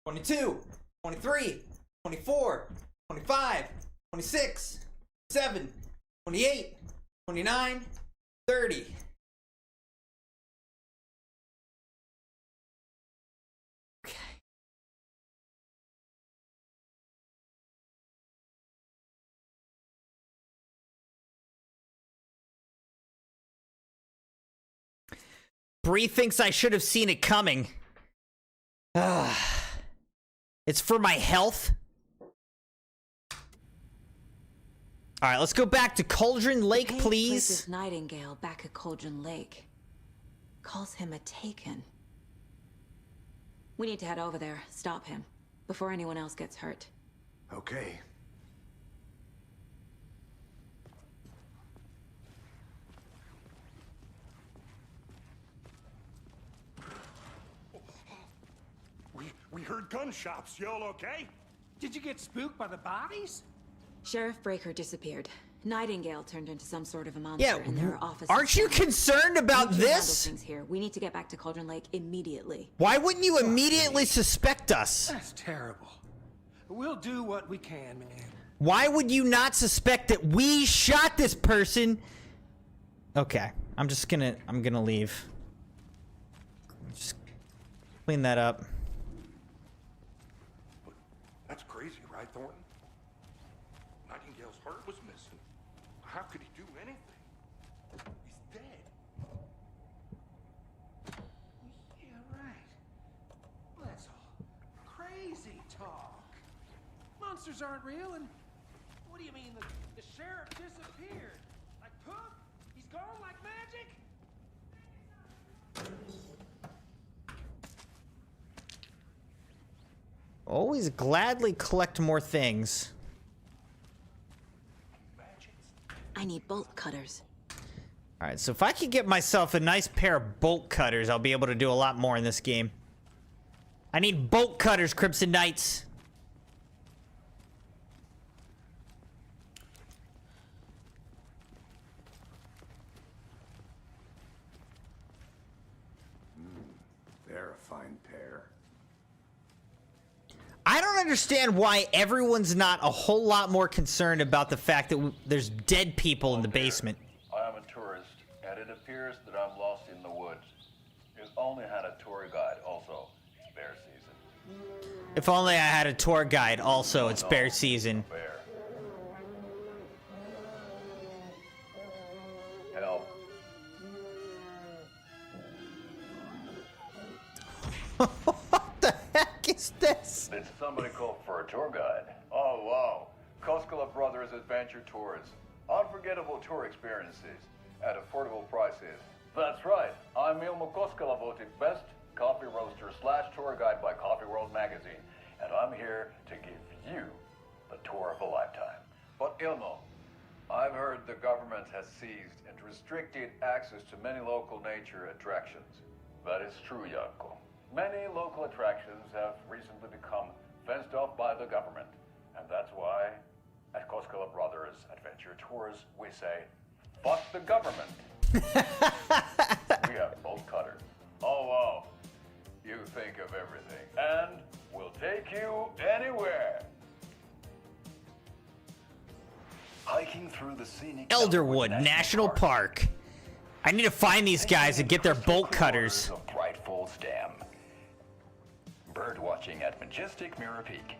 22, 23, 24, 25, 26, 27, 28, 29, 30. Okay. Bree thinks I should have seen it coming. It's for my health. All right, let's go back to Cauldron Lake, Kane please. places Nightingale back at Cauldron Lake. Calls him a Taken. We need to head over there, stop him, before anyone else gets hurt. Okay. We heard gunshots. Y'all okay? Did you get spooked by the bodies? Sheriff Breaker disappeared. Nightingale turned into some sort of a monster, Yeah, and there are officers. aren't you concerned about We can't handle this? things here. We need to get back to Cauldron Lake immediately. Why wouldn't you immediately suspect us? That's terrible. We'll do what we can, man. Why would you not suspect that we shot this person? Okay, I'm gonna leave. Just clean that up. That's crazy, right, Thornton? Nightingale's heart was missing. How could he do anything? He's dead. Yeah, right. That's all crazy talk. Monsters aren't real, and what do you mean the sheriff disappeared? Like poof? He's gone like magic? Always gladly collect more things. I need bolt cutters. All right, so if I could get myself a nice pair of bolt cutters, I'll be able to do a lot more in this game. I need bolt cutters, Crimson Knights. They're a fine pair. I don't understand why everyone's not a whole lot more concerned about the fact that there's dead people in the basement. I am a tourist, and it appears that I'm lost in the woods. If only had a tour guide also. Bear season. If only I had a tour guide also, it's bear season. Bear. Help. What the heck is is this? Did somebody call for a tour guide? Oh, wow. Koskela Brothers Adventure Tours. Unforgettable tour experiences at affordable prices. That's right. I'm Ilmo Koskela, voted best coffee roaster / tour guide by Coffee World magazine. And I'm here to give you the tour of a lifetime. But Ilmo, I've heard the government has seized and restricted access to many local nature attractions. That is true, Janko. Many local attractions have recently become fenced off by the government. And that's why, at Koskela Brothers Adventure Tours, we say, fuck the government. We have bolt cutters. Oh, wow. You think of everything. And we'll take you anywhere. Hiking through the scenic Elderwood National Park. I need to find these guys and get their bolt cutters. Of Bright Falls Dam. Bird watching at majestic Mirror Peak.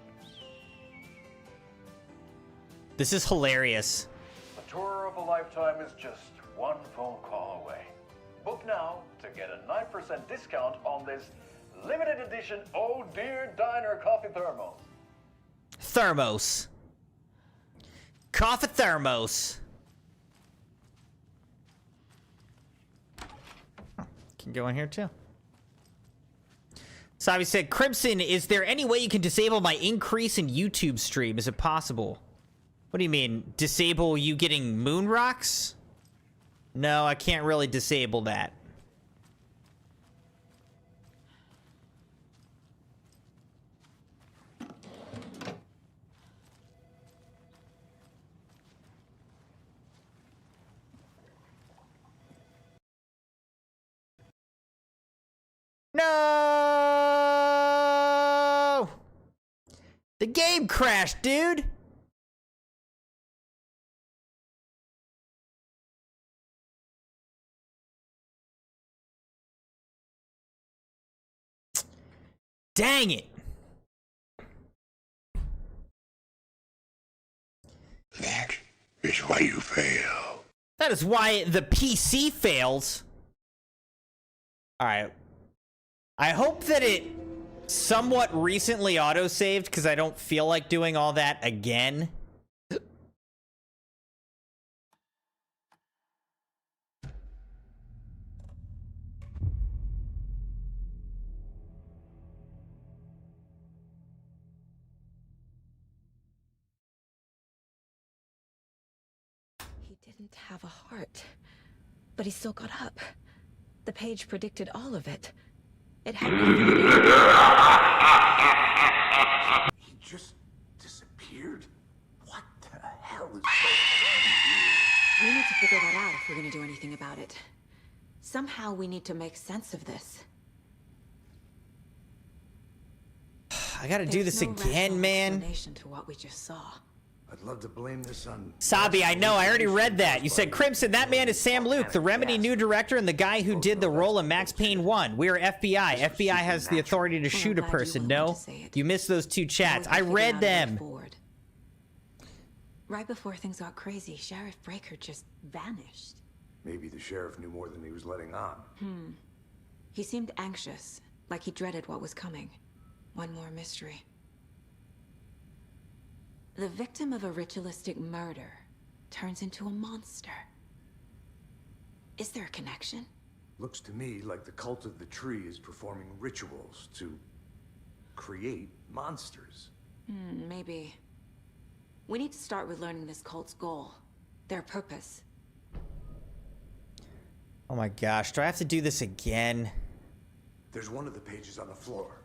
This is hilarious. The tour of a lifetime is just one phone call away. Book now to get a 9% discount on this limited edition Oh Dear Diner Coffee Thermos. Thermos. Coffee thermos. Can go in here too. Sabi said, Crimson, is there any way you can disable my increase in YouTube stream? Is it possible? What do you mean? Disable you getting moon rocks? No, I can't really disable that. No! The game crashed, dude! Dang it! That is why you fail. That is why the PC fails. Alright. I hope that it somewhat recently autosaved, because I don't feel like doing all that again. He didn't have a heart, but he still got up. The page predicted all of it. It had He just disappeared? What the hell is We need to figure that out if we're gonna do anything about it. Somehow we need to make sense of this. I gotta do this again, man. Explanation to what we just saw. I'd love to blame this on... Sabi, I know, I already read that. You said, Crimson, that man is Sam Luke, the Remedy new director and the guy who did the role of Max Payne 1. We are FBI. FBI has the authority to shoot a person, no? You missed those two chats. I read them. Right before things got crazy, Sheriff Breaker just vanished. Maybe the sheriff knew more than he was letting on. He seemed anxious, like he dreaded what was coming. One more mystery. The victim of a ritualistic murder turns into a monster. Is there a connection? Looks to me like the cult of the tree is performing rituals to create monsters. Maybe. We need to start with learning this cult's goal, their purpose. Oh my gosh, do I have to do this again? There's one of the pages on the floor.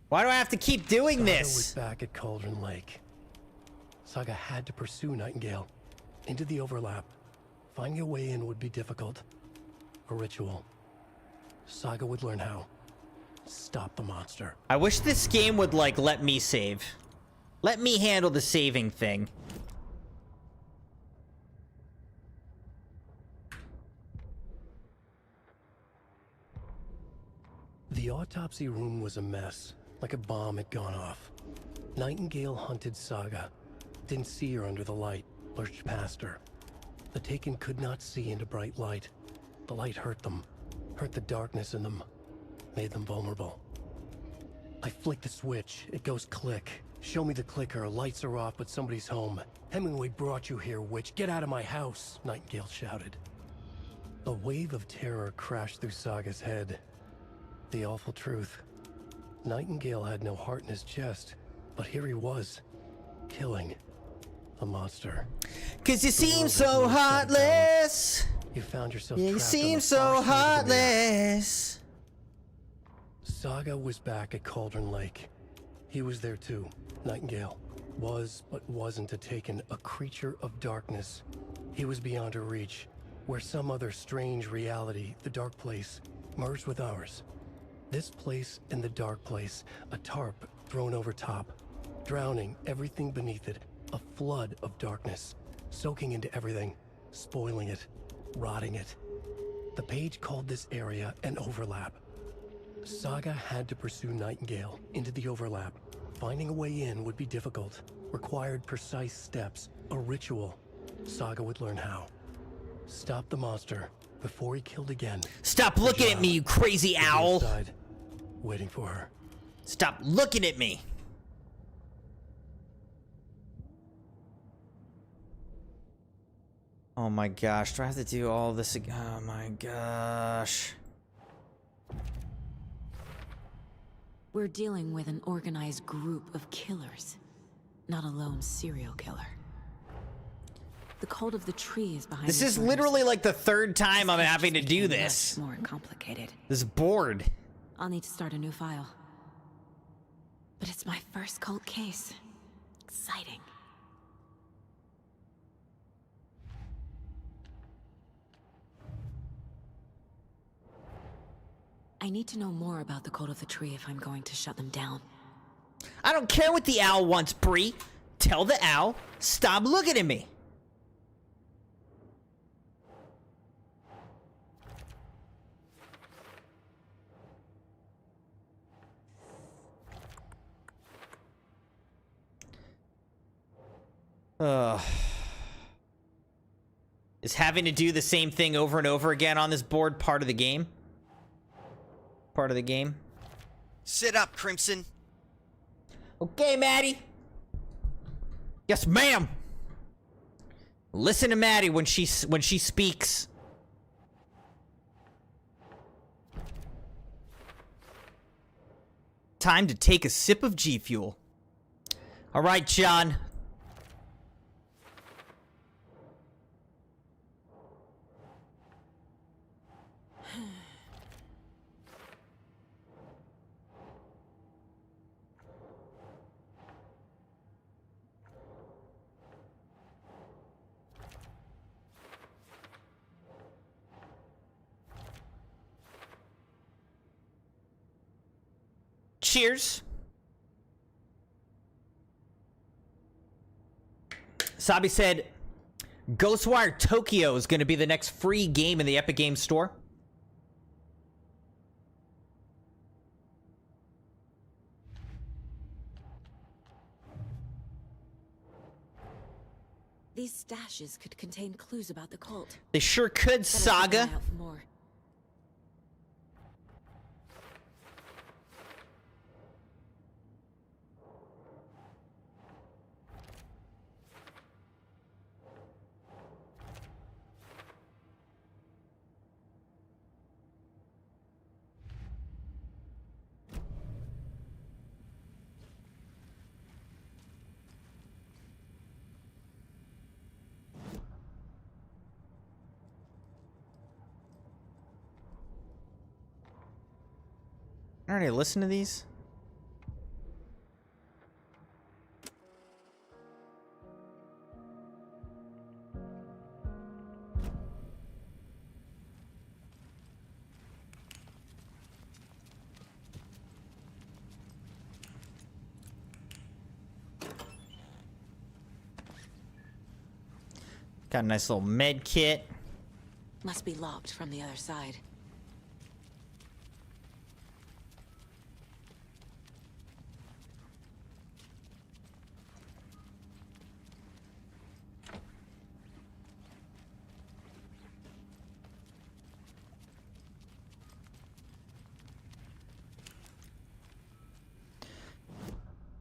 Why do I have to keep doing Saga this? was back at Cauldron Lake. Saga had to pursue Nightingale into the overlap. Finding a way in would be difficult. A ritual. Saga would learn how. Stop the monster. I wish this game would, like, let me save. Let me handle the saving thing. The autopsy room was a mess, like a bomb had gone off. Nightingale hunted Saga. Didn't see her under the light, lurched past her. The Taken could not see into bright light. The light hurt them, hurt the darkness in them. made them vulnerable. I flick the switch, it goes click. Show me the clicker, lights are off, but somebody's home. Hemingway brought you here, witch. Get out of my house, Nightingale shouted. A wave of terror crashed through Saga's head. The awful truth. Nightingale had no heart in his chest, but here he was, killing a monster. 'Cause you seem so heartless. You found yourself You trapped seem on the so far side of the mirror. heartless. Saga was back at Cauldron Lake. He was there too. Nightingale was, but wasn't a Taken, a creature of darkness. He was beyond her reach, where some other strange reality, the dark place, merged with ours. This place and the dark place, a tarp thrown over top, drowning everything beneath it, a flood of darkness, soaking into everything, spoiling it, rotting it. The page called this area an overlap. Saga had to pursue Nightingale into the overlap. Finding a way in would be difficult, required precise steps, a ritual. Saga would learn how. Stop the monster before he killed again. Stop looking at me, you crazy owl. Inside, waiting for her. Stop looking at me. Oh my gosh, do I have to do all this again? Oh my gosh. We're dealing with an organized group of killers, not a lone serial killer. The cult of the tree is behind This these is murders. literally like the third time I'm having to do Much this. more complicated. This is bored. I'll need to start a new file. But it's my first cult case. Exciting. I need to know more about the cult of the tree if I'm going to shut them down. I don't care what the owl wants, Bree. Tell the owl, stop looking at me. Is having to do the same thing over and over again on this board part of the game? Part of the game? Sit up, Crimson. Okay, Maddie. Yes, ma'am. Listen to Maddie when she speaks. Time to take a sip of G Fuel. All right, John. Cheers. Sabi said, Ghostwire Tokyo is going to be the next free game in the Epic Games Store. These stashes could contain clues about the cult. They sure could, Saga. Better keep an eye out for more. I already listened to these. Got a nice little med kit. Must be locked from the other side.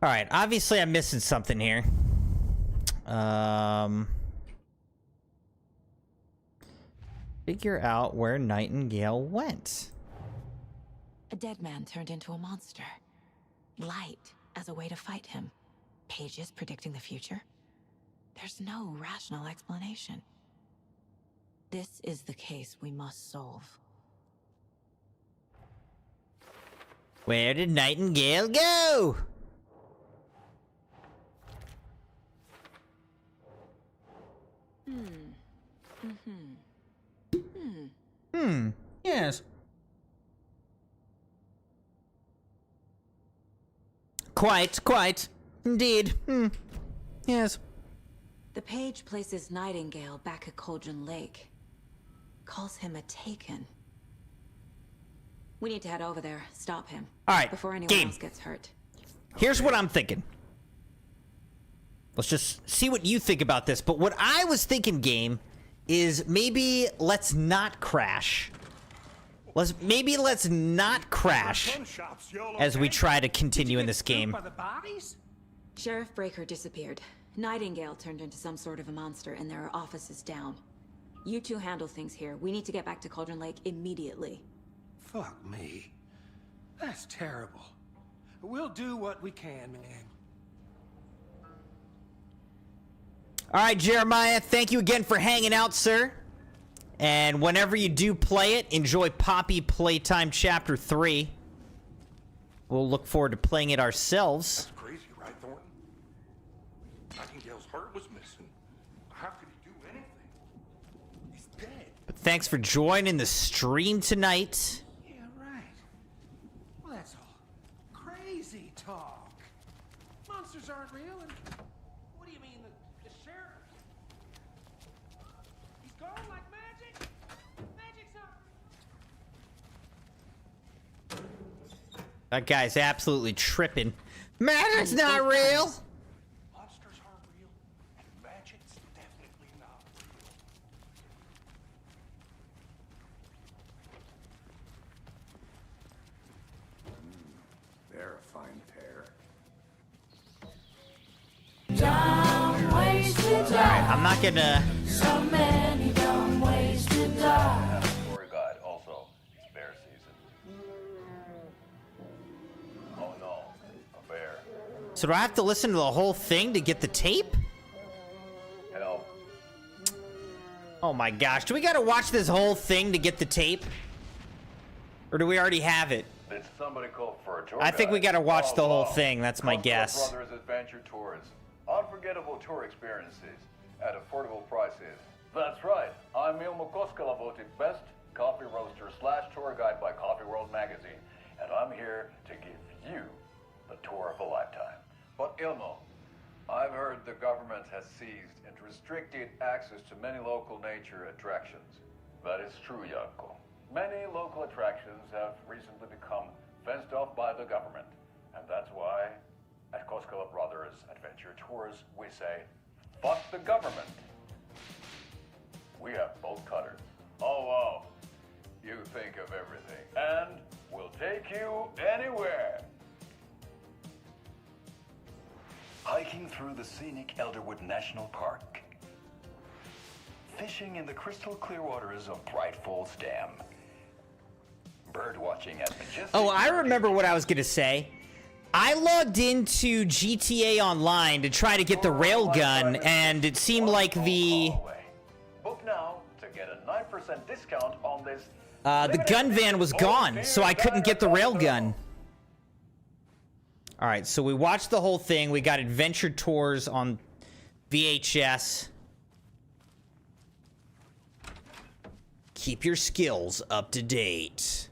Alright, obviously I'm missing something here. Figure out where Nightingale went. A dead man turned into a monster. Light as a way to fight him. Pages predicting the future. There's no rational explanation. This is the case we must solve. Where did Nightingale go? Yes. Quite. Indeed. Yes. The page places Nightingale back at Cauldron Lake. Calls him a Taken. We need to head over there, stop him. Alright, before anyone game. else gets hurt. Here's what I'm thinking. Let's just see what you think about this. But what I was thinking, game, is maybe let's not crash. Maybe let's not crash as we try to continue in this game. Sheriff Breaker disappeared. Nightingale turned into some sort of a monster, and there are offices down. You two handle things here. We need to get back to Cauldron Lake immediately. Fuck me. That's terrible. We'll do what we can, man. All right, Jeremiah, thank you again for hanging out, sir. And whenever you do play it, enjoy Poppy Playtime Chapter 3. We'll look forward to playing it ourselves. That's crazy, right, Thornton? Nightingale's heart was missing. How could he do anything? He's dead. But thanks for joining the stream tonight. Yeah, right. Well, that's all crazy talk. Monsters aren't real, and what do you mean the sheriff? He's gone like magic? Magic's up. That guy's absolutely tripping. Magic's not real! Monsters aren't real, and magic's definitely not real. They're a fine pair. Alright, I'm not gonna... So many dumb ways to die. Story guide also. It's bear season. Oh no, a bear. So do I have to listen to the whole thing to get the tape? Help. Oh my gosh, do we gotta watch this whole thing to get the tape? Or do we already have it? Did somebody call for a tour I think guide? we gotta watch the whole wow. thing, that's my Cosgrove guess. Brothers Adventure Tours. Unforgettable tour experiences at affordable prices. That's right. I'm Ilmo Koskela, voted best coffee roaster / tour guide by Coffee World magazine, and I'm here to give you the tour of a lifetime. But Ilmo, I've heard the government has seized and restricted access to many local nature attractions. That is true, Janko. Many local attractions have recently become fenced off by the government, and that's why at Koskela Brothers Adventure Tours, we say, fuck the government. We have both cutters. Oh, wow. You think of everything. And we'll take you anywhere. Hiking through the scenic Elderwood National Park. Fishing in the crystal clear waters of Bright Falls Dam. Bird watching at Majestic... Oh, I remember what I was gonna say. I logged into GTA Online to try to get the railgun, and it seemed like the... Book now to get a 9% discount on this... the gun van was gone, so I couldn't get the railgun. Alright, so we watched the whole thing. We got Adventure Tours on VHS. Keep your skills up to date.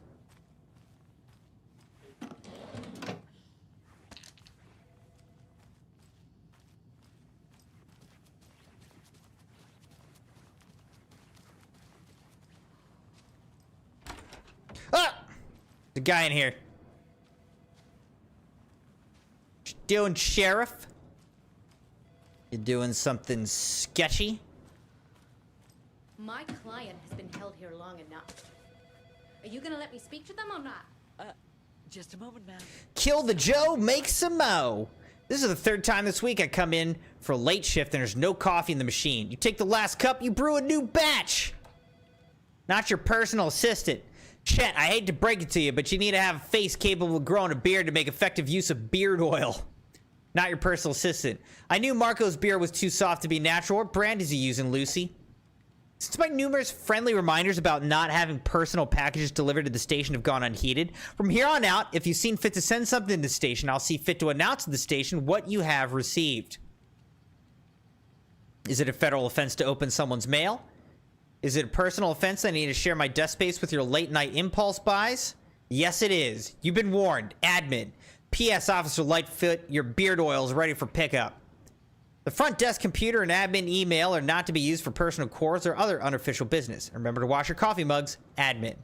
Ah! The guy in here. What you doing, Sheriff? You doing something sketchy? My client has been held here long enough. Are you gonna let me speak to them or not? Just a moment, ma'am. Kill the Joe, make some mo. This is the third time this week I come in for a late shift and there's no coffee in the machine. You take the last cup, you brew a new batch. Not your personal assistant. Chet, I hate to break it to you, but you need to have a face capable of growing a beard to make effective use of beard oil. Not your personal assistant. I knew Marco's beard was too soft to be natural. What brand is he using, Lucy? Since my numerous friendly reminders about not having personal packages delivered to the station have gone unheeded, from here on out, if you've seen fit to send something to the station, I'll see fit to announce to the station what you have received. Is it a federal offense to open someone's mail? Is it a personal offense that I need to share my desk space with your late-night impulse buys? Yes, it is. You've been warned. Admin. P.S. Officer Lightfoot, your beard oil is ready for pickup. The front desk computer and admin email are not to be used for personal chores or other unofficial business. Remember to wash your coffee mugs. Admin.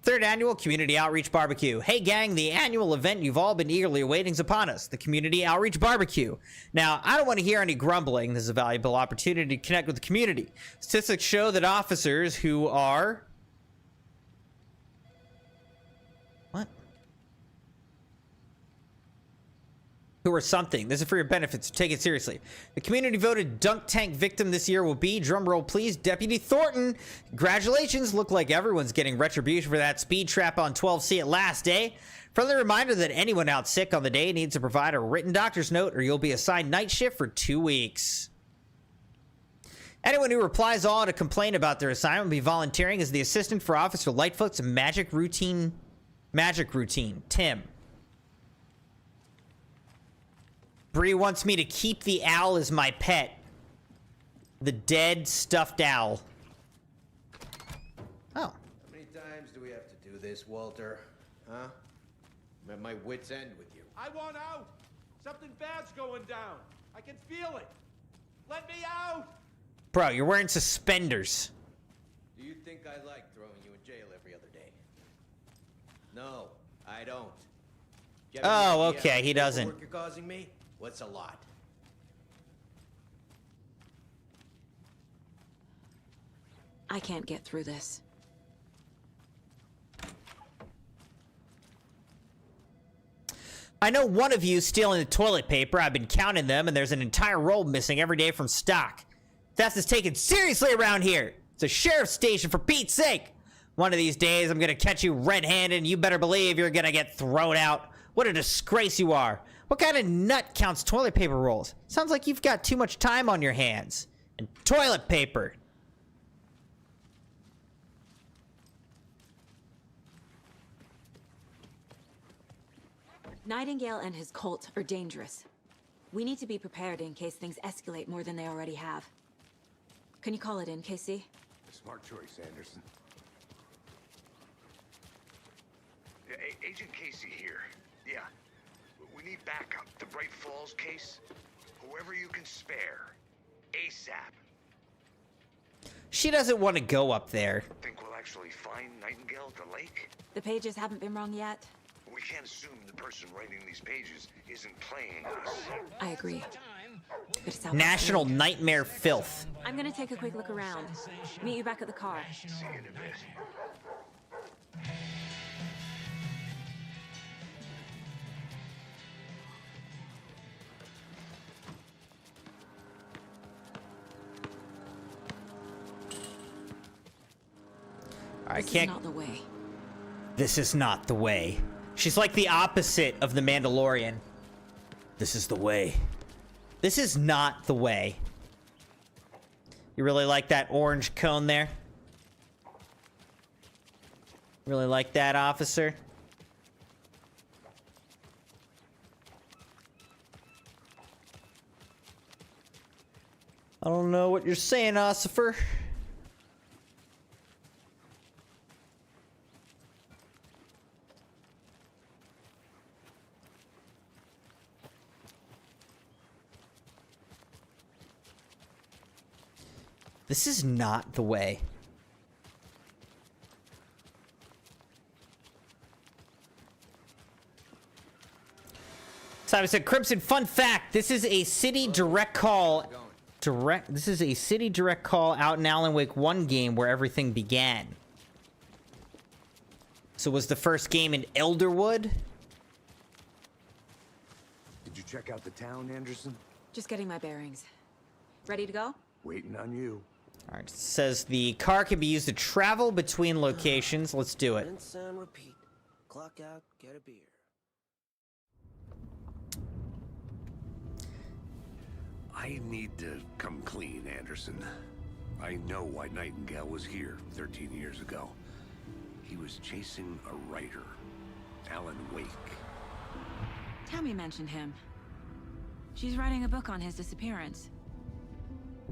Third annual Community Outreach Barbecue. Hey gang, the annual event you've all been eagerly awaiting is upon us. The Community Outreach Barbecue. Now, I don't want to hear any grumbling. This is a valuable opportunity to connect with the community. Statistics show that officers who are... who are something. This is for your benefits, so take it seriously. The community voted dunk tank victim this year will be, drumroll please, Deputy Thornton. Congratulations, look like everyone's getting retribution for that speed trap on 12C at last, eh? Friendly reminder that anyone out sick on the day needs to provide a written doctor's note or you'll be assigned night shift for 2 weeks. Anyone who replies all to complain about their assignment will be volunteering as the assistant for Officer Lightfoot's magic routine, Tim. Bree wants me to keep the owl as my pet. The dead stuffed owl. Oh. How many times do we have to do this, Walter? Huh? I'm at my wit's end with you. I want out! Something bad's going down. I can feel it. Let me out! Bro, you're wearing suspenders. Do you think I like throwing you in jail every other day? No, I don't. Oh, okay, he doesn't. What you're causing me? What's a lot? I can't get through this. I know one of you stealing the toilet paper. I've been counting them, and there's an entire roll missing every day from stock. Theft is taken seriously around here. It's a sheriff's station, for Pete's sake. One of these days, I'm gonna catch you red-handed, and you better believe you're gonna get thrown out. What a disgrace you are. What kind of nut counts toilet paper rolls? Sounds like you've got too much time on your hands. And toilet paper. Nightingale and his cult are dangerous. We need to be prepared in case things escalate more than they already have. Can you call it in, KC? Smart choice, Anderson. Yeah, Agent Casey here. Yeah. We need backup. The Bright Falls case. Whoever you can spare. ASAP. She doesn't want to go up there. Think we'll actually find Nightingale at the lake? The pages haven't been wrong yet. We can't assume the person writing these pages isn't playing us. I agree. National Nightmare Filth. I'm gonna take a quick look around. Meet you back at the car. See you in a bit. I This can't. is not the way. This is not the way. She's like the opposite of the Mandalorian. This is the way. This is not the way. You really like that orange cone there? Really like that, officer? I don't know what you're saying, Ossifer. This is not the way. Simon said, Crimson, fun fact, this is a city direct call. This is a city direct call out in Alan Wake 1 game where everything began. So was the first game in Elderwood? Did you check out the town, Anderson? Just getting my bearings. Ready to go? Waiting on you. All right, it says the car can be used to travel between locations. Let's do it. Rinse and repeat. Clock out, get a beer. I need to come clean, Anderson. I know why Nightingale was here 13 years ago. He was chasing a writer, Alan Wake. Tammy mentioned him. She's writing a book on his disappearance.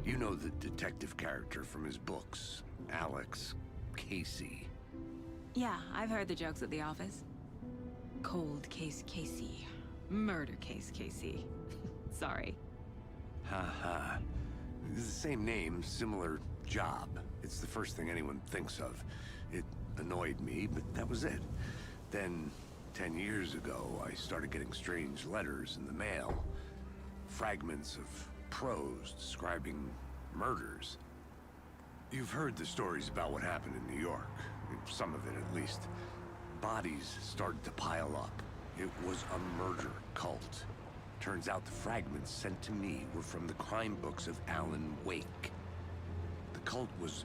You know the detective character from his books, Alex Casey. Yeah, I've heard the jokes at the office. Cold case Casey. Murder case Casey. Sorry. Ha. It's the same name, similar job. It's the first thing anyone thinks of. It annoyed me, but that was it. Then, 10 years ago, I started getting strange letters in the mail. Fragments of prose describing murders. You've heard the stories about what happened in New York. Some of it, at least. Bodies started to pile up. It was a murder cult. Turns out the fragments sent to me were from the crime books of Alan Wake. The cult was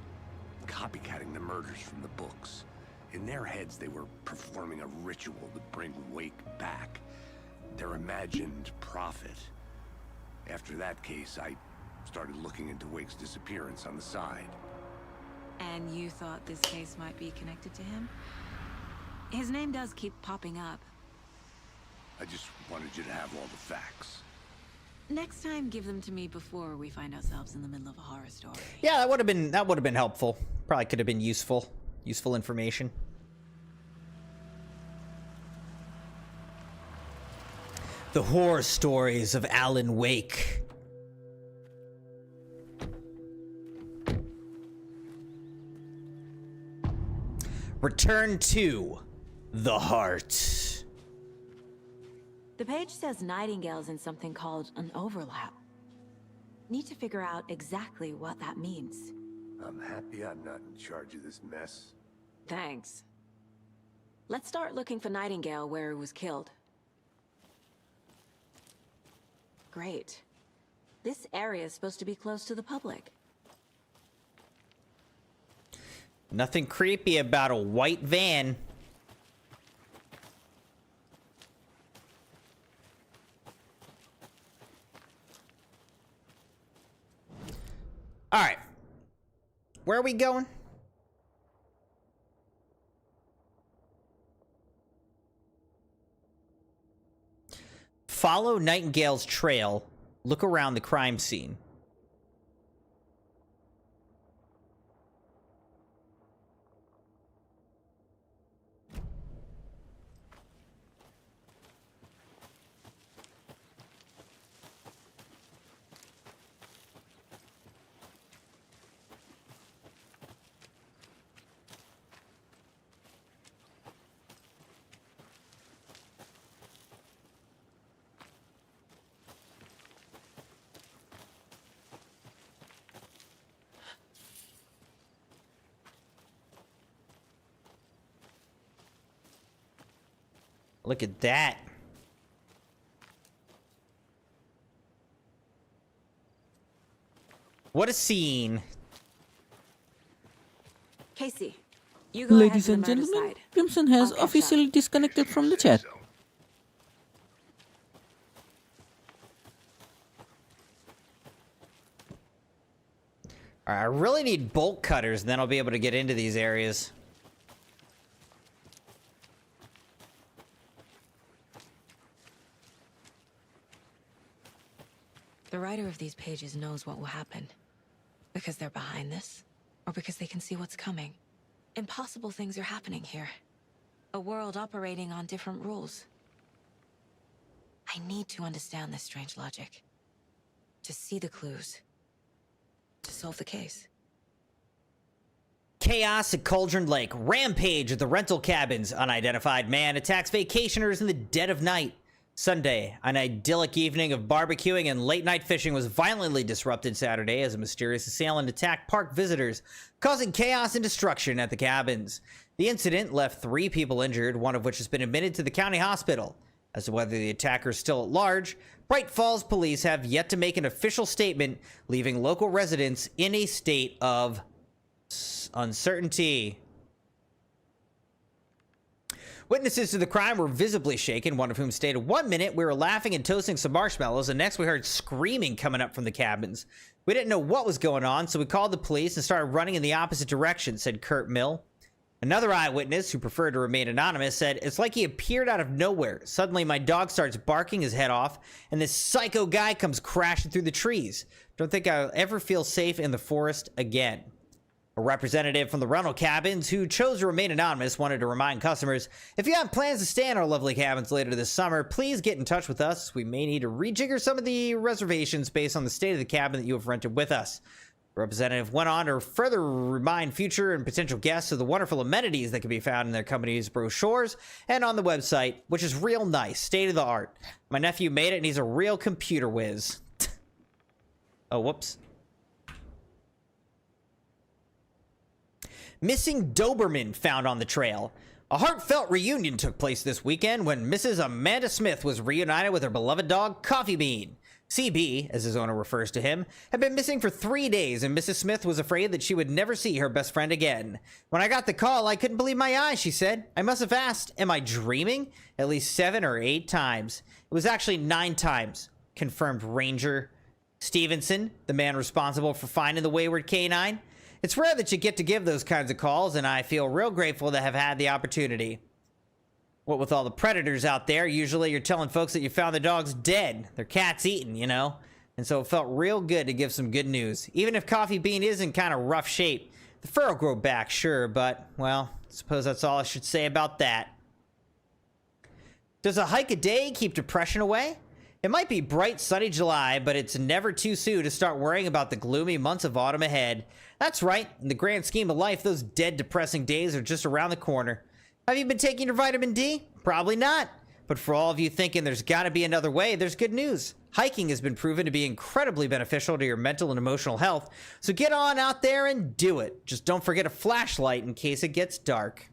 copycatting the murders from the books. In their heads, they were performing a ritual to bring Wake back. Their imagined prophet. After that case, I started looking into Wake's disappearance on the side. And you thought this case might be connected to him? His name does keep popping up. I just wanted you to have all the facts. Next time, give them to me before we find ourselves in the middle of a horror story. Yeah, that would have been helpful. Probably could have been useful information. The horror stories of Alan Wake. Return to the heart. The page says Nightingale's in something called an overlap. Need to figure out exactly what that means. I'm happy I'm not in charge of this mess. Thanks. Let's start looking for Nightingale where he was killed. Great. This area is supposed to be close to the public. Nothing creepy about a white van. All right. Where are we going? Follow Nightingale's trail. Look around the crime scene. Look at that. What a scene. Casey, you go Ladies ahead and to the murder gentlemen, side. Crimson has I'll catch officially disconnected from the chat. All right, I really need bolt cutters, and then I'll be able to get into these areas. The writer of these pages knows what will happen. Because they're behind this, or because they can see what's coming. Impossible things are happening here. A world operating on different rules. I need to understand this strange logic. To see the clues. To solve the case. Chaos at Cauldron Lake. Rampage at the rental cabins. Unidentified man attacks vacationers in the dead of night. Sunday, an idyllic evening of barbecuing and late-night fishing was violently disrupted Saturday as a mysterious assailant attacked park visitors, causing chaos and destruction at the cabins. The incident left 3 people injured, one of which has been admitted to the county hospital. As to whether the attacker is still at large, Bright Falls police have yet to make an official statement, leaving local residents in a state of uncertainty. Witnesses to the crime were visibly shaken, one of whom stated, "1 minute we were laughing and toasting some marshmallows, and next we heard screaming coming up from the cabins. We didn't know what was going on, so we called the police and started running in the opposite direction," said Kurt Mill. Another eyewitness, who preferred to remain anonymous, said, "It's like he appeared out of nowhere. Suddenly my dog starts barking his head off, and this psycho guy comes crashing through the trees. Don't think I'll ever feel safe in the forest again." A representative from the rental cabins, who chose to remain anonymous, wanted to remind customers, "If you have plans to stay in our lovely cabins later this summer, please get in touch with us. We may need to rejigger some of the reservations based on the state of the cabin that you have rented with us." The representative went on to further remind future and potential guests of the wonderful amenities that can be found in their company's brochures and on the website, which is real nice, state of the art. My nephew made it and he's a real computer whiz. Oh, whoops. Missing Doberman found on the trail. A heartfelt reunion took place this weekend when Mrs. Amanda Smith was reunited with her beloved dog, Coffee Bean. CB, as his owner refers to him, had been missing for 3 days, and Mrs. Smith was afraid that she would never see her best friend again. "When I got the call, I couldn't believe my eyes," she said. "I must have asked, am I dreaming? At least 7 or 8 times. It was actually 9 times, confirmed Ranger Stevenson, the man responsible for finding the wayward canine. It's rare that you get to give those kinds of calls, and I feel real grateful to have had the opportunity. What with all the predators out there, usually you're telling folks that you found the dogs dead. Their cat's eaten, you know? And so it felt real good to give some good news. Even if Coffee Bean is in kind of rough shape. The fur will grow back, sure, but, well, I suppose that's all I should say about that. Does a hike a day keep depression away? It might be bright, sunny July, but it's never too soon to start worrying about the gloomy months of autumn ahead. That's right. In the grand scheme of life, those dead, depressing days are just around the corner. Have you been taking your vitamin D? Probably not. But for all of you thinking there's got to be another way, there's good news. Hiking has been proven to be incredibly beneficial to your mental and emotional health, so get on out there and do it. Just don't forget a flashlight in case it gets dark.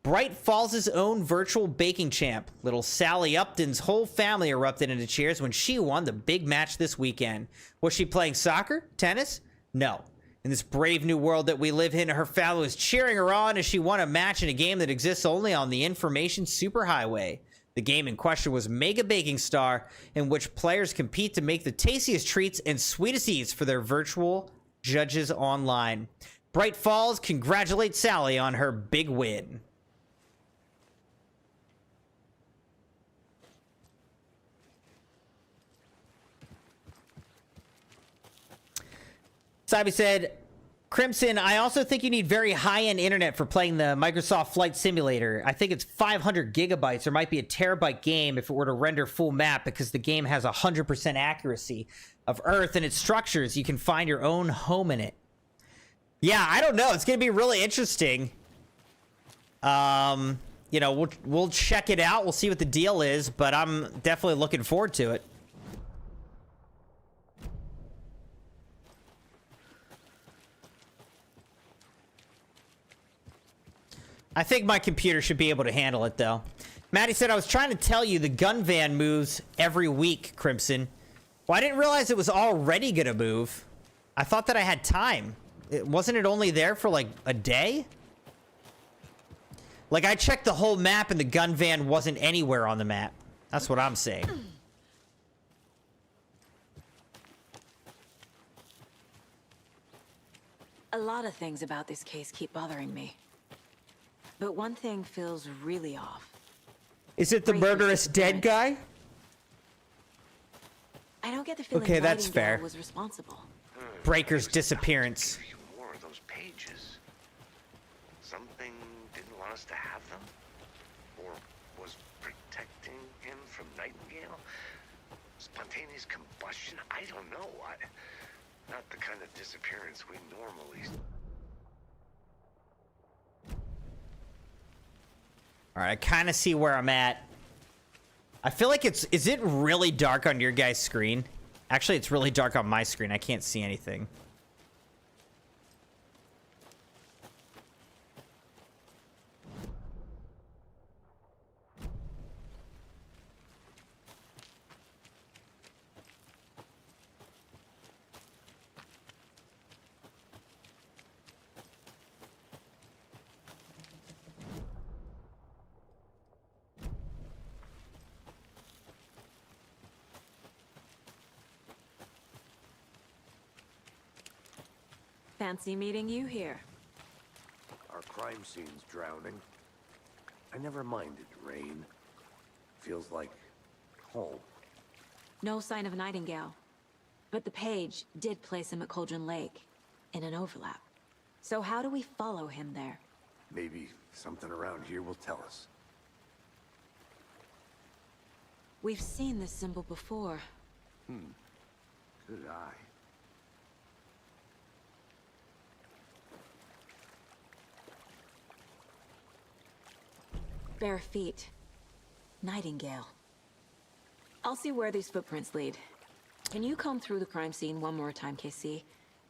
Bright Falls' own virtual baking champ, little Sally Upton's whole family erupted into cheers when she won the big match this weekend. Was she playing soccer? Tennis? No. In this brave new world that we live in, her family was cheering her on as she won a match in a game that exists only on the information superhighway. The game in question was Mega Baking Star, in which players compete to make the tastiest treats and sweetest eats for their virtual judges online. Bright Falls congratulates Sally on her big win. Sabi said, Crimson, I also think you need very high-end internet for playing the Microsoft Flight Simulator. I think it's 500 gigabytes or might be a terabyte game if it were to render full map because the game has 100% accuracy of Earth and its structures. You can find your own home in it. Yeah, I don't know. It's going to be really interesting. You know, we'll check it out. We'll see what the deal is, but I'm definitely looking forward to it. I think my computer should be able to handle it, though. Maddie said, I was trying to tell you the gun van moves every week, Crimson. Well, I didn't realize it was already going to move. I thought that I had time. Wasn't it only there for, like, a day? Like, I checked the whole map and the gun van wasn't anywhere on the map. That's what I'm saying. A lot of things about this case keep bothering me. But one thing feels really off. Is it the murderous dead guy? I don't get the feeling okay, that's fair. was responsible. Breaker's disappearance. More of those pages. Something didn't want us to have them? Or was protecting him from Nightingale? Spontaneous combustion? I don't know. Not the kind of disappearance we normally... All right, I kind of see where I'm at. I feel like is it really dark on your guys' screen? Actually, it's really dark on my screen. I can't see anything. Fancy meeting you here. Our crime scene's drowning. I never minded rain. Feels like home. No sign of Nightingale. But the page did place him at Cauldron Lake, in an overlap. So how do we follow him there? Maybe something around here will tell us. We've seen this symbol before. Good eye. Bare feet. Nightingale. I'll see where these footprints lead. Can you comb through the crime scene one more time, KC?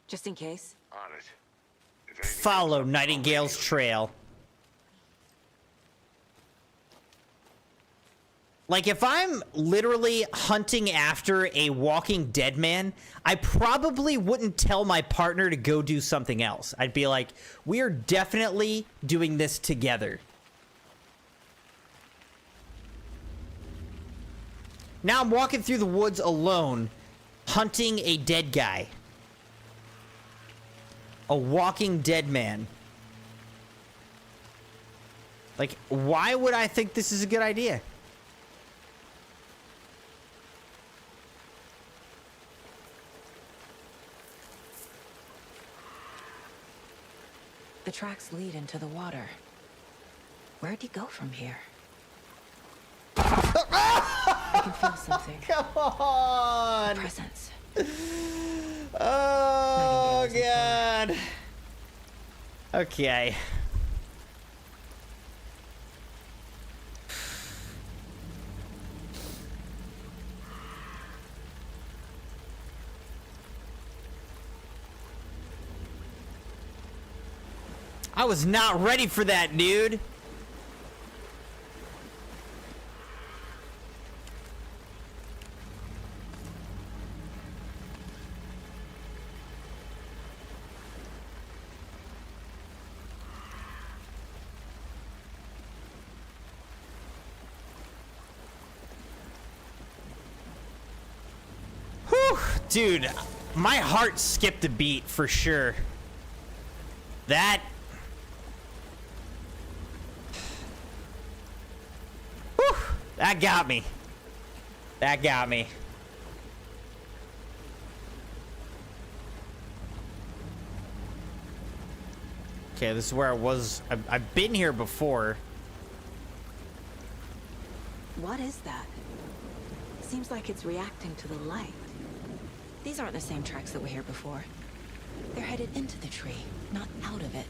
Just in case? On it. Follow Nightingale's trail. Like, if I'm literally hunting after a walking dead man, I probably wouldn't tell my partner to go do something else. I'd be like, we are definitely doing this together. Now I'm walking through the woods alone, hunting a dead guy. A walking dead man. Like, why would I think this is a good idea? The tracks lead into the water. Where'd he go from here? I can feel something. Come on! A presence. Oh, God. Okay. I was not ready for that, dude. Whew, dude, my heart skipped a beat for sure. That... Whew, that got me. That got me. Okay, this is where I was. I've been here before. What is that? Seems like it's reacting to the light. These aren't the same tracks that were here before. They're headed into the tree, not out of it.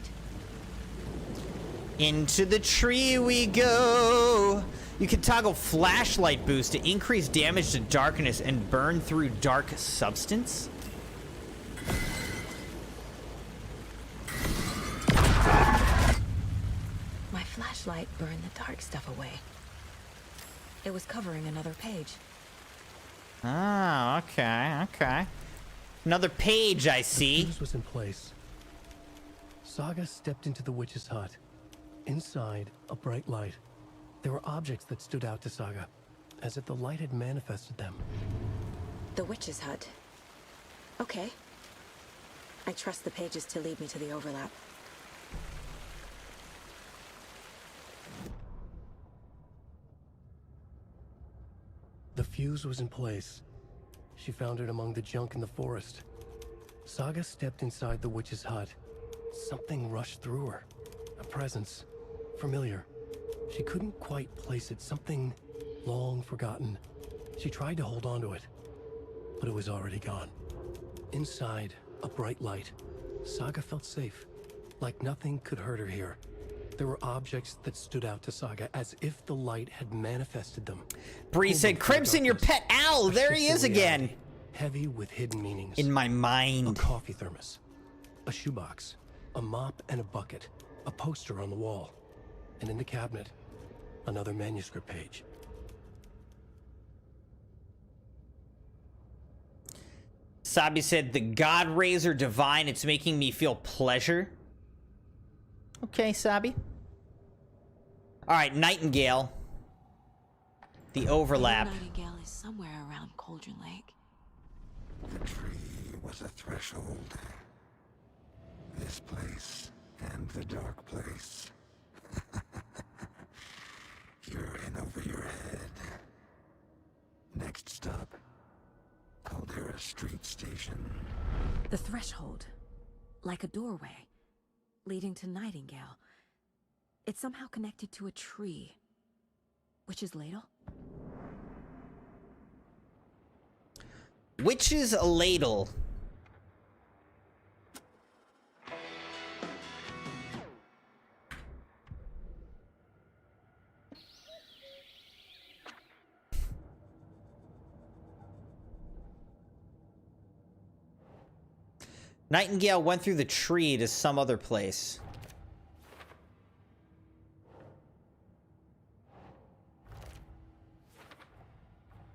Into the tree we go. You can toggle flashlight boost to increase damage to darkness and burn through dark substance. My flashlight burned the dark stuff away. It was covering another page. Oh, okay, okay. Another page, I see. The fuse was in place. Saga stepped into the witch's hut. Inside, a bright light. There were objects that stood out to Saga, as if the light had manifested them. The witch's hut. Okay. I trust the pages to lead me to the overlap. The fuse was in place. She found it among the junk in the forest. Saga stepped inside the witch's hut. Something rushed through her. A presence. Familiar. She couldn't quite place it. Something long forgotten. She tried to hold on to it, but it was already gone. Inside, a bright light. Saga felt safe. Like nothing could hurt her here. There were objects that stood out to Saga as if the light had manifested them. Bree said, Crimson, your pet owl. There he is again. Heavy with hidden meanings. In my mind. A coffee thermos. A shoebox. A mop and a bucket. A poster on the wall. And in the cabinet, another manuscript page. Sabi said, the God Razor Divine, it's making me feel pleasure. Okay, Sabi. Alright, Nightingale. The overlap. Nightingale is somewhere around Cauldron Lake. The tree was a threshold. this place and the dark place. You're in over your head. Next stop, Caldera Street Station. The threshold, like a doorway, leading to Nightingale. It's somehow connected to a tree. Witch's ladle? Witch's ladle. Nightingale went through the tree to some other place.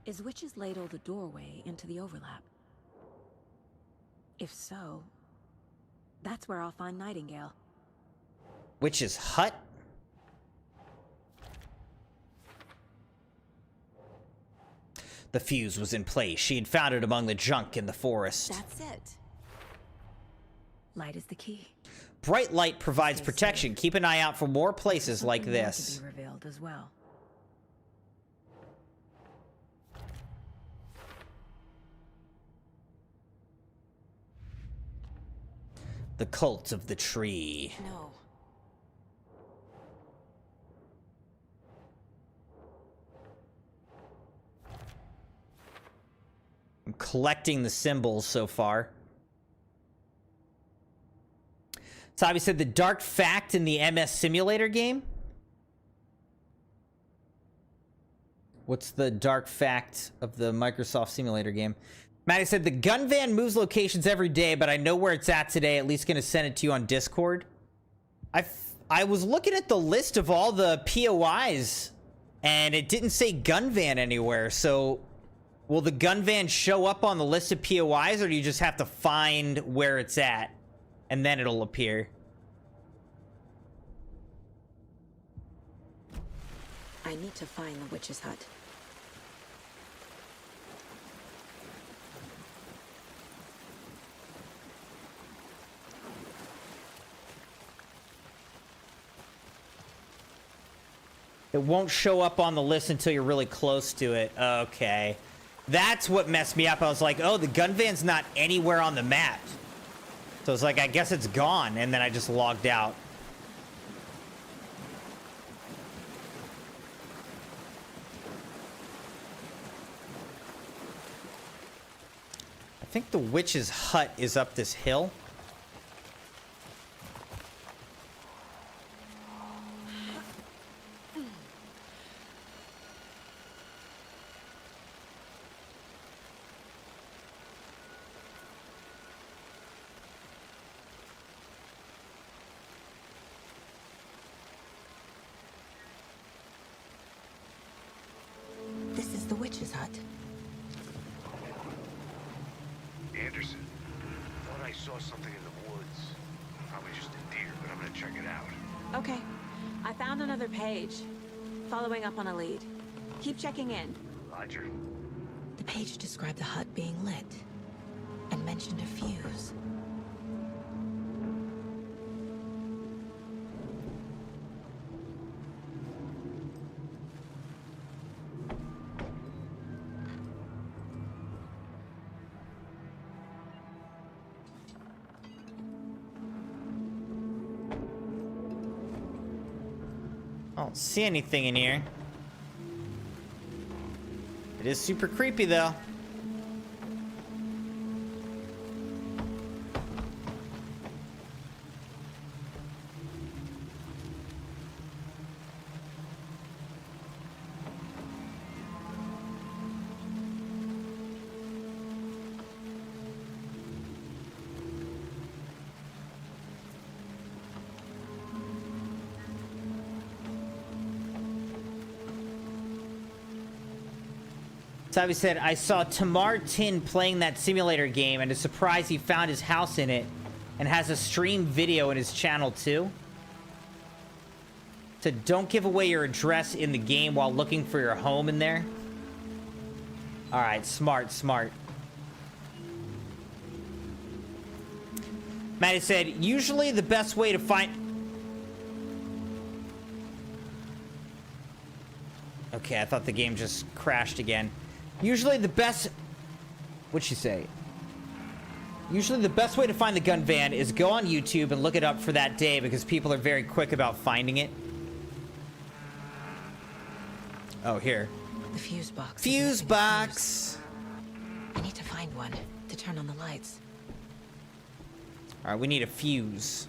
Is Witch's ladle the doorway into the overlap? If so, that's where I'll find Nightingale. Witch's hut? The fuse was in place. She had found it among the junk in the forest. That's it. Light is the key. Bright light provides protection. Keep an eye out for more places like Something more this. to be revealed as well. The cult of the tree. No. I'm collecting the symbols so far. Sabi said the dark fact in the MS Simulator game? What's the dark fact of the Microsoft Simulator game? Maddie said the gun van moves locations every day, but I know where it's at today. At least gonna send it to you on Discord. I was looking at the list of all the POIs, and it didn't say gun van anywhere. So, will the gun van show up on the list of POIs, or do you just have to find where it's at, and then it'll appear? I need to find the witch's hut. It won't show up on the list until you're really close to it. Okay. That's what messed me up. I was like, oh, the gun van's not anywhere on the map. So it's like, I guess it's gone. And then I just logged out. I think the witch's hut is up this hill. This is the witch's hut. Anderson, thought I saw something in the woods. Probably just a deer, but I'm gonna check it out. Okay. I found another page. Following up on a lead. Keep checking in. Roger. The page described the hut being lit and mentioned a fuse. I don't see anything in here. It is super creepy, though. Savi said, I saw Tamar Tin playing that simulator game and is surprised he found his house in it and has a stream video in his channel too. Said, don't give away your address in the game while looking for your home in there. Alright, smart, smart. Maddie said, usually the best way to find... Okay, I thought the game just crashed again. Usually the best... What'd she say? Usually the best way to find the gun van is go on YouTube and look it up for that day because people are very quick about finding it. Oh, here. The fuse box. Fuse box! I need to find one to turn on the lights. Alright, we need a fuse.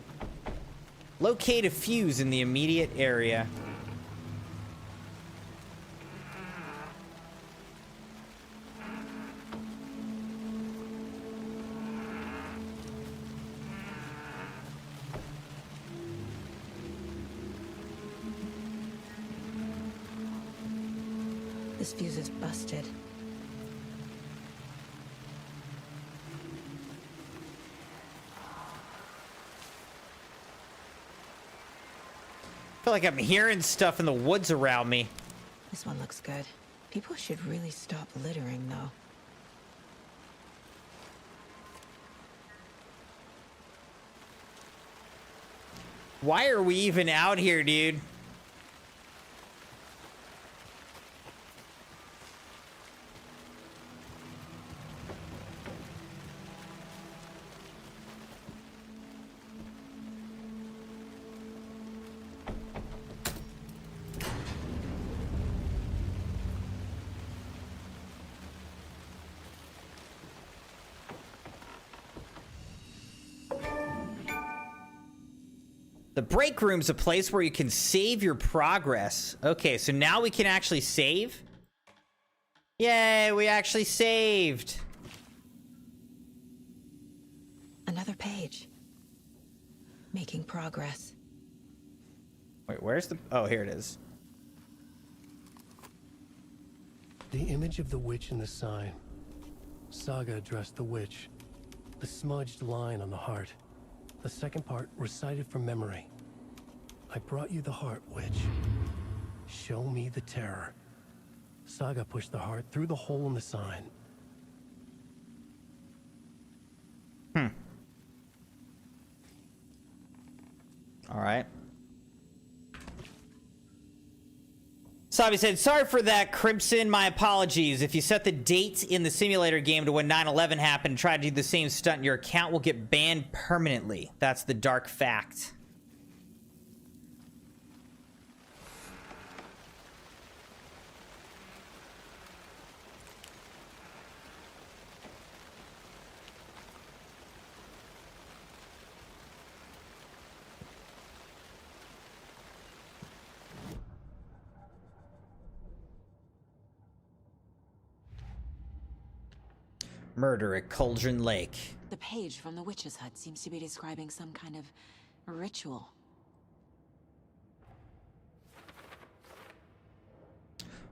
Locate a fuse in the immediate area. This fuse is busted. I feel like I'm hearing stuff in the woods around me. This one looks good. People should really stop littering, though. Why are we even out here, dude? The break room's a place where you can save your progress. Okay, so now we can actually save? Yay, we actually saved. Another page. Making progress. Wait, where's the... Oh, here it is. The image of the witch in the sign. Saga addressed the witch. The smudged line on the heart. The second part recited from memory. I brought you the heart, witch. Show me the terror. Saga pushed the heart through the hole in the sign. All right. Sabi said, sorry for that, Crimson. My apologies. If you set the date in the simulator game to when 9/11 happened and try to do the same stunt, your account will get banned permanently. That's the dark fact. Murder at Cauldron Lake. The page from the witch's hut seems to be describing some kind of ritual.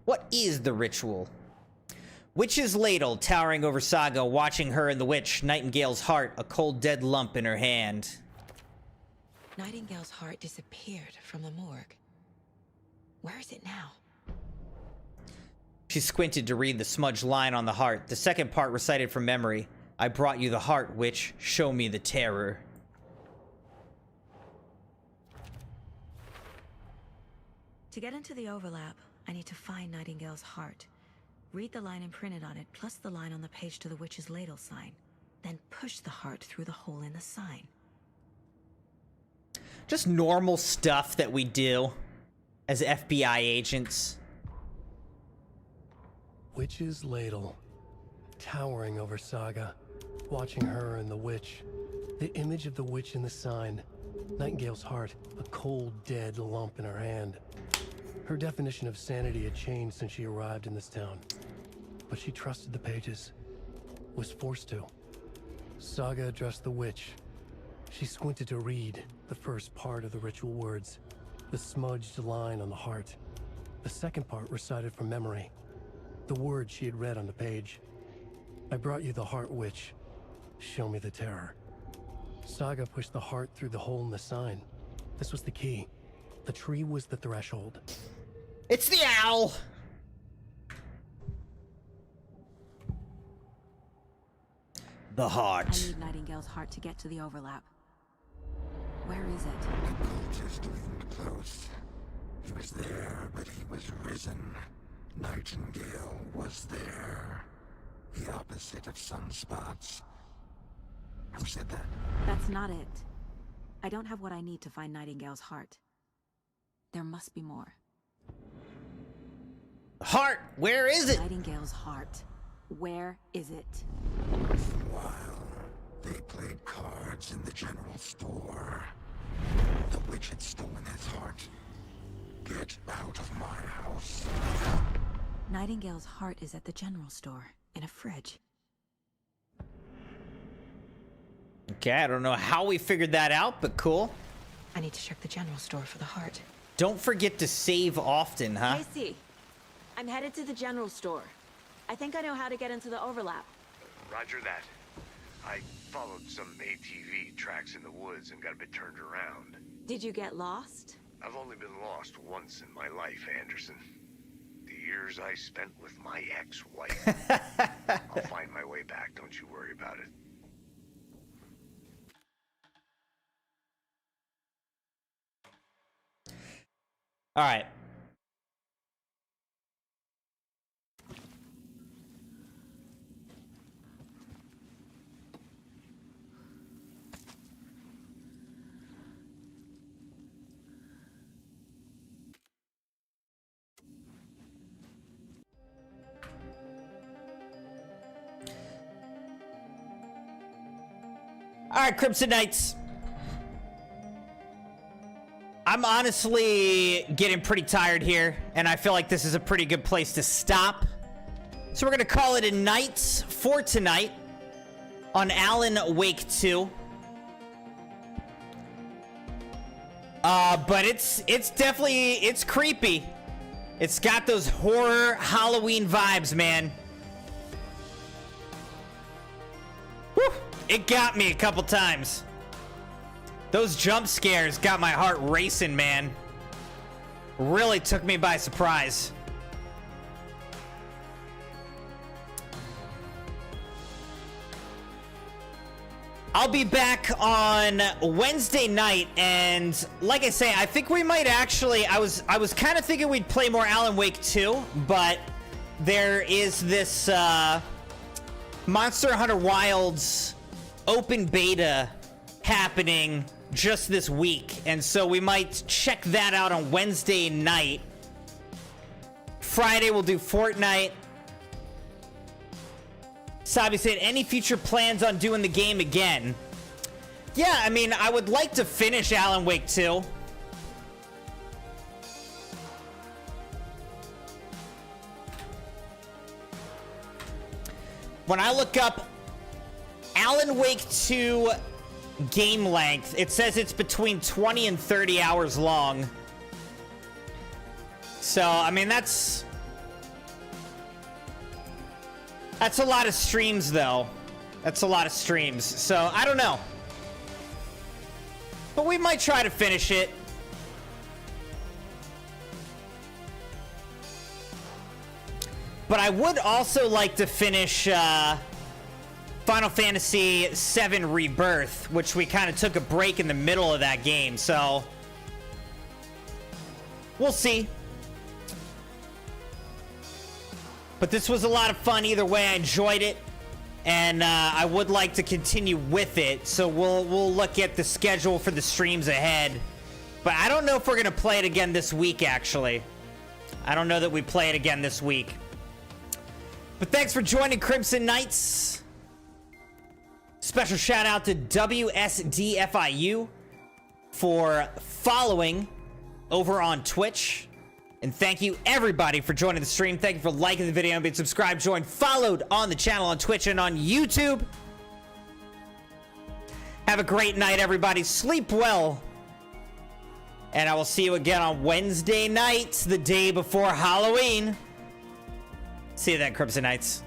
What is the ritual? Witch's ladle towering over Saga, watching her and the witch, Nightingale's heart, a cold dead lump in her hand. Nightingale's heart disappeared from the morgue. Where is it now? She squinted to read the smudged line on the heart. The second part recited from memory. I brought you the heart, witch. Show me the terror. To get into the overlap, I need to find Nightingale's heart. Read the line imprinted on it, plus the line on the page to the witch's ladle sign. Then push the heart through the hole in the sign. Just normal stuff that we do as FBI agents. Witch's ladle, towering over Saga, watching her and the witch. The image of the witch in the sign. Nightingale's heart, a cold, dead lump in her hand. Her definition of sanity had changed since she arrived in this town. But she trusted the pages. Was forced to. Saga addressed the witch. She squinted to read the first part of the ritual words. The smudged line on the heart. The second part recited from memory. The words she had read on the page. I brought you the heart, witch. Show me the terror. Saga pushed the heart through the hole in the sign. This was the key. The tree was the threshold. It's the owl! The heart. I need Nightingale's heart to get to the overlap. Where is it? The cultist loomed close. He was there, but he was risen. Nightingale was there. The opposite of sunspots. Who said that? That's not it. I don't have what I need to find Nightingale's heart. There must be more. Heart, where is it? Nightingale's heart. Where is it? While they played cards in the general store, the witch had stolen his heart. Get out of my house. Nightingale's heart is at the general store, in a fridge. Okay, I don't know how we figured that out, but cool. I need to check the general store for the heart. Don't forget to save often, huh? Tracy, I'm headed to the general store. I think I know how to get into the overlap. Roger that. I followed some ATV tracks in the woods and got a bit turned around. Did you get lost? I've only been lost once in my life, Anderson. The years I spent with my ex-wife. I'll find my way back, don't you worry about it. All right. All right, Crimson Knights. I'm honestly getting pretty tired here, and I feel like this is a pretty good place to stop. So we're gonna call it a night for tonight on Alan Wake 2. But it's definitely, it's creepy. It's got those horror Halloween vibes, man. Whew, it got me a couple times. Those jump scares got my heart racing, man. Really took me by surprise. I'll be back on Wednesday night, and like I say, I think we might actually, I was kind of thinking we'd play more Alan Wake 2, but there is this Monster Hunter Wilds open beta happening just this week, and so we might check that out on Wednesday night. Friday we'll do Fortnite. Sabi said, any future plans on doing the game again? Yeah, I mean, I would like to finish Alan Wake 2. When I look up Alan Wake 2 game length, it says it's between 20 and 30 hours long. So, I mean, that's a lot of streams, though. That's a lot of streams. So, I don't know. But we might try to finish it. But I would also like to finish Final Fantasy VII Rebirth, which we kind of took a break in the middle of that game. So, we'll see. But this was a lot of fun either way. I enjoyed it, and I would like to continue with it. So we'll look at the schedule for the streams ahead. But I don't know if we're gonna play it again this week. Actually, I don't know that we play it again this week. But thanks for joining, Crimson Knights. Special shout out to WSDFIU for following over on Twitch. And thank you, everybody, for joining the stream. Thank you for liking the video and being subscribed, joined, followed on the channel on Twitch and on YouTube. Have a great night, everybody. Sleep well. And I will see you again on Wednesday night, the day before Halloween. See you then, Crimson Knights.